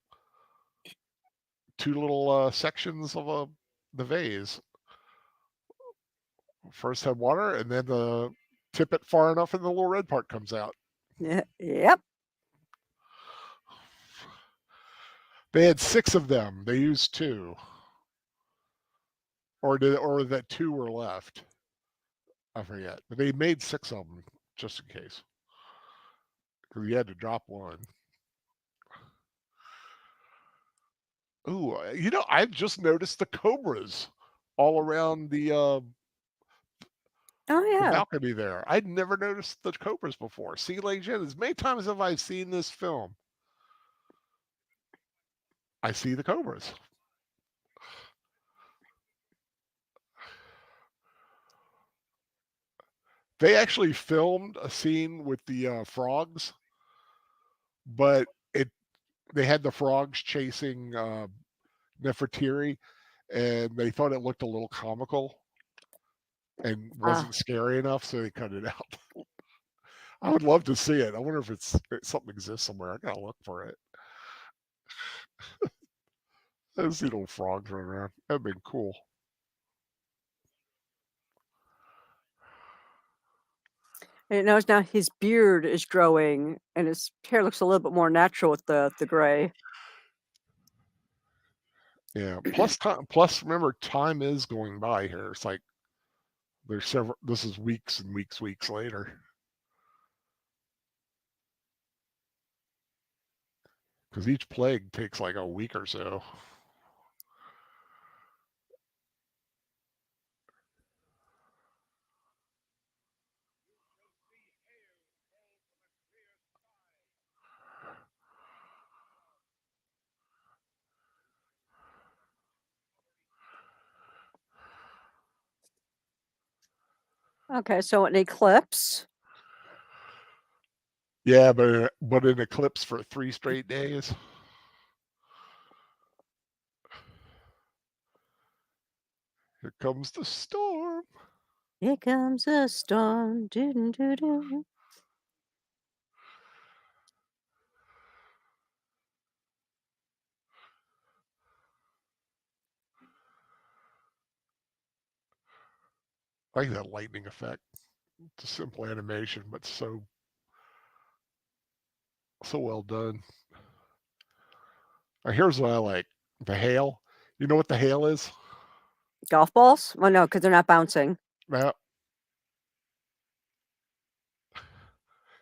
2 little sections of the vase. First had water, and then tip it far enough, and the little red part comes out. Yep. They had 6 of them. They used 2, or that 2 were left. I forget, but they made 6 of them just in case, because you had to drop one. Ooh, you know, I've just noticed the cobras all around the Oh yeah. balcony there. I'd never noticed the cobras before. See, ladies and gentlemen, as many times have I seen this film, I see the cobras. They actually filmed a scene with the frogs, but they had the frogs chasing Nefertiti, and they thought it looked a little comical and Uh, wasn't scary enough, so they cut it out. I would love to see it. I wonder if something exists somewhere. I gotta look for it. I see little frogs running around. That'd been cool. and notice now his beard is growing, and his hair looks a little bit more natural with the gray. Yeah. Plus time. Plus, remember, time is going by here. It's like there's several. This is weeks and weeks later. Because each plague takes like a week or so. Okay, so an eclipse. Yeah, but an eclipse for 3 straight days. Here comes the storm. Here comes a storm. Doo doo doo doo. I like that lightning effect. It's a simple animation, but so well done. Here's what I like: the hail. You know what the hail is? Golf balls? Well, no, because they're not bouncing. Now,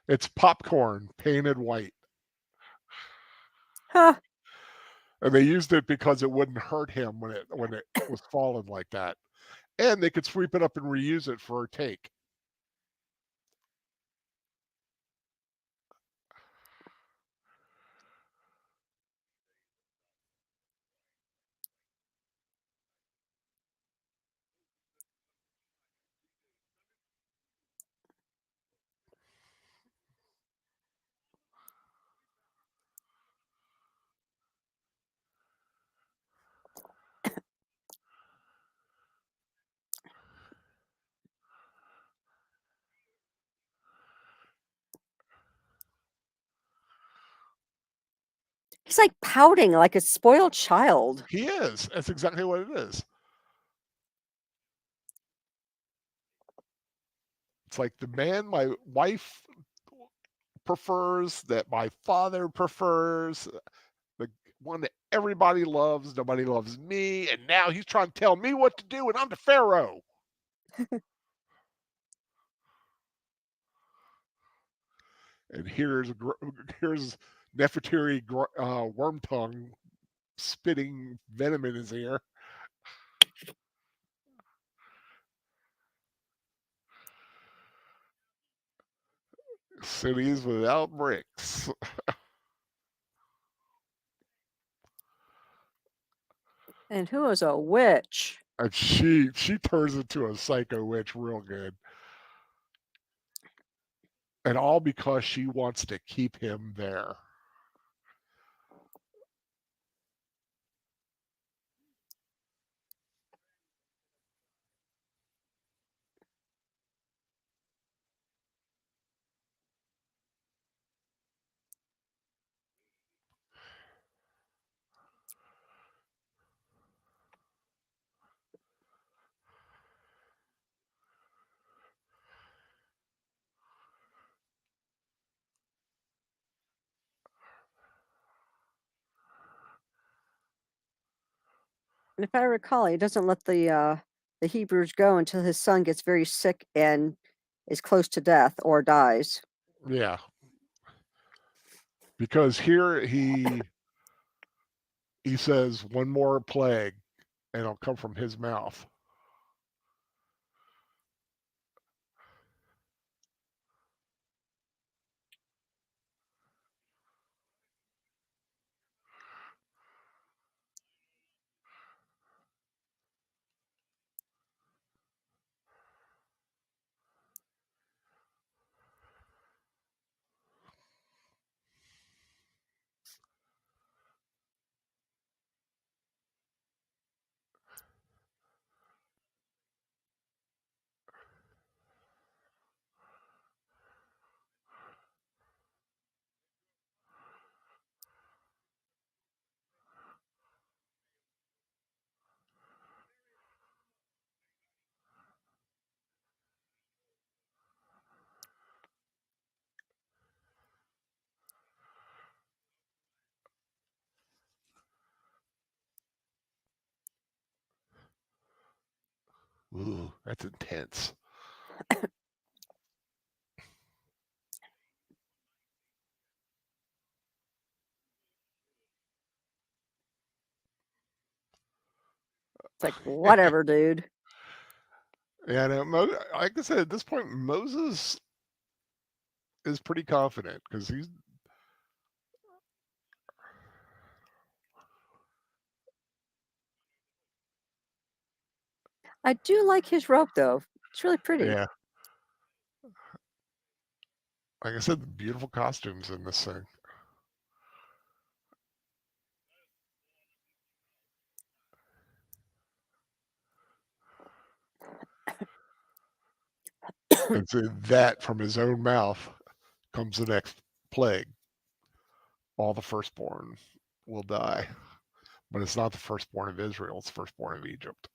it's popcorn painted white, Huh. and they used it because it wouldn't hurt him when it was falling like that, and they could sweep it up and reuse it for a take. He's like pouting like a spoiled child. He is. That's exactly what it is. It's like the man my wife prefers, that my father prefers, the one that everybody loves. Nobody loves me, and now he's trying to tell me what to do, and I'm the pharaoh. And here's Nefertiti worm tongue spitting venom in his ear. Cities without bricks. And who is a witch? And she turns into a psycho witch real good. And all because she wants to keep him there. And if I recall, he doesn't let the Hebrews go until his son gets very sick and is close to death or dies. Yeah. Because here he says one more plague and it'll come from his mouth. Ooh, that's intense. It's like, whatever, dude. Yeah, no, like I said, at this point, Moses is pretty confident because he's. I do like his rope, though. It's really pretty. Yeah. Like I said, the beautiful costumes in this thing. And so that from his own mouth comes the next plague. All the firstborn will die. But it's not the firstborn of Israel, it's the firstborn of Egypt.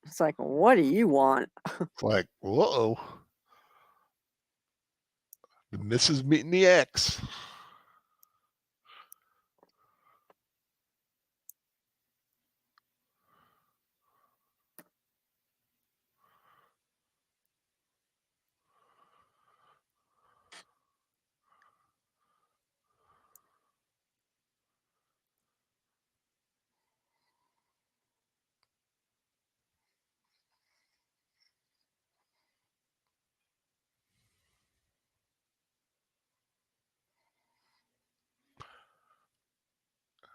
It's like, what do you want? It's like, whoa. The missus meeting the ex.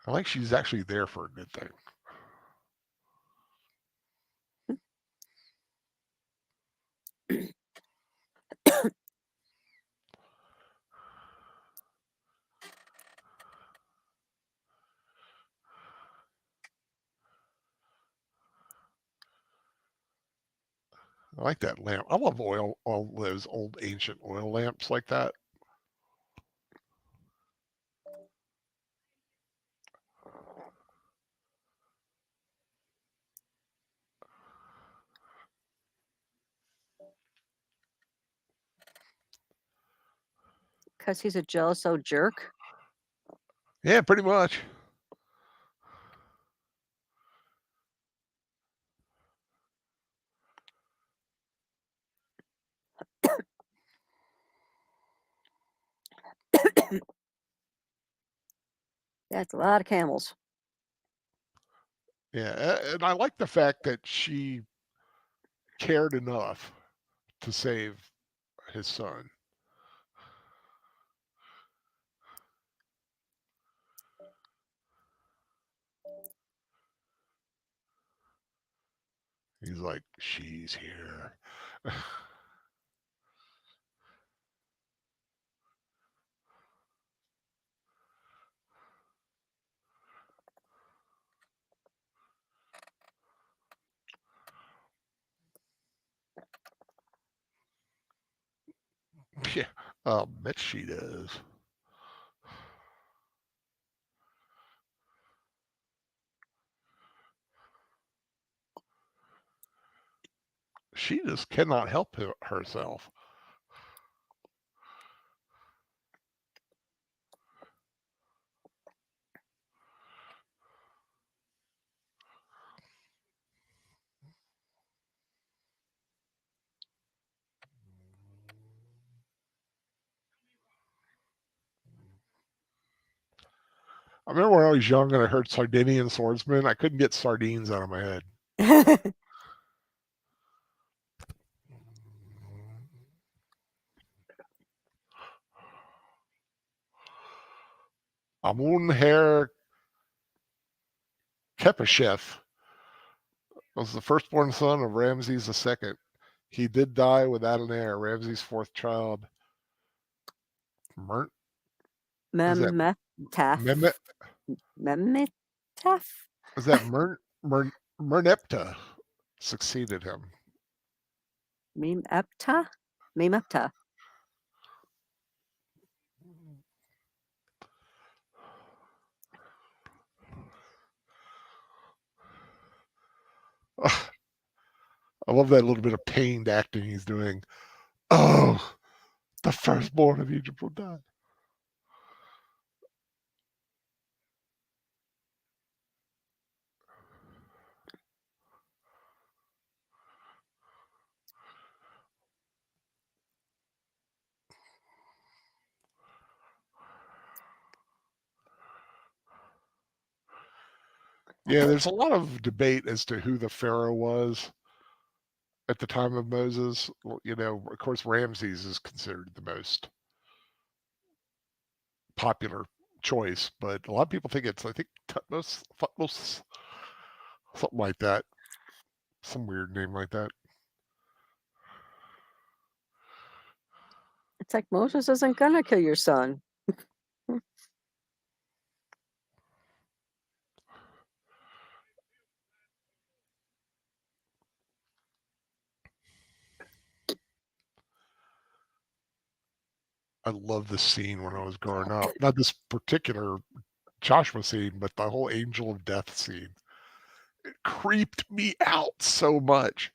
I like she's actually there for a good thing. I like that lamp. I love all those old ancient oil lamps like that. Because he's a jealous old jerk. Yeah, pretty much. That's a lot of camels. Yeah, and I like the fact that she cared enough to save his son. He's like, she's here. Yeah, bet she does. She just cannot help herself. I remember when I was young and I heard Sardinian swordsman, I couldn't get sardines out of my head. Amun Her Kepesheth was the firstborn son of Ramses II. He did die without an heir. Ramses' fourth child, Mert, is that Memmetaf. Mehmet? Memmetaf? Is that Merneptah succeeded him? Memepta? Memepta. I love that little bit of pained acting he's doing. Oh, the firstborn of Egypt will die. Yeah, there's a lot of debate as to who the pharaoh was at the time of Moses. You know, of course, Ramses is considered the most popular choice, but a lot of people think it's, I think, Thutmose, something like that, some weird name like that. It's like Moses isn't gonna kill your son. I love this scene when I was growing up. Not this particular Joshua scene, but the whole angel of death scene. It creeped me out so much.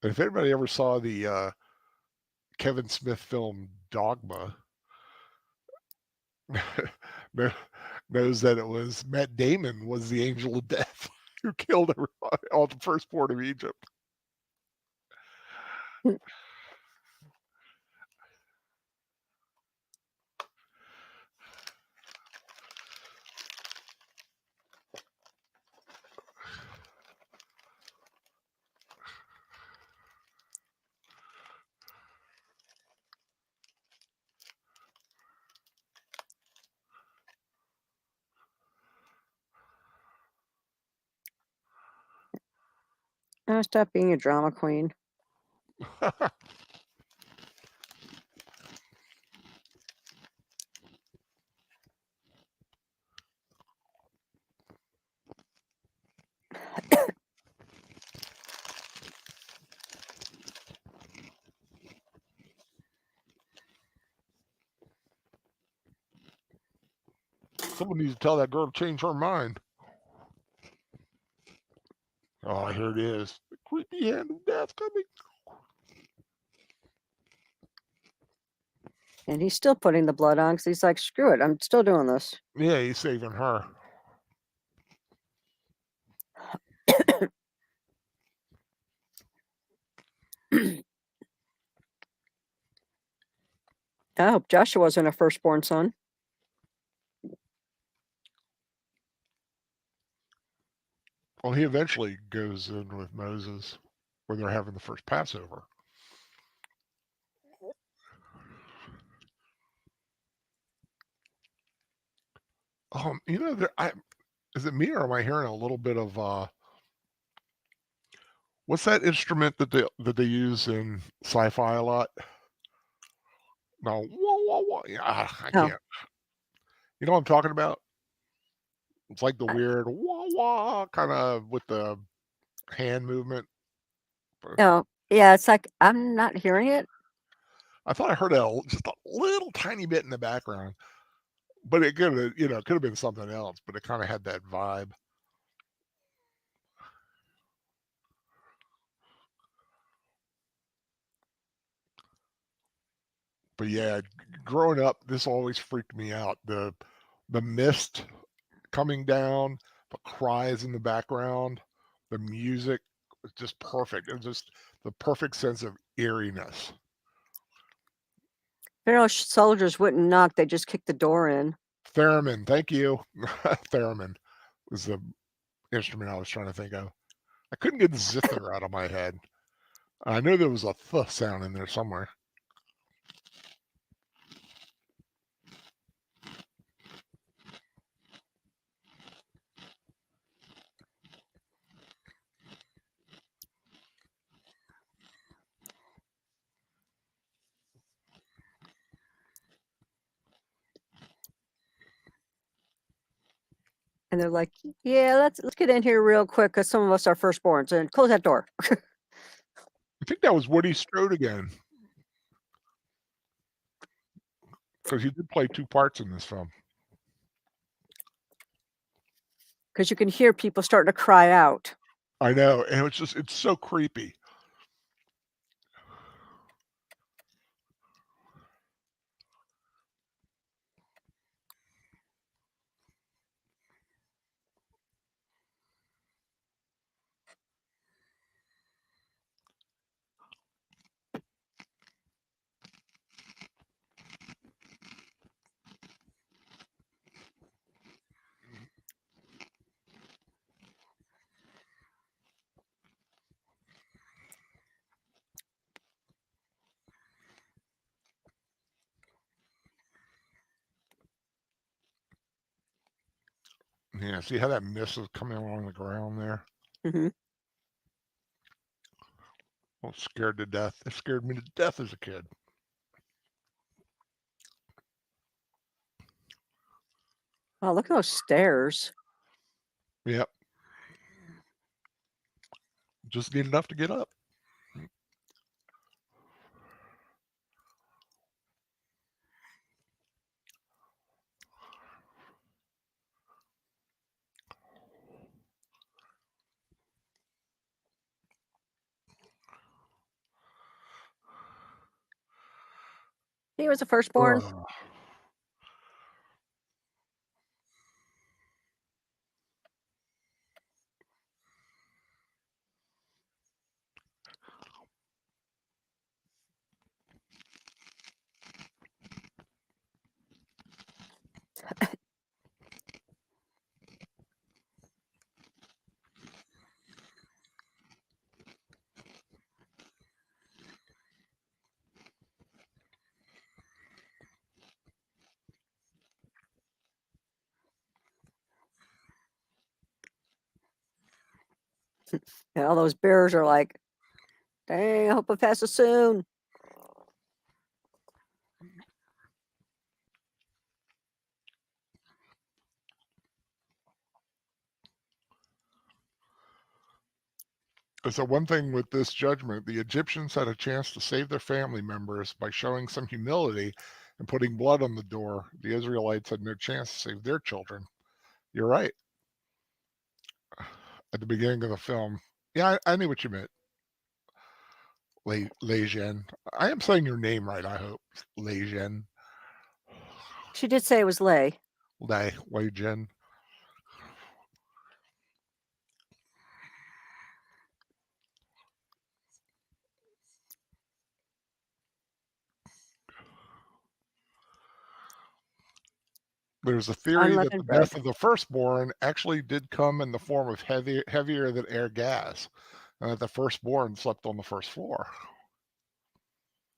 And if anybody ever saw the Kevin Smith film Dogma, knows that it was Matt Damon was the angel of death who killed everybody, all the firstborn of Egypt. Oh, stop being a drama queen. Someone needs to tell that girl to change her mind. Oh, here it is. The creepy hand of death coming. And he's still putting the blood on because he's like, screw it, I'm still doing this. Yeah, he's saving her. I hope Joshua wasn't a firstborn son. Well, he eventually goes in with Moses where they're having the first Passover. You know, is it me or am I hearing a little bit of what's that instrument that they use in sci-fi a lot? No, wah, wah, wah. Yeah, I Oh. can't. You know what I'm talking about? It's like the I- weird wah wah kind of with the hand movement. Oh, yeah, it's like I'm not hearing it. I thought I heard just a little tiny bit in the background, but it could have, could have been something else. But it kind of had that vibe. But yeah, growing up, this always freaked me out. The mist coming down, the cries in the background, the music was just perfect. It was just the perfect sense of eeriness. Pharaoh soldiers wouldn't knock; they just kicked the door in. Theremin, thank you. Theremin was the instrument I was trying to think of. I couldn't get zither out of my head. I knew there was a th sound in there somewhere. And they're like, "Yeah, let's get in here real quick because some of us are firstborns, and close that door." I think that was Woody Strode again, because he did play two parts in this film. because you can hear people starting to cry out. I know, and it's so creepy. Yeah, see how that mist is coming along the ground there? Hmm. I was scared to death. It scared me to death as a kid. Oh, look at those stairs. Yep. Just need enough to get up. He was the firstborn. Ugh. And all those bears are like, dang, I hope it passes soon. So one thing with this judgment, the Egyptians had a chance to save their family members by showing some humility and putting blood on the door. The Israelites had no chance to save their children. You're right. At the beginning of the film. Yeah, I knew what you meant. Lejeune. I am saying your name right, I hope. Lejeune. She did say it was Lay. Lejeune. There's a theory that the Unleavened bread. death of the firstborn actually did come in the form of heavier than air gas, and that the firstborn slept on the first floor.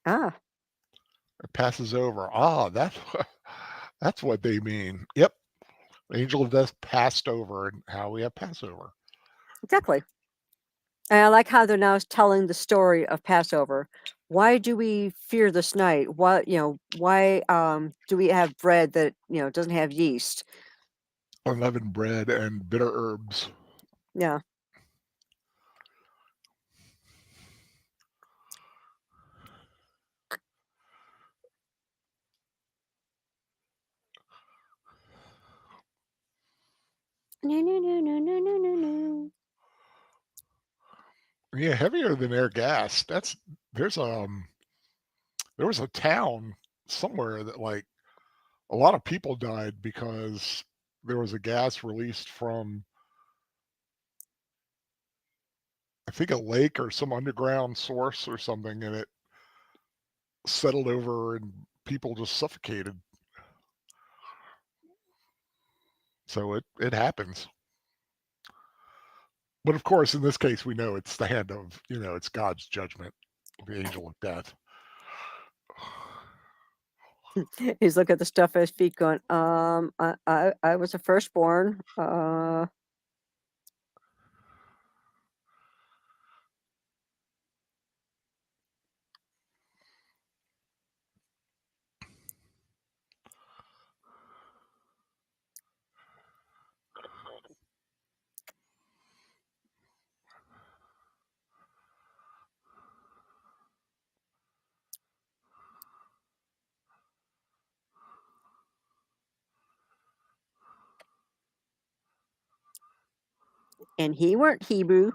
Ah, It passes over. Ah, that's what they mean. Yep. The angel of death passed over, and how we have Passover. exactly. And I like how they're now telling the story of Passover. Why do we fear this night? Why do we have bread that, doesn't have yeast? Unleavened bread and bitter herbs. Yeah. No, no, no, no, no, no, no, no. Yeah, heavier than air gas. There's there was a town somewhere that like a lot of people died because there was a gas released from I think a lake or some underground source or something, and it settled over and people just suffocated. So it happens. But of course, in this case, we know it's the hand of it's God's judgment, the angel of death. He's looking at the stuff at his feet going, I was a firstborn. And he weren't Hebrew.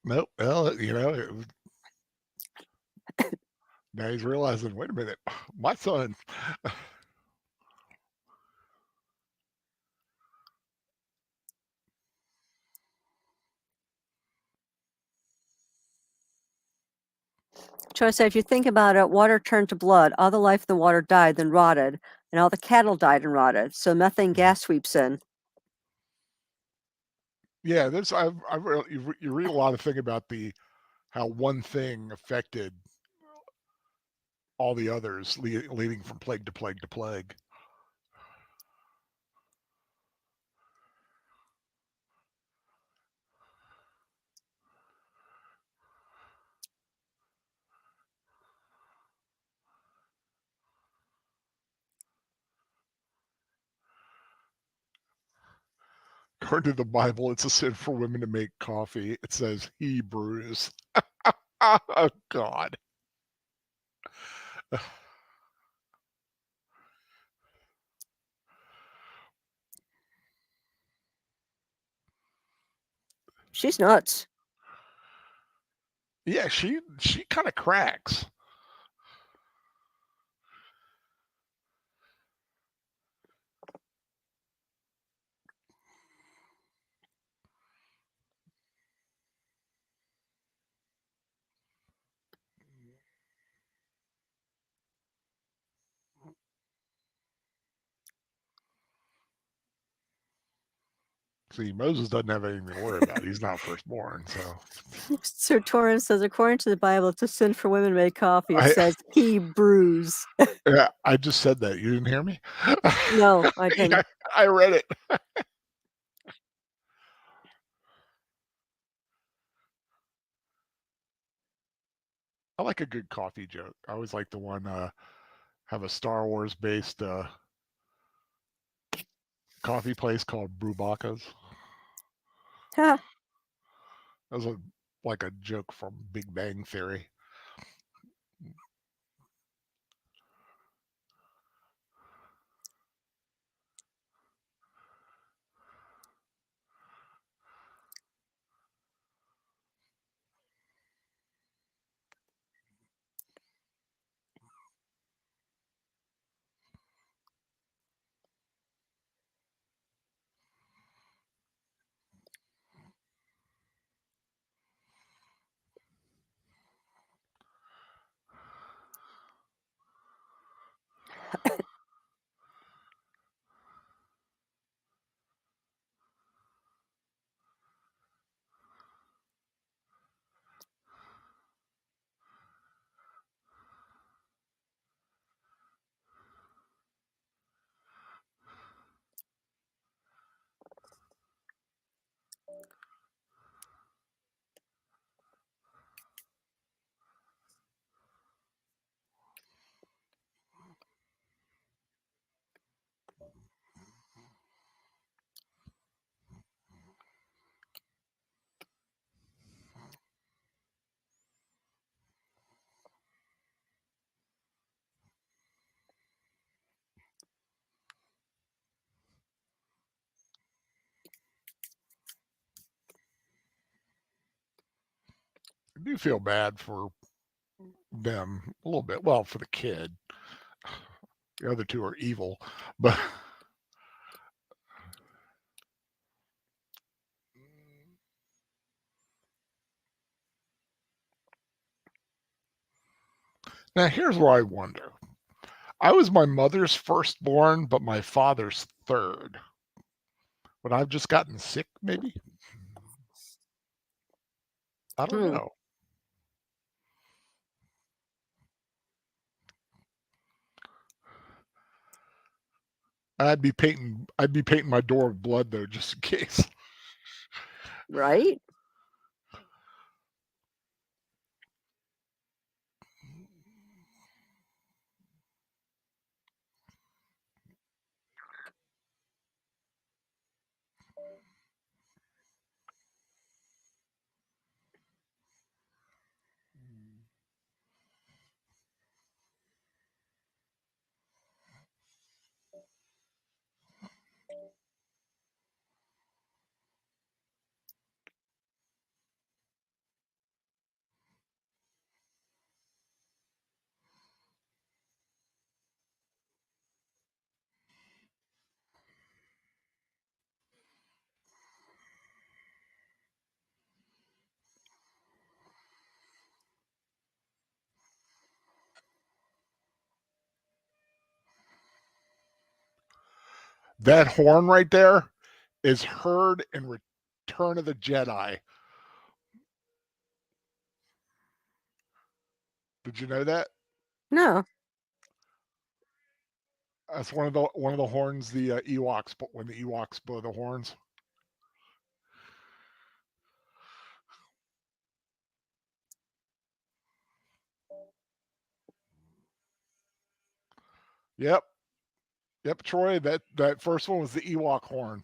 Nope. Well, now he's realizing, wait a minute, my son. Troy said, if you think about it, water turned to blood. All the life in the water died, then rotted, and all the cattle died and rotted. So methane gas sweeps in. Yeah, you read a lot of thing about how one thing affected all the others, leading from plague to plague to plague. According to the Bible, it's a sin for women to make coffee. It says Hebrews. Oh, God. She's nuts. Yeah, she kind of cracks. See, Moses doesn't have anything to worry about. He's not firstborn, so. Sir Torrance says, according to the Bible, it's a sin for women to make coffee. It says he brews. Yeah, I just said that. You didn't hear me? No, I didn't. Yeah, I read it. I like a good coffee joke. I always like the one, have a Star Wars based coffee place called Brewbacca's. Huh. That was like a joke from Big Bang Theory. I do feel bad for them a little bit. Well, for the kid. The other two are evil, but now here's where I wonder. I was my mother's firstborn, but my father's third. Would I've just gotten sick, maybe? I don't know. I'd be painting my door with blood though, just in case. Right? That horn right there is heard in Return of the Jedi. Did you know that? No. That's one of the horns the Ewoks, when the Ewoks blow the horns. Yep, Troy. That first one was the Ewok horn.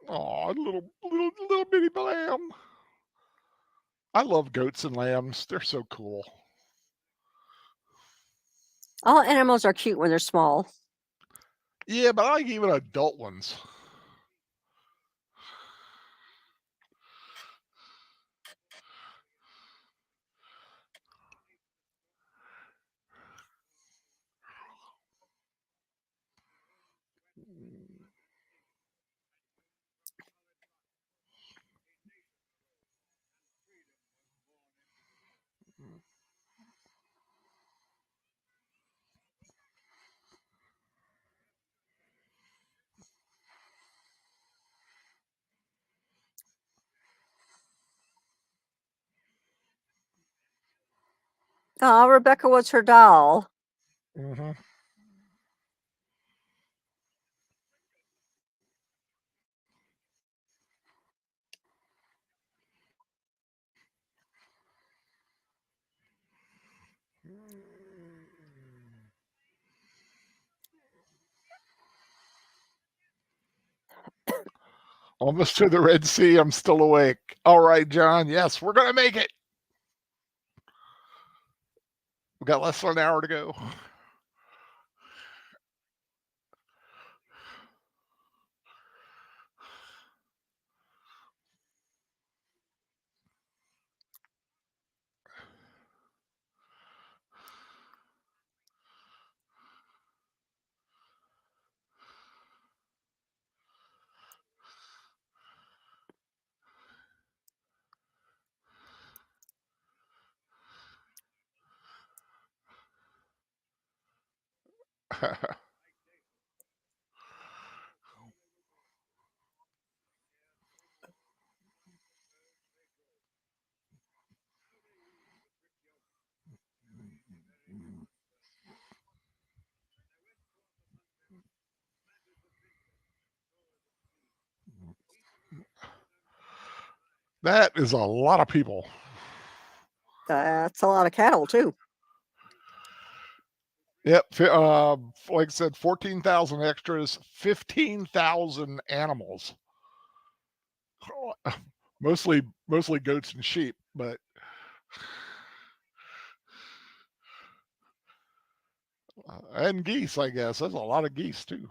Oh, little bitty lamb. I love goats and lambs. They're so cool. All animals are cute when they're small. Yeah, but I like even adult ones. Oh, Rebecca was her doll. Mm-hmm. Almost to the Red Sea. I'm still awake. All right, John. Yes, we're gonna make it. We got less than an hour to go. That is a lot of people. That's a lot of cattle, too. Yep. Like I said, 14,000 extras, 15,000 animals. Mostly goats and sheep, but and geese, I guess. There's a lot of geese too.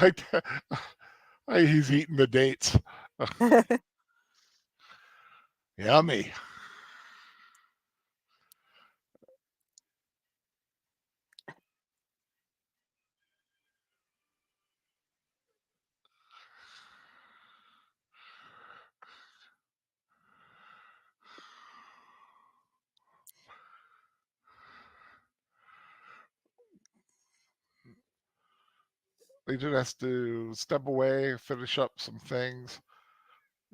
Like he's eating the dates. Yummy. Agent has to step away, finish up some things,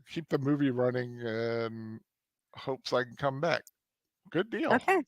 keep the movie running, and hopes I can come back. Good deal. Okay.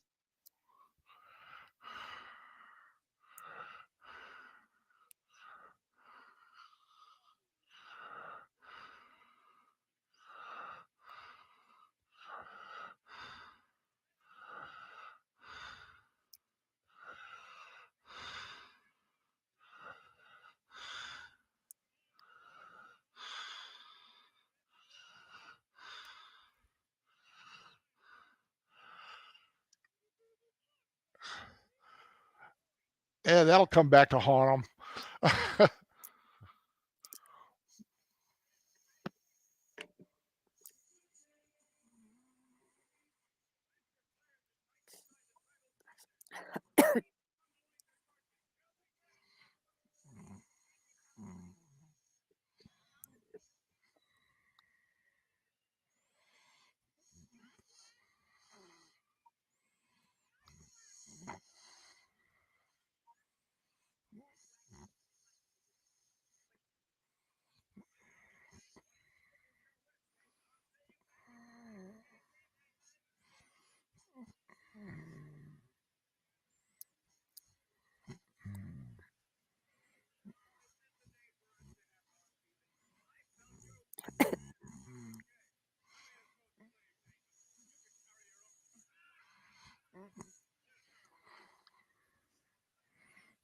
And that'll come back to haunt them.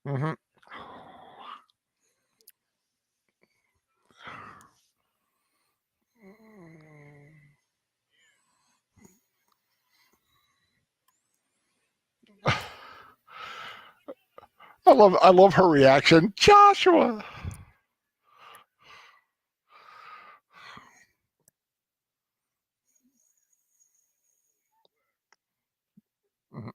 Hmm. I love her reaction, Joshua. Mhm.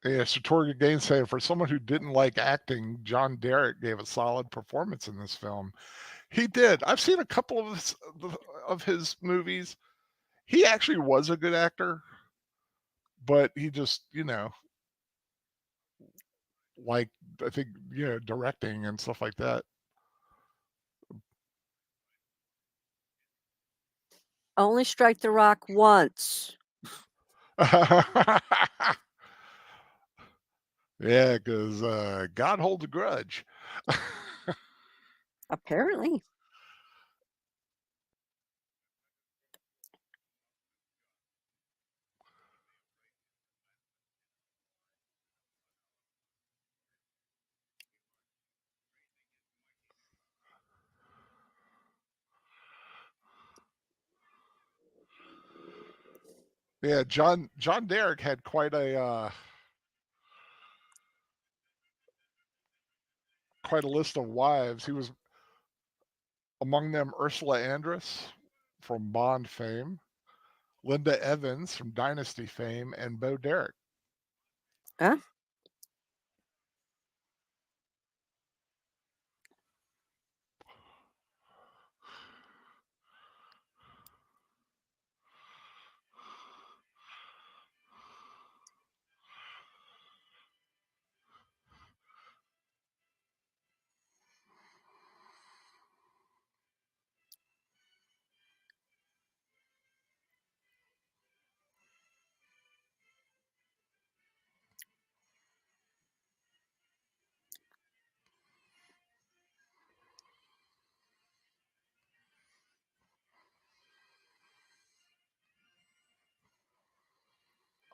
Yeah, so Tori Gaines saying for someone who didn't like acting, John Derek gave a solid performance in this film. He did. I've seen a couple of his movies. He actually was a good actor, but he just, like I think, directing and stuff like that. Only strike the rock once. Yeah, because God holds a grudge. Apparently. Yeah, John Derek had quite a list of wives. He was among them Ursula Andress from Bond fame, Linda Evans from Dynasty fame, and Bo Derek. Huh?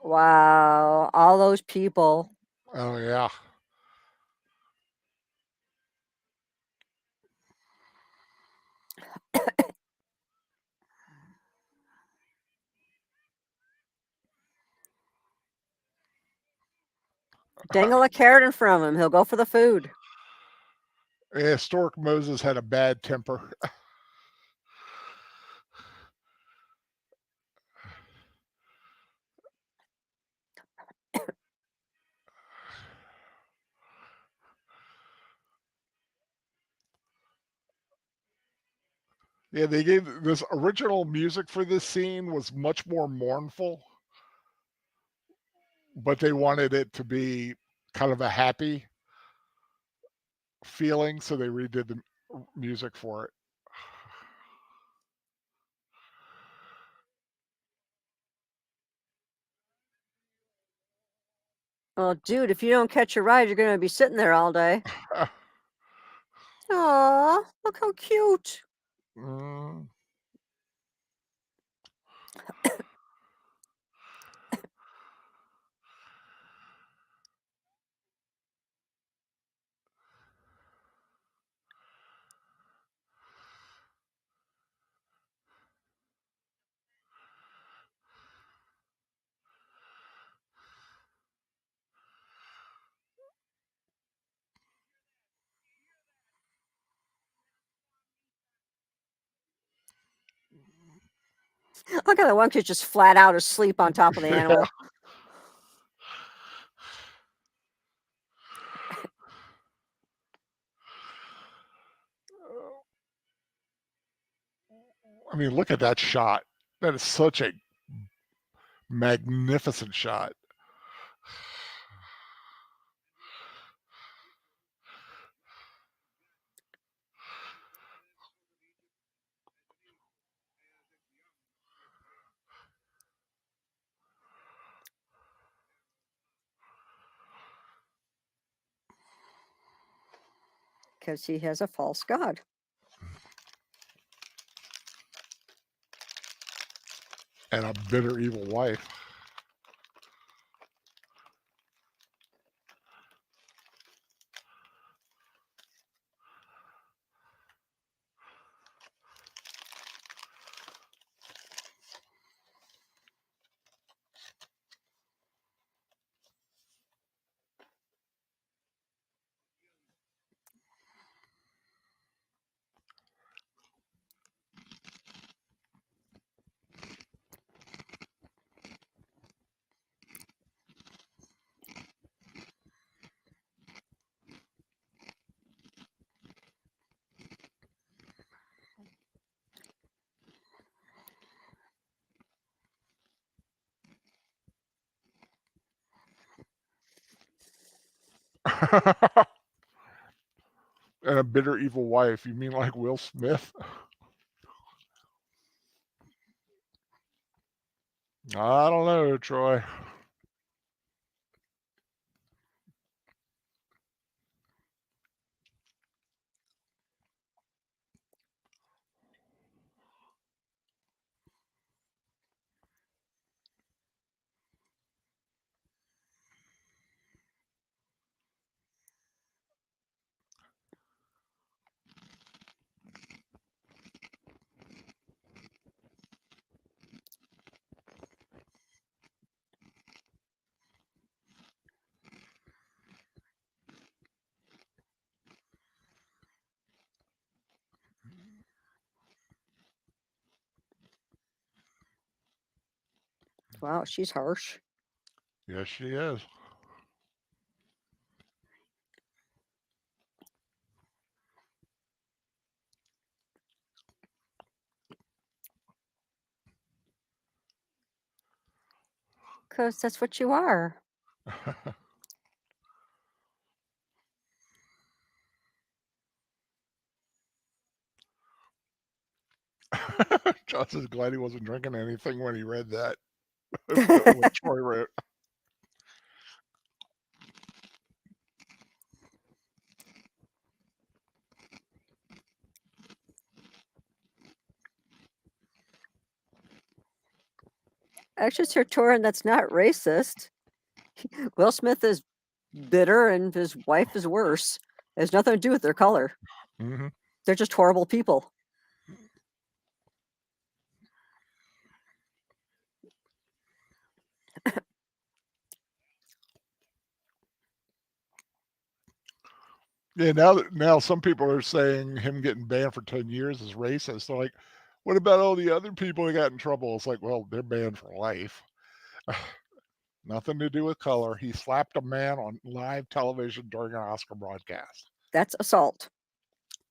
Wow. All those people. Oh yeah. Dangle a carrot in front of him. He'll go for the food. Historic Moses had a bad temper. Yeah, they gave this original music for this scene was much more mournful, but they wanted it to be kind of a happy feeling, so they redid the music for it. Well, dude, if you don't catch a ride, you're going to be sitting there all day. Aw, look how cute. Mm. Look at the one kid just flat out asleep on top of the animal. I mean, look at that shot. That is such a magnificent shot. because he has a false god. And a bitter, evil wife. And a bitter, evil wife. You mean like Will Smith? I don't know, Troy. Wow, she's harsh. Yes, she is. Because that's what you are. Johnson's glad he wasn't drinking anything when he read that. What Troy wrote. Actually, Sir Torin, that's not racist. Will Smith is bitter and his wife is worse. It has nothing to do with their color. Mm-hmm. They're just horrible people. Yeah, now some people are saying him getting banned for 10 years is racist. They're like, what about all the other people who got in trouble? It's like, well, they're banned for life. Nothing to do with color. He slapped a man on live television during an Oscar broadcast. That's assault.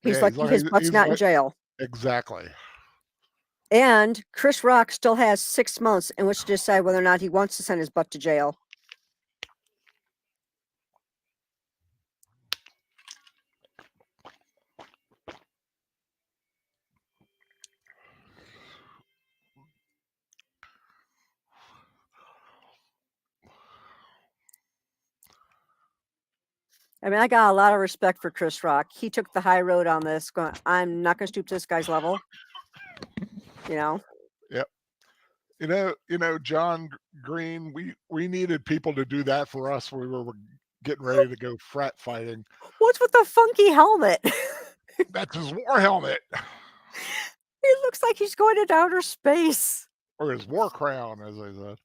He's Yeah, lucky his butt's he's not in like jail. exactly. And Chris Rock still has 6 months in which to decide whether or not he wants to send his butt to jail. I mean, I got a lot of respect for Chris Rock. He took the high road on this, going, I'm not going to stoop to this guy's level. You know? Yep. John Green, we needed people to do that for us when we were getting ready to go frat fighting. What's with the funky helmet? That's his war helmet. It looks like he's going into outer space. Or his war crown, as I said.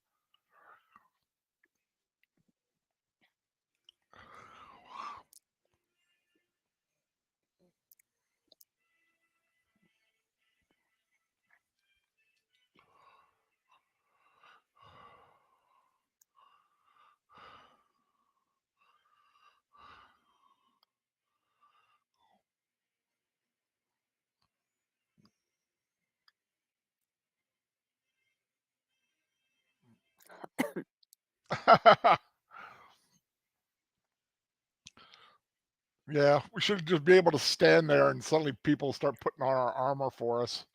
Yeah, we should just be able to stand there and suddenly people start putting on our armor for us.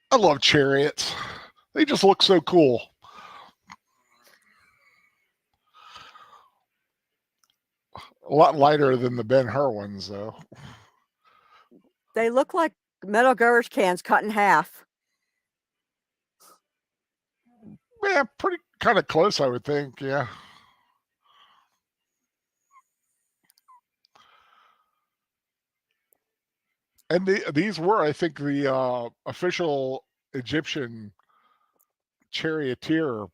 I love chariots. They just look so cool. A lot lighter than the Ben-Hur ones, though. They look like metal garbage cans cut in half. Yeah, pretty kind of close, I would think. Yeah. And these were, I think, the official Egyptian charioteer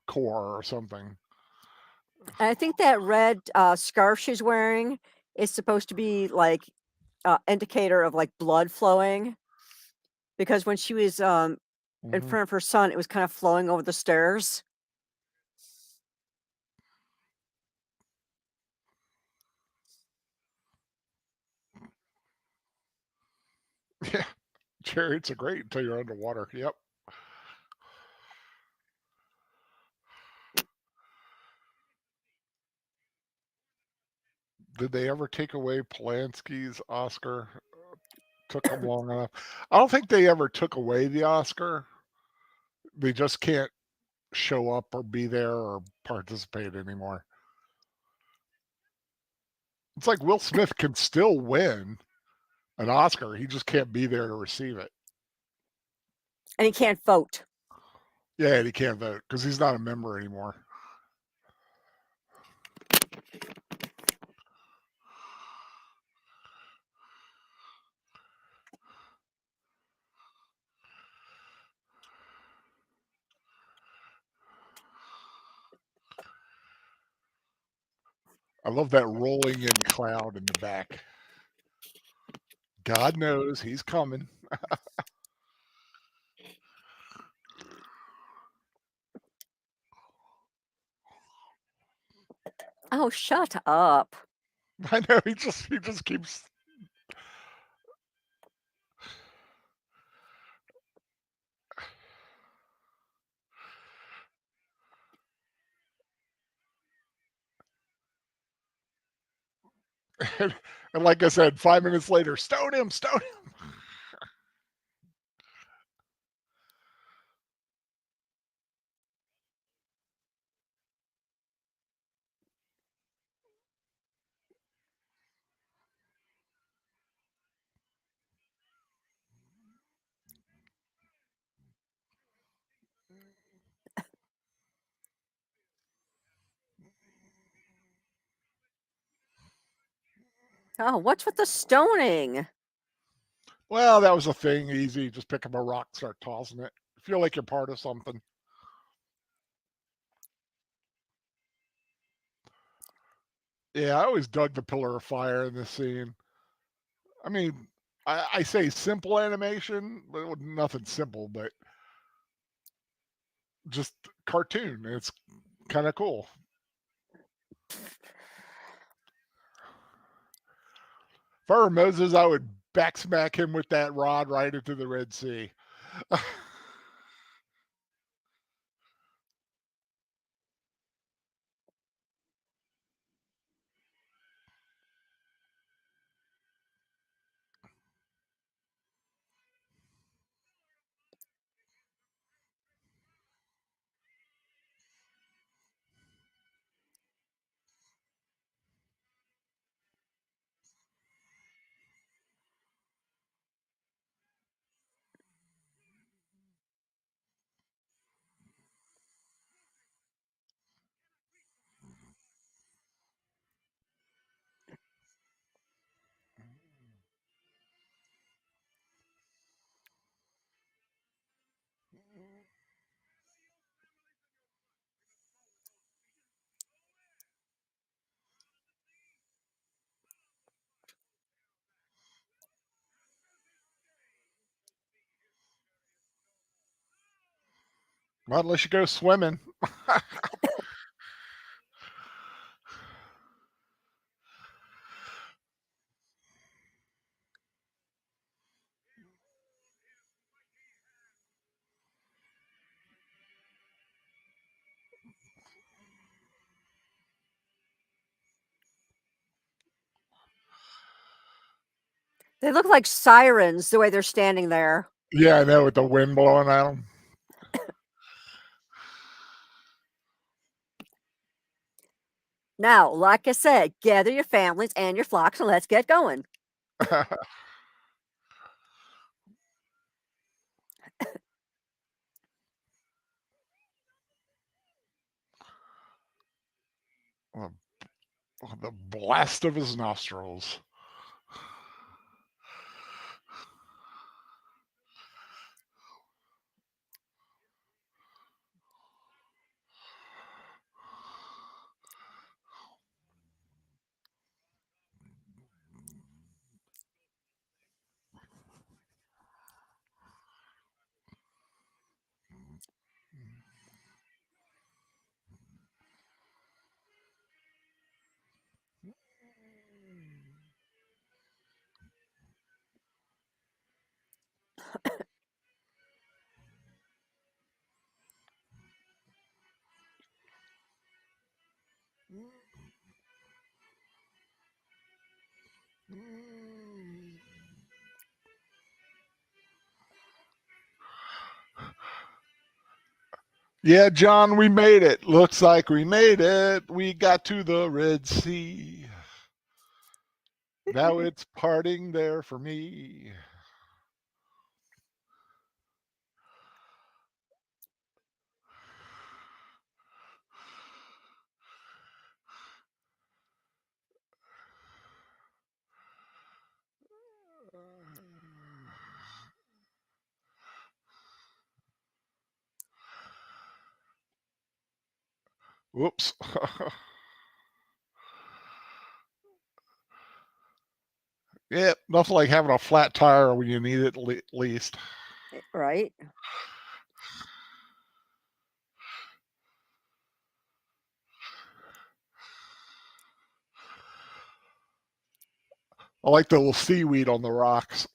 corps or something. And I think that red scarf she's wearing is supposed to be like indicator of like blood flowing, because when she was in Mhm. front of her son, it was kind of flowing over the stairs. Yeah, chariots are great until you're underwater. Yep. Did they ever take away Polanski's Oscar? Took him long enough. I don't think they ever took away the Oscar. They just can't show up or be there or participate anymore. It's like Will Smith can still win an Oscar. He just can't be there to receive it. And he can't vote. Yeah, and he can't vote because he's not a member anymore. I love that rolling in cloud in the back. God knows he's coming. Oh, shut up. I know he just keeps. And, and like I said, 5 minutes later, stone him, stone him. Oh, what's with the stoning? Well, that was a thing. Easy. Just pick up a rock, start tossing it. Feel like you're part of something. Yeah, I always dug the pillar of fire in this scene. I mean, I say simple animation, but nothing simple, but just cartoon. It's kind of cool. If I were Moses, I would backsmack him with that rod right into the Red Sea. Not unless you go swimming. They look like sirens the way they're standing there. Yeah, I know, with the wind blowing at them. Now, like I said, gather your families and your flocks and let's get going. Well, the blast of his nostrils. Yeah, John, we made it. Looks like we made it. We got to the Red Sea. Now it's parting there for me. Whoops. Yeah, nothing like having a flat tire when you need it least. Right? I like the little seaweed on the rocks.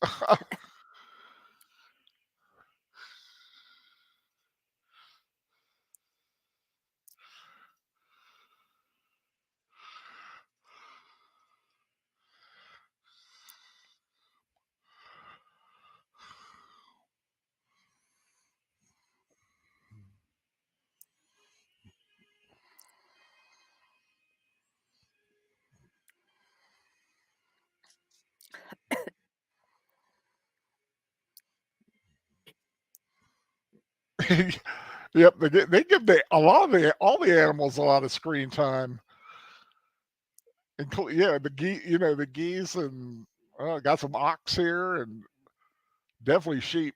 Yep, they give a lot of all the animals a lot of screen time. Yeah, the geese and got some ox here and definitely sheep.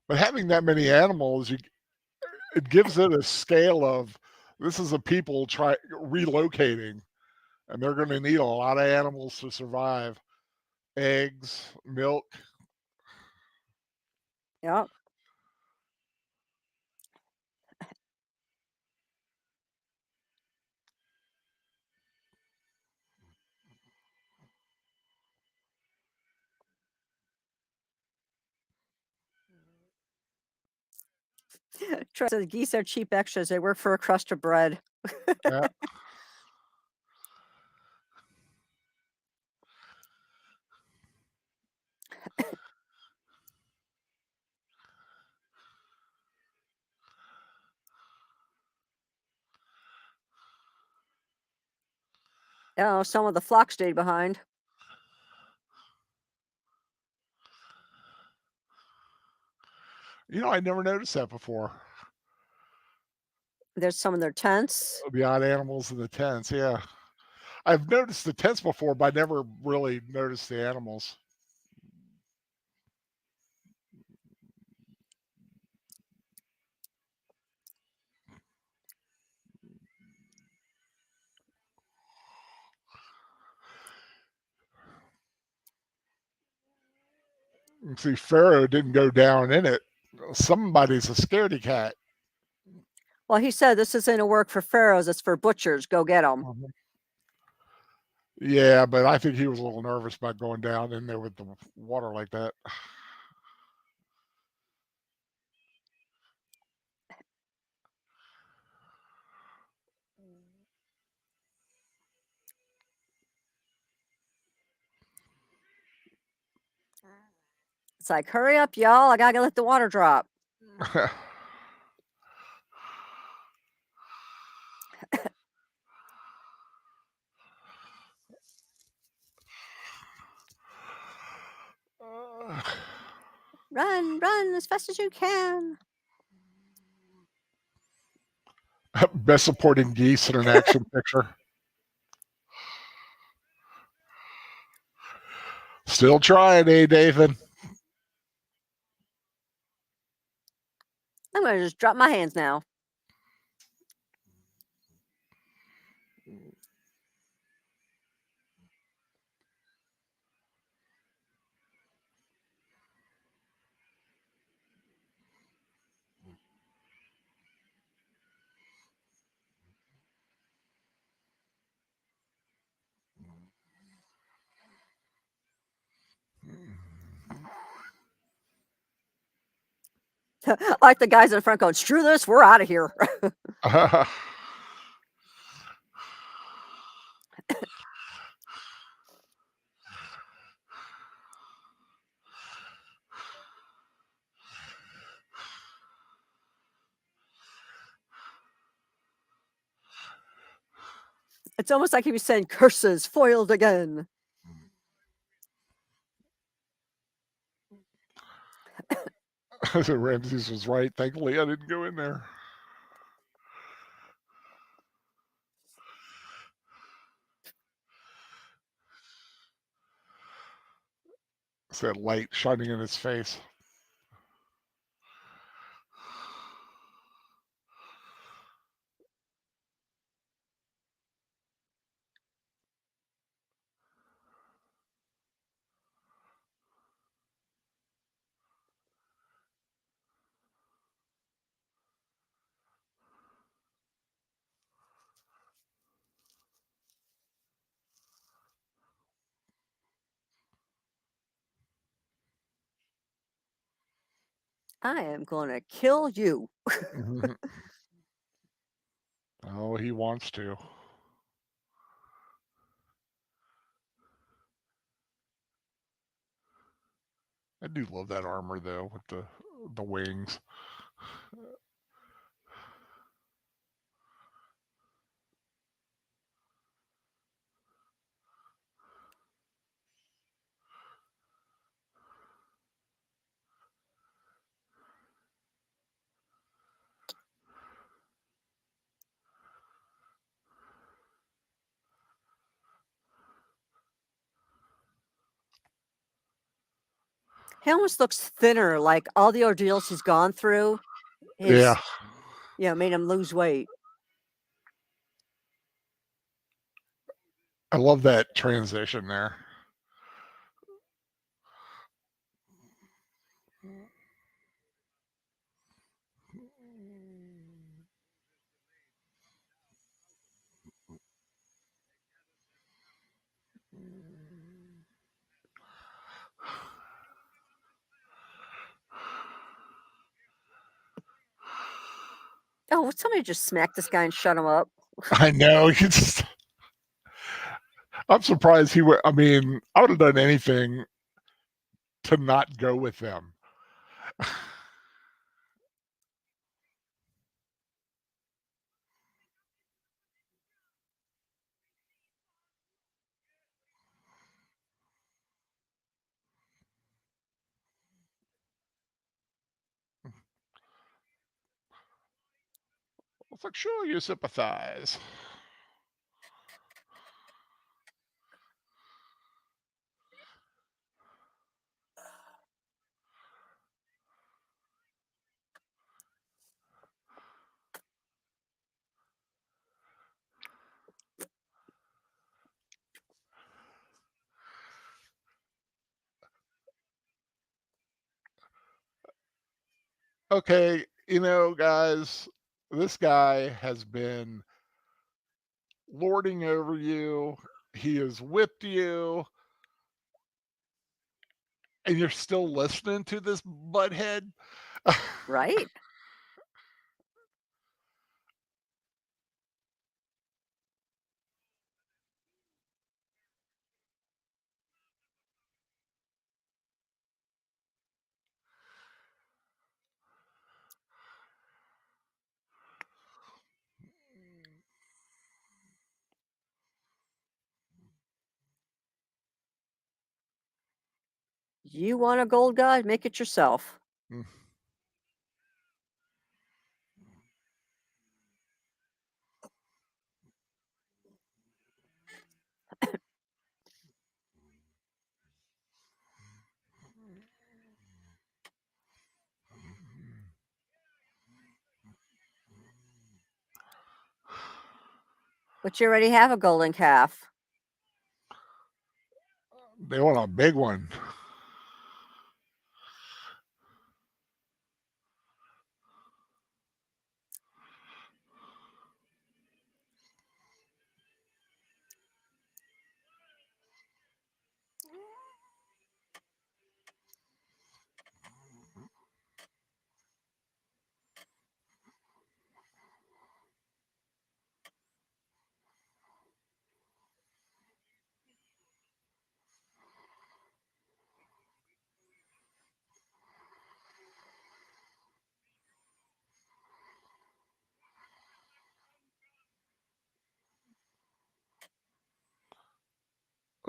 But having that many animals, it gives it a scale of this is a people relocating, and they're going to need a lot of animals to survive. Eggs, milk. Yep. Troy says geese are cheap extras. They work for a crust of bread. Yeah. Oh, some of the flock stayed behind. I never noticed that before. There's some in their tents. The odd animals in the tents. Yeah, I've noticed the tents before, but I never really noticed the animals. See, Pharaoh didn't go down in it. Somebody's a scaredy cat. Well, he said this isn't a work for pharaohs, it's for butchers. Go get them. Yeah, but I think he was a little nervous about going down in there with the water like that. It's like, hurry up, y'all. I gotta let the water drop. Run, run as fast as you can. Best supporting geese in an action picture. Still trying, David? I'm gonna just drop my hands now. Like the guys in front going, screw this, we're out of here. It's almost like he was saying, curses foiled again. So Rameses was right. Thankfully, I didn't go in there. It's that light shining in his face. I am gonna kill you. Oh, he wants to. I do love that armor though, with the wings. He almost looks thinner, like all the ordeals he's gone through Yeah, made him lose weight. I love that transition there. Oh, would somebody just smack this guy and shut him up? I know. I'm surprised he would. I mean, I would have done anything to not go with them. It's like, sure, you sympathize. Okay, guys, this guy has been lording over you. He has whipped you, and you're still listening to this butthead. Right? You want a gold god? Make it yourself. Mm. But you already have a golden calf. They want a big one.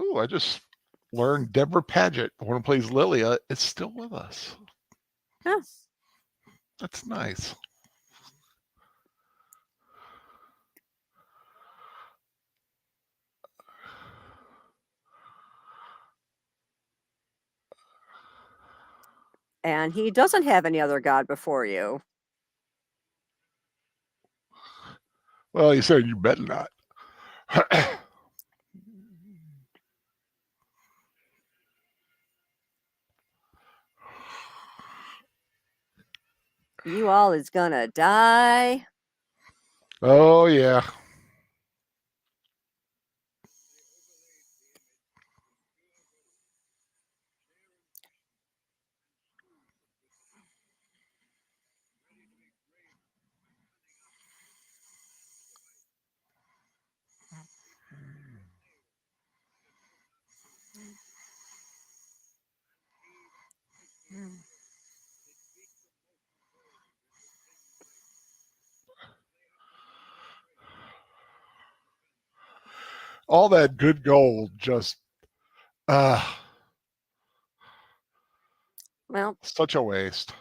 Oh, I just learned Deborah Paget, the one who plays Lilia, is still with us. Huh. That's nice. And he doesn't have any other god before you. Well, you said you better not. You all is gonna die. Oh, yeah. All that good gold just, Well, such a waste.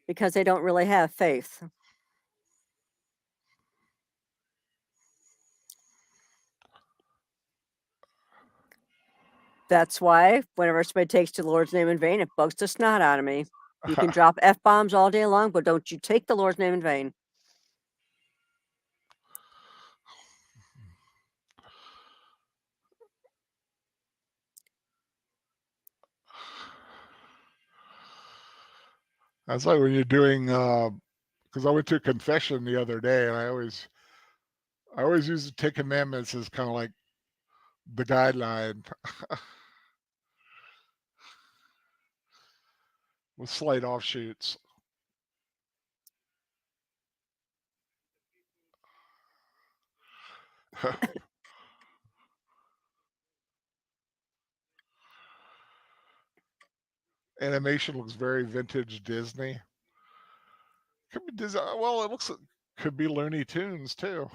because they don't really have faith. That's why whenever somebody takes the Lord's name in vain, it bugs the snot out of me. You can drop F-bombs all day long, but don't you take the Lord's name in vain. That's like when you're doing, because I went to a confession the other day, and I always use the Ten Commandments as kind of like the guideline with slight offshoots. Animation looks very vintage Disney. Could be Disney. Well, it looks could be Looney Tunes too.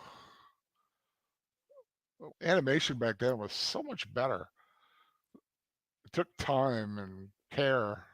Animation back then was so much better. It took time and care.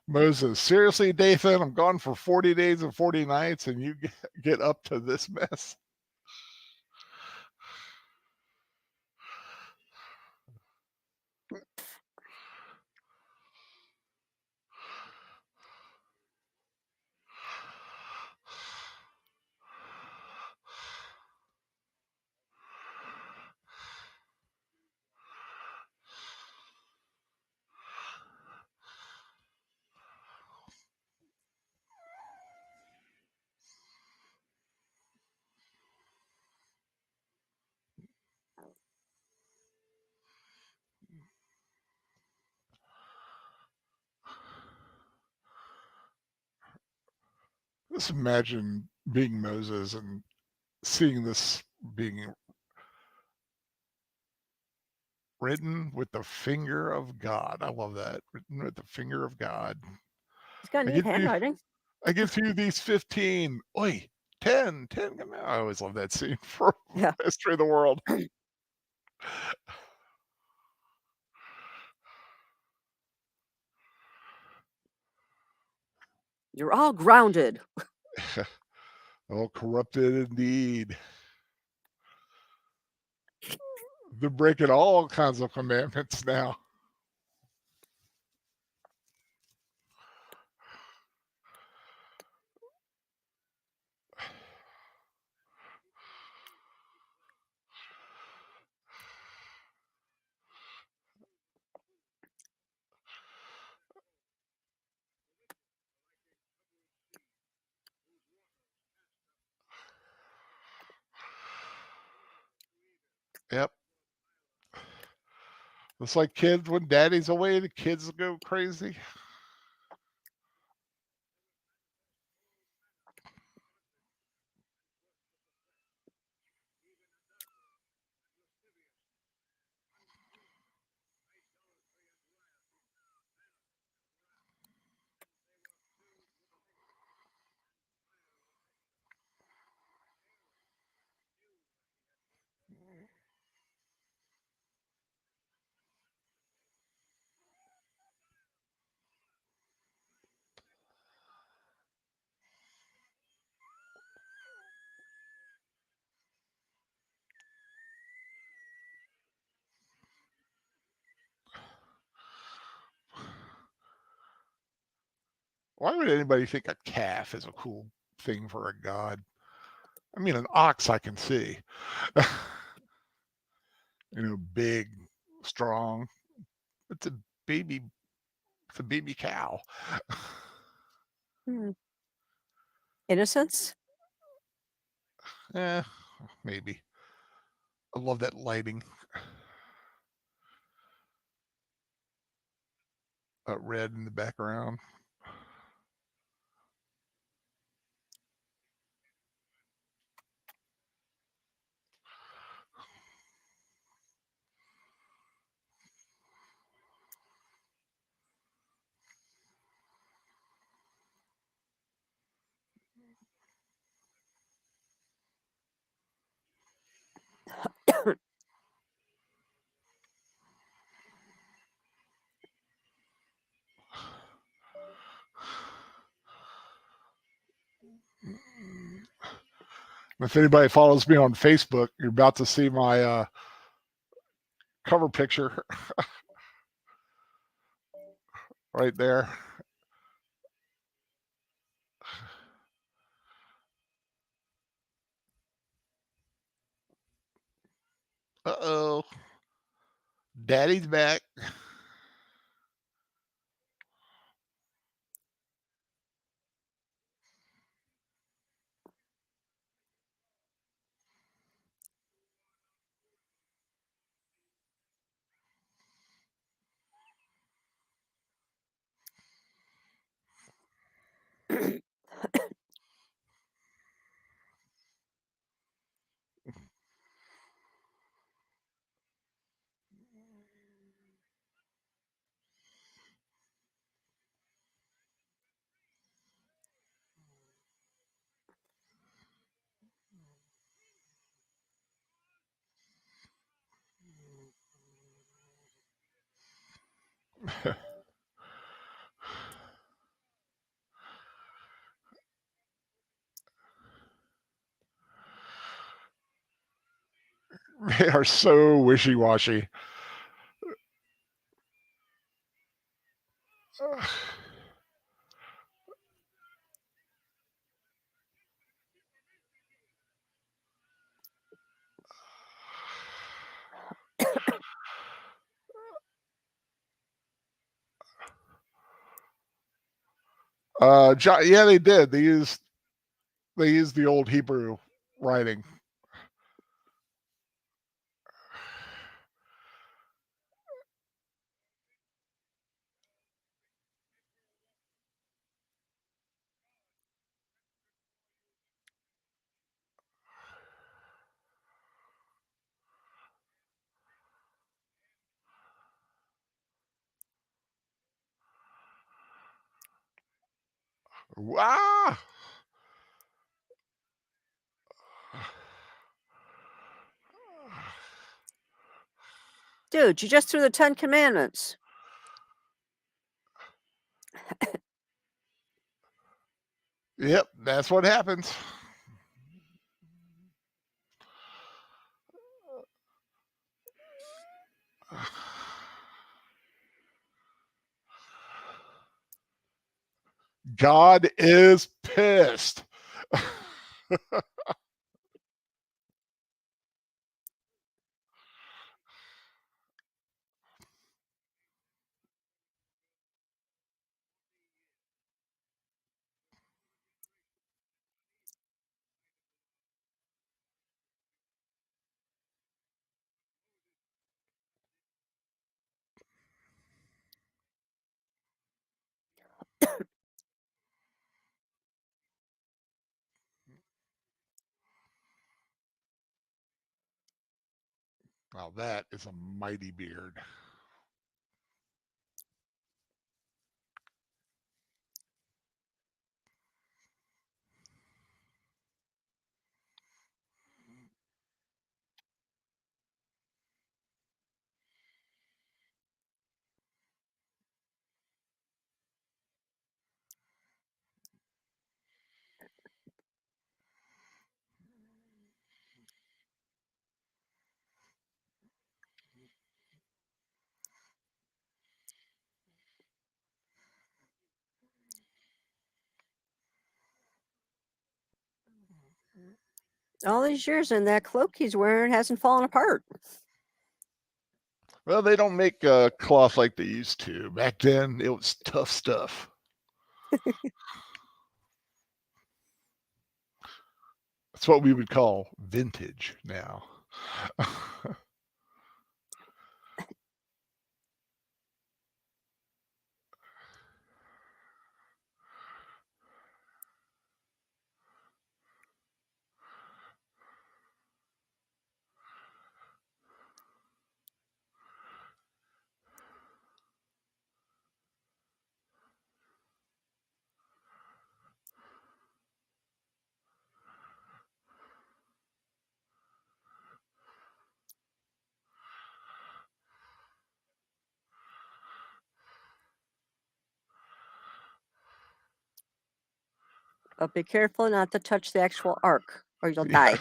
Moses, seriously, Dathan, I'm gone for 40 days and 40 nights, and you get up to this mess. Just imagine being Moses and seeing this being written with the finger of God. I love that. Written with the finger of God. He's got I neat give you, handwriting. I give you these 15. Oi, 10, 10. Come out. I always love that scene for Yeah. history of the world. You're all grounded. Oh, corrupted indeed. They're breaking all kinds of commandments now. Yep. It's like kids when daddy's away, the kids go crazy. Why would anybody think a calf is a cool thing for a god? I mean, an ox I can see. Big, strong. It's a baby. It's a baby cow. Hmm. Innocence? Eh, maybe. I love that lighting. Red in the background. If anybody follows me on Facebook, you're about to see my cover picture right there. Uh-oh. Daddy's back. They are so wishy-washy. Yeah, they did. They used the old Hebrew writing. Wow. Dude, you just threw the 10 Commandments. Yep, that's what happens. God is pissed. Now that is a mighty beard. All these years, and that cloak he's wearing hasn't fallen apart. Well, they don't make cloth like they used to. Back then, it was tough stuff. That's what we would call vintage now. But be careful not to touch the actual ark, or you'll Yeah. die.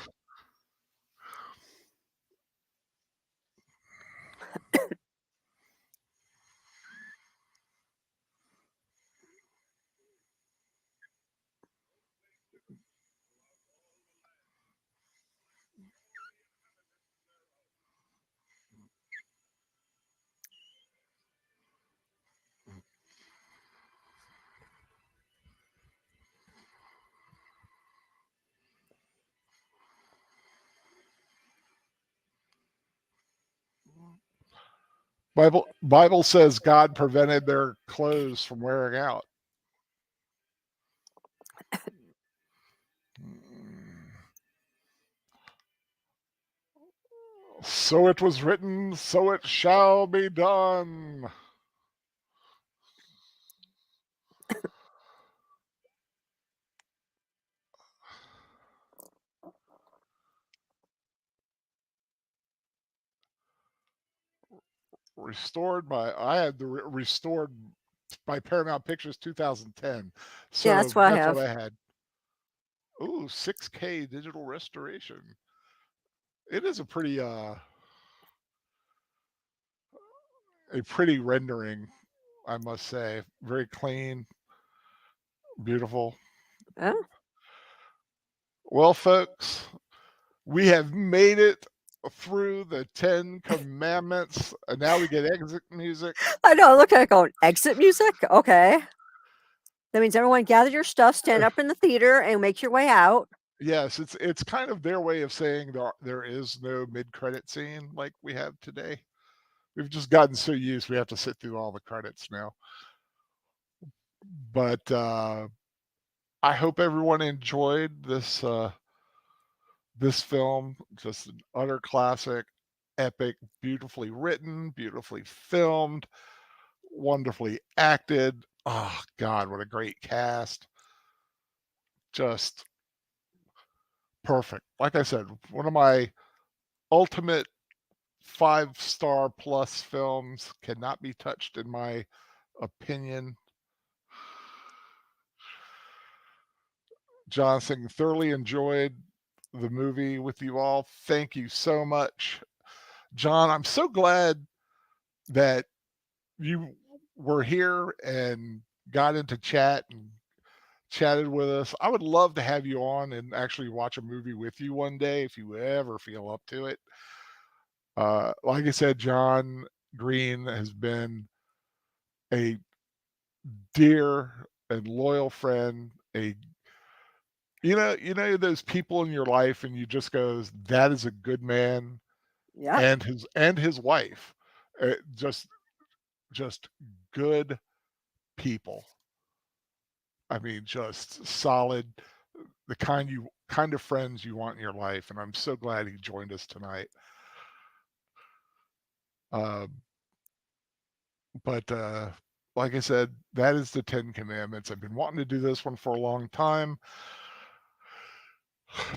Bible says God prevented their clothes from wearing out. So it was written, so it shall be done. I had the restored by Paramount Pictures 2010. So Yeah, that's what I that's have. what I had. Ooh, 6K digital restoration. it is a pretty rendering, I must say. Very clean, beautiful. Oh, Well, folks, we have made it through the 10 commandments, and now we get exit music. I know. I looked at it going, exit music? Okay. That means everyone gather your stuff, stand up in the theater, and make your way out. Yes, it's kind of their way of saying there is no mid-credit scene like we have today. We've just gotten so used we have to sit through all the credits now. But I hope everyone enjoyed this film. Just an utter classic, epic, beautifully written, beautifully filmed, wonderfully acted. Oh God, what a great cast! Just perfect. Like I said, one of my ultimate 5-star plus films, cannot be touched in my opinion. Johnson, thoroughly enjoyed the movie with you all. Thank you so much. John, I'm so glad that you were here and got into chat and chatted with us. I would love to have you on and actually watch a movie with you one day if you ever feel up to it. Like I said, John Green has been a dear and loyal friend, those people in your life and you just goes, that is a good man, Yep. and his wife, just good people. I mean, just solid, the kind of friends you want in your life, and I'm so glad he joined us tonight. Uh, but like I said, that is the 10 Commandments. I've been wanting to do this one for a long time.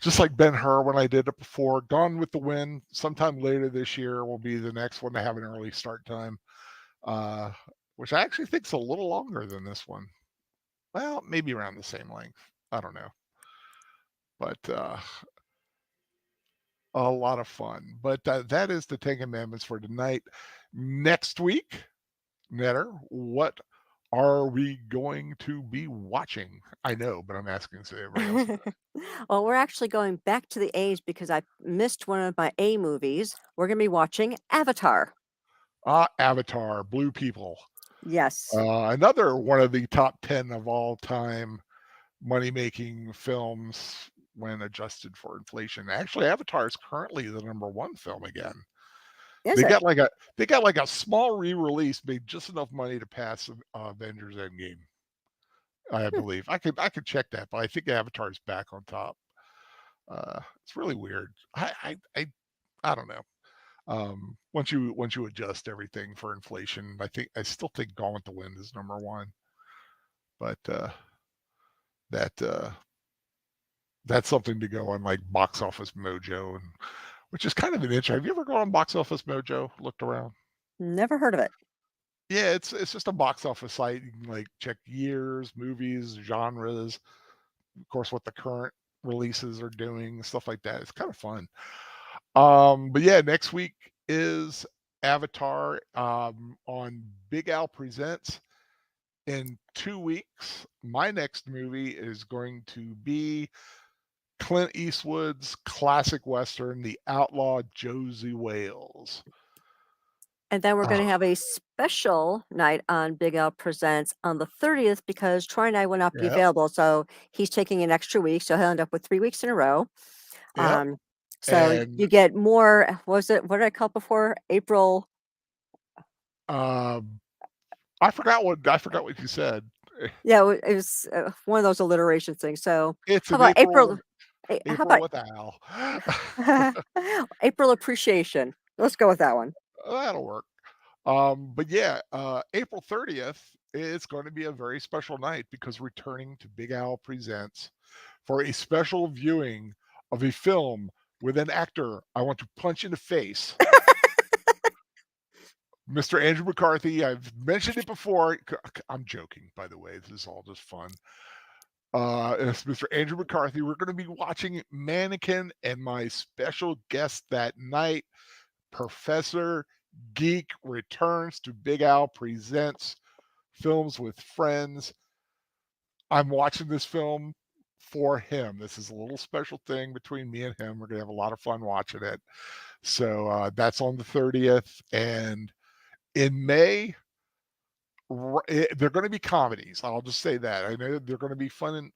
Just like Ben-Hur when I did it before. Gone with the Wind, sometime later this year will be the next one to have an early start time, uh, which I actually think is a little longer than this one. Well, maybe around the same length. I don't know. But a lot of fun. But that is the 10 Commandments for tonight. Next week, Netter, what are we going to be watching? I know, but I'm asking so everybody else. Well, we're actually going back to the A's because I missed one of my A movies. We're going to be watching Avatar. Avatar, Blue People. Yes. Another one of the top 10 of all time money-making films when adjusted for inflation. Actually, Avatar is currently the #1 film again. Is They it? got like a small re-release, made just enough money to pass Avengers Endgame. I Hmm. believe I could check that, but I think Avatar is back on top. It's really weird. I don't know. Once you adjust everything for inflation, I still think Gone with the Wind is #1, but that that's something to go on like Box Office Mojo, and which is kind of an itch. Have you ever gone on Box Office Mojo? Looked around? Never heard of it. Yeah, it's just a box office site. You can like check years, movies, genres, of course, what the current releases are doing, stuff like that. It's kind of fun. But yeah, next week is Avatar on Big Al Presents. In 2 weeks, my next movie is going to be Clint Eastwood's classic Western, The Outlaw Josie Wales. And then we're going to Oh, have a special night on Big L Presents on the 30th because Troy and I will not be yep, available. So he's taking an extra week. So he'll end up with 3 weeks in a row. yep. Um, so And you get more, what was it? What did I call it before? April. um, I forgot what you said. Yeah, it was one of those alliteration things. So It's how an about April April? How April about with Al. April appreciation? Let's go with that one. That'll work. But yeah, April 30th, it's going to be a very special night because returning to Big Al Presents for a special viewing of a film with an actor I want to punch in the face, Mr. Andrew McCarthy. I've mentioned it before. I'm joking, by the way. This is all just fun. It's Mr. Andrew McCarthy. We're going to be watching Mannequin, and my special guest that night, Professor Geek, returns to Big Al Presents Films with Friends. I'm watching this film for him. This is a little special thing between me and him. We're going to have a lot of fun watching it. So that's on the 30th. And in May, they're going to be comedies. I'll just say that. I know they're going to be funny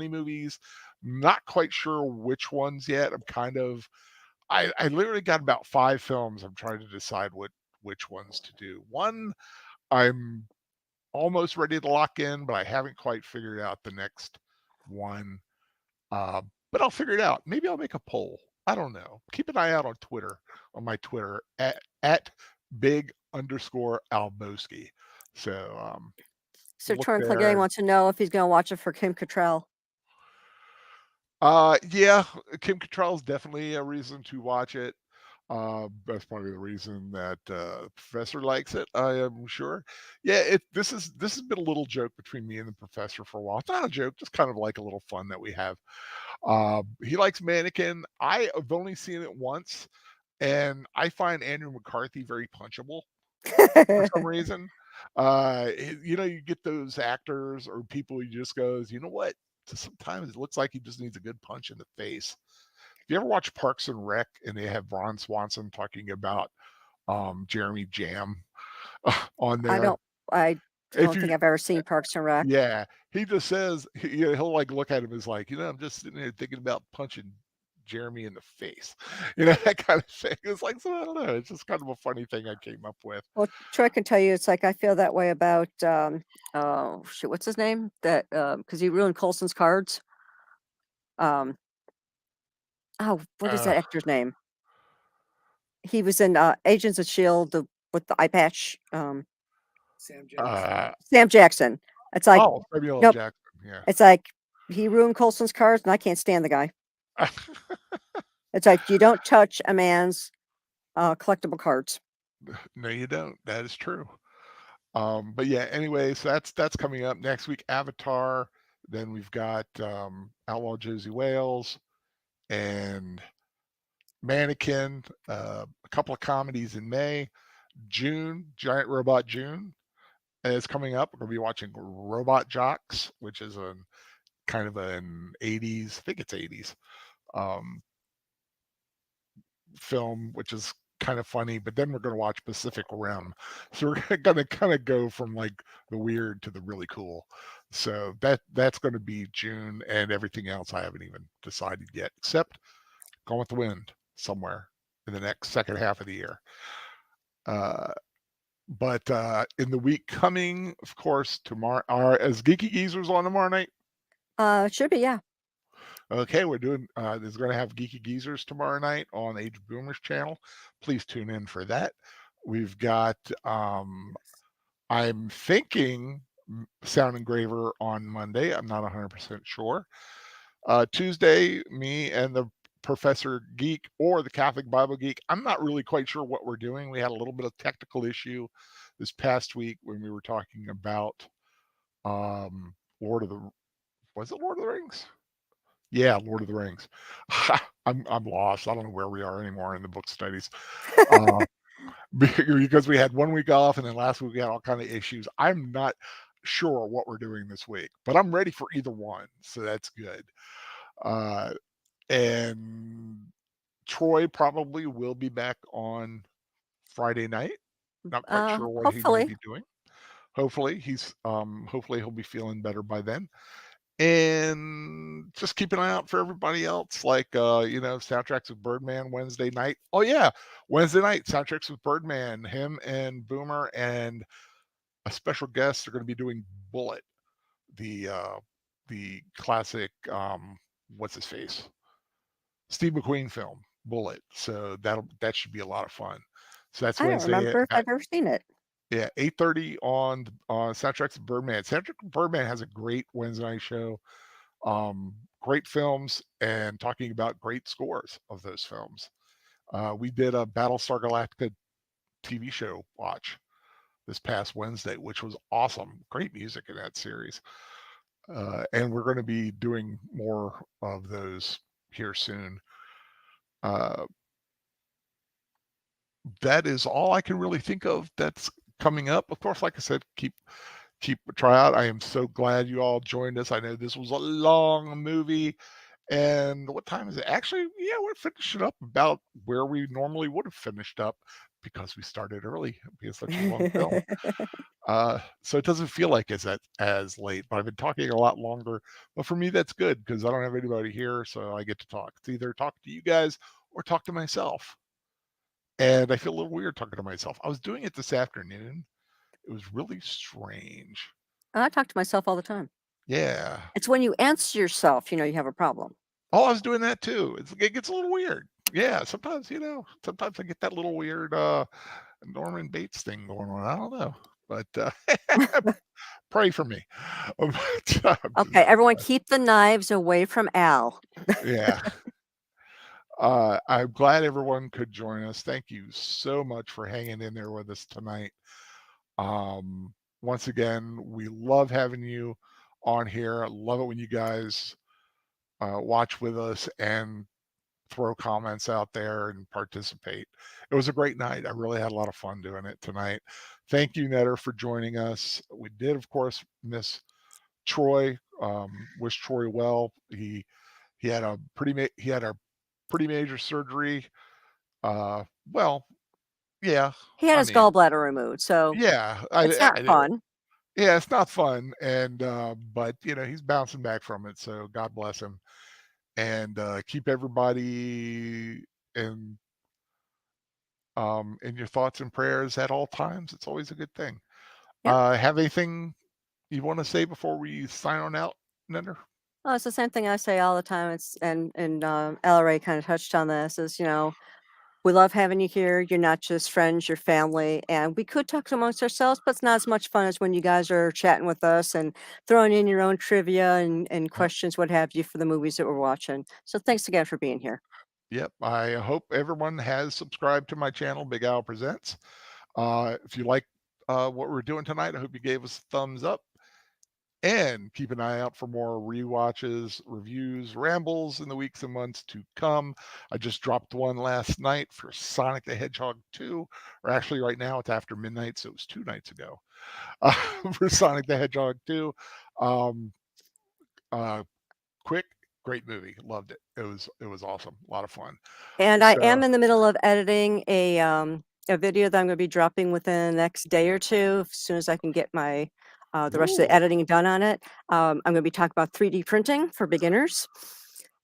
movies. Not quite sure which ones yet. I literally got about 5 films. I'm trying to decide which ones to do. One I'm almost ready to lock in, but I haven't quite figured out the next one. Uh, but I'll figure it out. Maybe I'll make a poll. I don't know. Keep an eye out on Twitter, on my Twitter at big_Alboski. So So look Torn Clegane there. wants to know if he's going to watch it for Kim Cattrall. Yeah, Kim Cattrall is definitely a reason to watch it. That's probably the reason that Professor likes it. I am sure. Yeah, this has been a little joke between me and the Professor for a while. It's not a joke, just kind of like a little fun that we have. He likes Mannequin. I have only seen it once, and I find Andrew McCarthy very punchable for some reason. You get those actors or people who just goes, you know what? Sometimes it looks like he just needs a good punch in the face. If you ever watch Parks and Rec and they have Ron Swanson talking about Jeremy Jam on I there, don't. I if don't you think I've ever seen Parks and Rec. yeah, he just says he'll like look at him as like, I'm just sitting there thinking about punching Jeremy in the face, that kind of thing. It's like, so I don't know. It's just kind of a funny thing I came up with. Well, Troy can tell you it's like I feel that way about oh shoot, what's his name? That because he ruined Colson's cards. Um, oh, what is Uh, that actor's name? He was in Agents of Shield with the eye patch. uh, Sam Jackson. It's like Samuel L. nope. Jackson. Yeah. It's like he ruined Colson's cards, and I can't stand the guy. It's like you don't touch a man's collectible cards. No, you don't. That is true. But yeah, anyway, so that's coming up next week. Avatar. Then we've got Outlaw Josie Wales and Mannequin. A couple of comedies in May. June, Giant Robot June is coming up. We're gonna be watching Robot Jocks, which is a kind of an 80s, I think it's 80s film, which is kind of funny. But then we're going to watch Pacific Rim, so we're going to kind of go from like the weird to the really cool. So that's going to be June, and everything else I haven't even decided yet, except Gone with the Wind somewhere in the next second half of the year. But in the week coming, of course, tomorrow, as Geeky Geezers on tomorrow night. Should be, yeah. Okay, we're doing this is going to have Geeky Geezers tomorrow night on Age of Boomers channel. Please tune in for that. We've got I'm thinking Sound Engraver on Monday. I'm not 100% sure. Tuesday, me and the Professor Geek or the Catholic Bible Geek. I'm not really quite sure what we're doing. We had a little bit of technical issue this past week when we were talking about Lord of the Rings? Yeah, Lord of the Rings. I'm lost. I don't know where we are anymore in the book studies. Because we had 1 week off and then last week we had all kind of issues. I'm not sure what we're doing this week, but I'm ready for either one, so that's good. And Troy probably will be back on Friday night. Not quite sure what he may Hopefully. be doing. Hopefully hopefully he'll be feeling better by then. And just keep an eye out for everybody else, like Soundtracks with Birdman Wednesday night. Oh yeah, Wednesday night Soundtracks with Birdman. Him and Boomer and a special guest are going to be doing Bullet, the classic what's his face, Steve McQueen film Bullet. So that should be a lot of fun. So that's I don't Wednesday remember if at I've ever seen it. 8:30 on Soundtracks with Birdman. Soundtracks with Birdman has a great Wednesday night show. Great films and talking about great scores of those films. We did a Battlestar Galactica TV show watch this past Wednesday, which was awesome. Great music in that series. And we're going to be doing more of those here soon. That is all I can really think of that's coming up. Of course, like I said, keep a try out. I am so glad you all joined us. I know this was a long movie. And what time is it? Actually, yeah, we're finishing up about where we normally would have finished up because we started early. Being such a long film. So it doesn't feel like it's as late, but I've been talking a lot longer. But for me, that's good because I don't have anybody here, so I get to talk. It's either talk to you guys or talk to myself. And I feel a little weird talking to myself. I was doing it this afternoon. It was really strange. I talk to myself all the time. Yeah. It's when you answer yourself, you have a problem. Oh, I was doing that too. It gets a little weird. Yeah, sometimes, sometimes I get that little weird Norman Bates thing going on. I don't know. But pray for me. Okay, everyone keep the knives away from Al. Yeah. I'm glad everyone could join us. Thank you so much for hanging in there with us tonight. Once again, we love having you on here. I love it when you guys watch with us and throw comments out there and participate. It was a great night. I really had a lot of fun doing it tonight. Thank you, Netter, for joining us. We did, of course, miss Troy. Wish Troy well. He had a pretty major surgery. Well, yeah. He had I his mean, gallbladder removed, so yeah. it's not fun. Yeah, it's not fun, and but he's bouncing back from it. So God bless him, and keep everybody in your thoughts and prayers at all times. It's always a good thing. Yep. Have anything you want to say before we sign on out, Nender? Well, it's the same thing I say all the time. It's and LRA kind of touched on this. Is we love having you here. You're not just friends, you're family, and we could talk amongst ourselves, but it's not as much fun as when you guys are chatting with us and throwing in your own trivia and Yep. questions, what have you, for the movies that we're watching. So thanks again for being here. Yep. I hope everyone has subscribed to my channel, Big Al Presents. If you like what we're doing tonight, I hope you gave us a thumbs up. And keep an eye out for more rewatches, reviews, rambles in the weeks and months to come. I just dropped one last night for Sonic the Hedgehog 2, or actually right now it's after midnight, so it was 2 nights ago. For Sonic the Hedgehog 2. Um, Quick, great movie. Loved it. It was awesome. A lot of fun. And I So am in the middle of editing a video that I'm gonna be dropping within the next day or two, as soon as I can get my the rest of the ooh, editing done on it. I'm gonna be talking about 3D printing for beginners. I,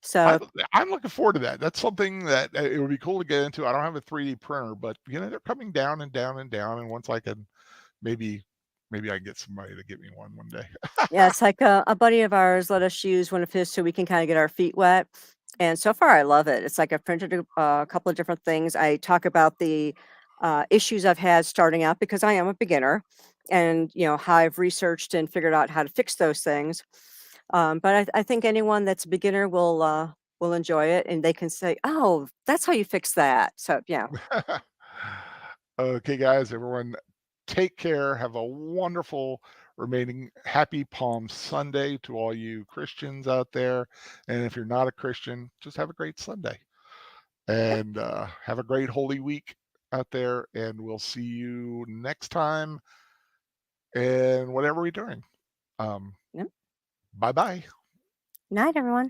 So I'm looking forward to that. That's something that it would be cool to get into. I don't have a 3D printer, but they're coming down and down and down. And once I can, maybe I can get somebody to get me one day. yeah, it's like a buddy of ours let us use one of his so we can kind of get our feet wet. And so far, I love it. It's like I've printed a couple of different things. I talk about the issues I've had starting out because I am a beginner, and how I've researched and figured out how to fix those things. But I think anyone that's a beginner will enjoy it, and they can say, "Oh, that's how you fix that." So yeah, Okay, guys, everyone, take care. Have a wonderful remaining happy Palm Sunday to all you Christians out there. And if you're not a Christian, just have a great Sunday. yep, And have a great Holy Week out there. And we'll see you next time and whatever we're doing. yep. Bye bye. Night, everyone.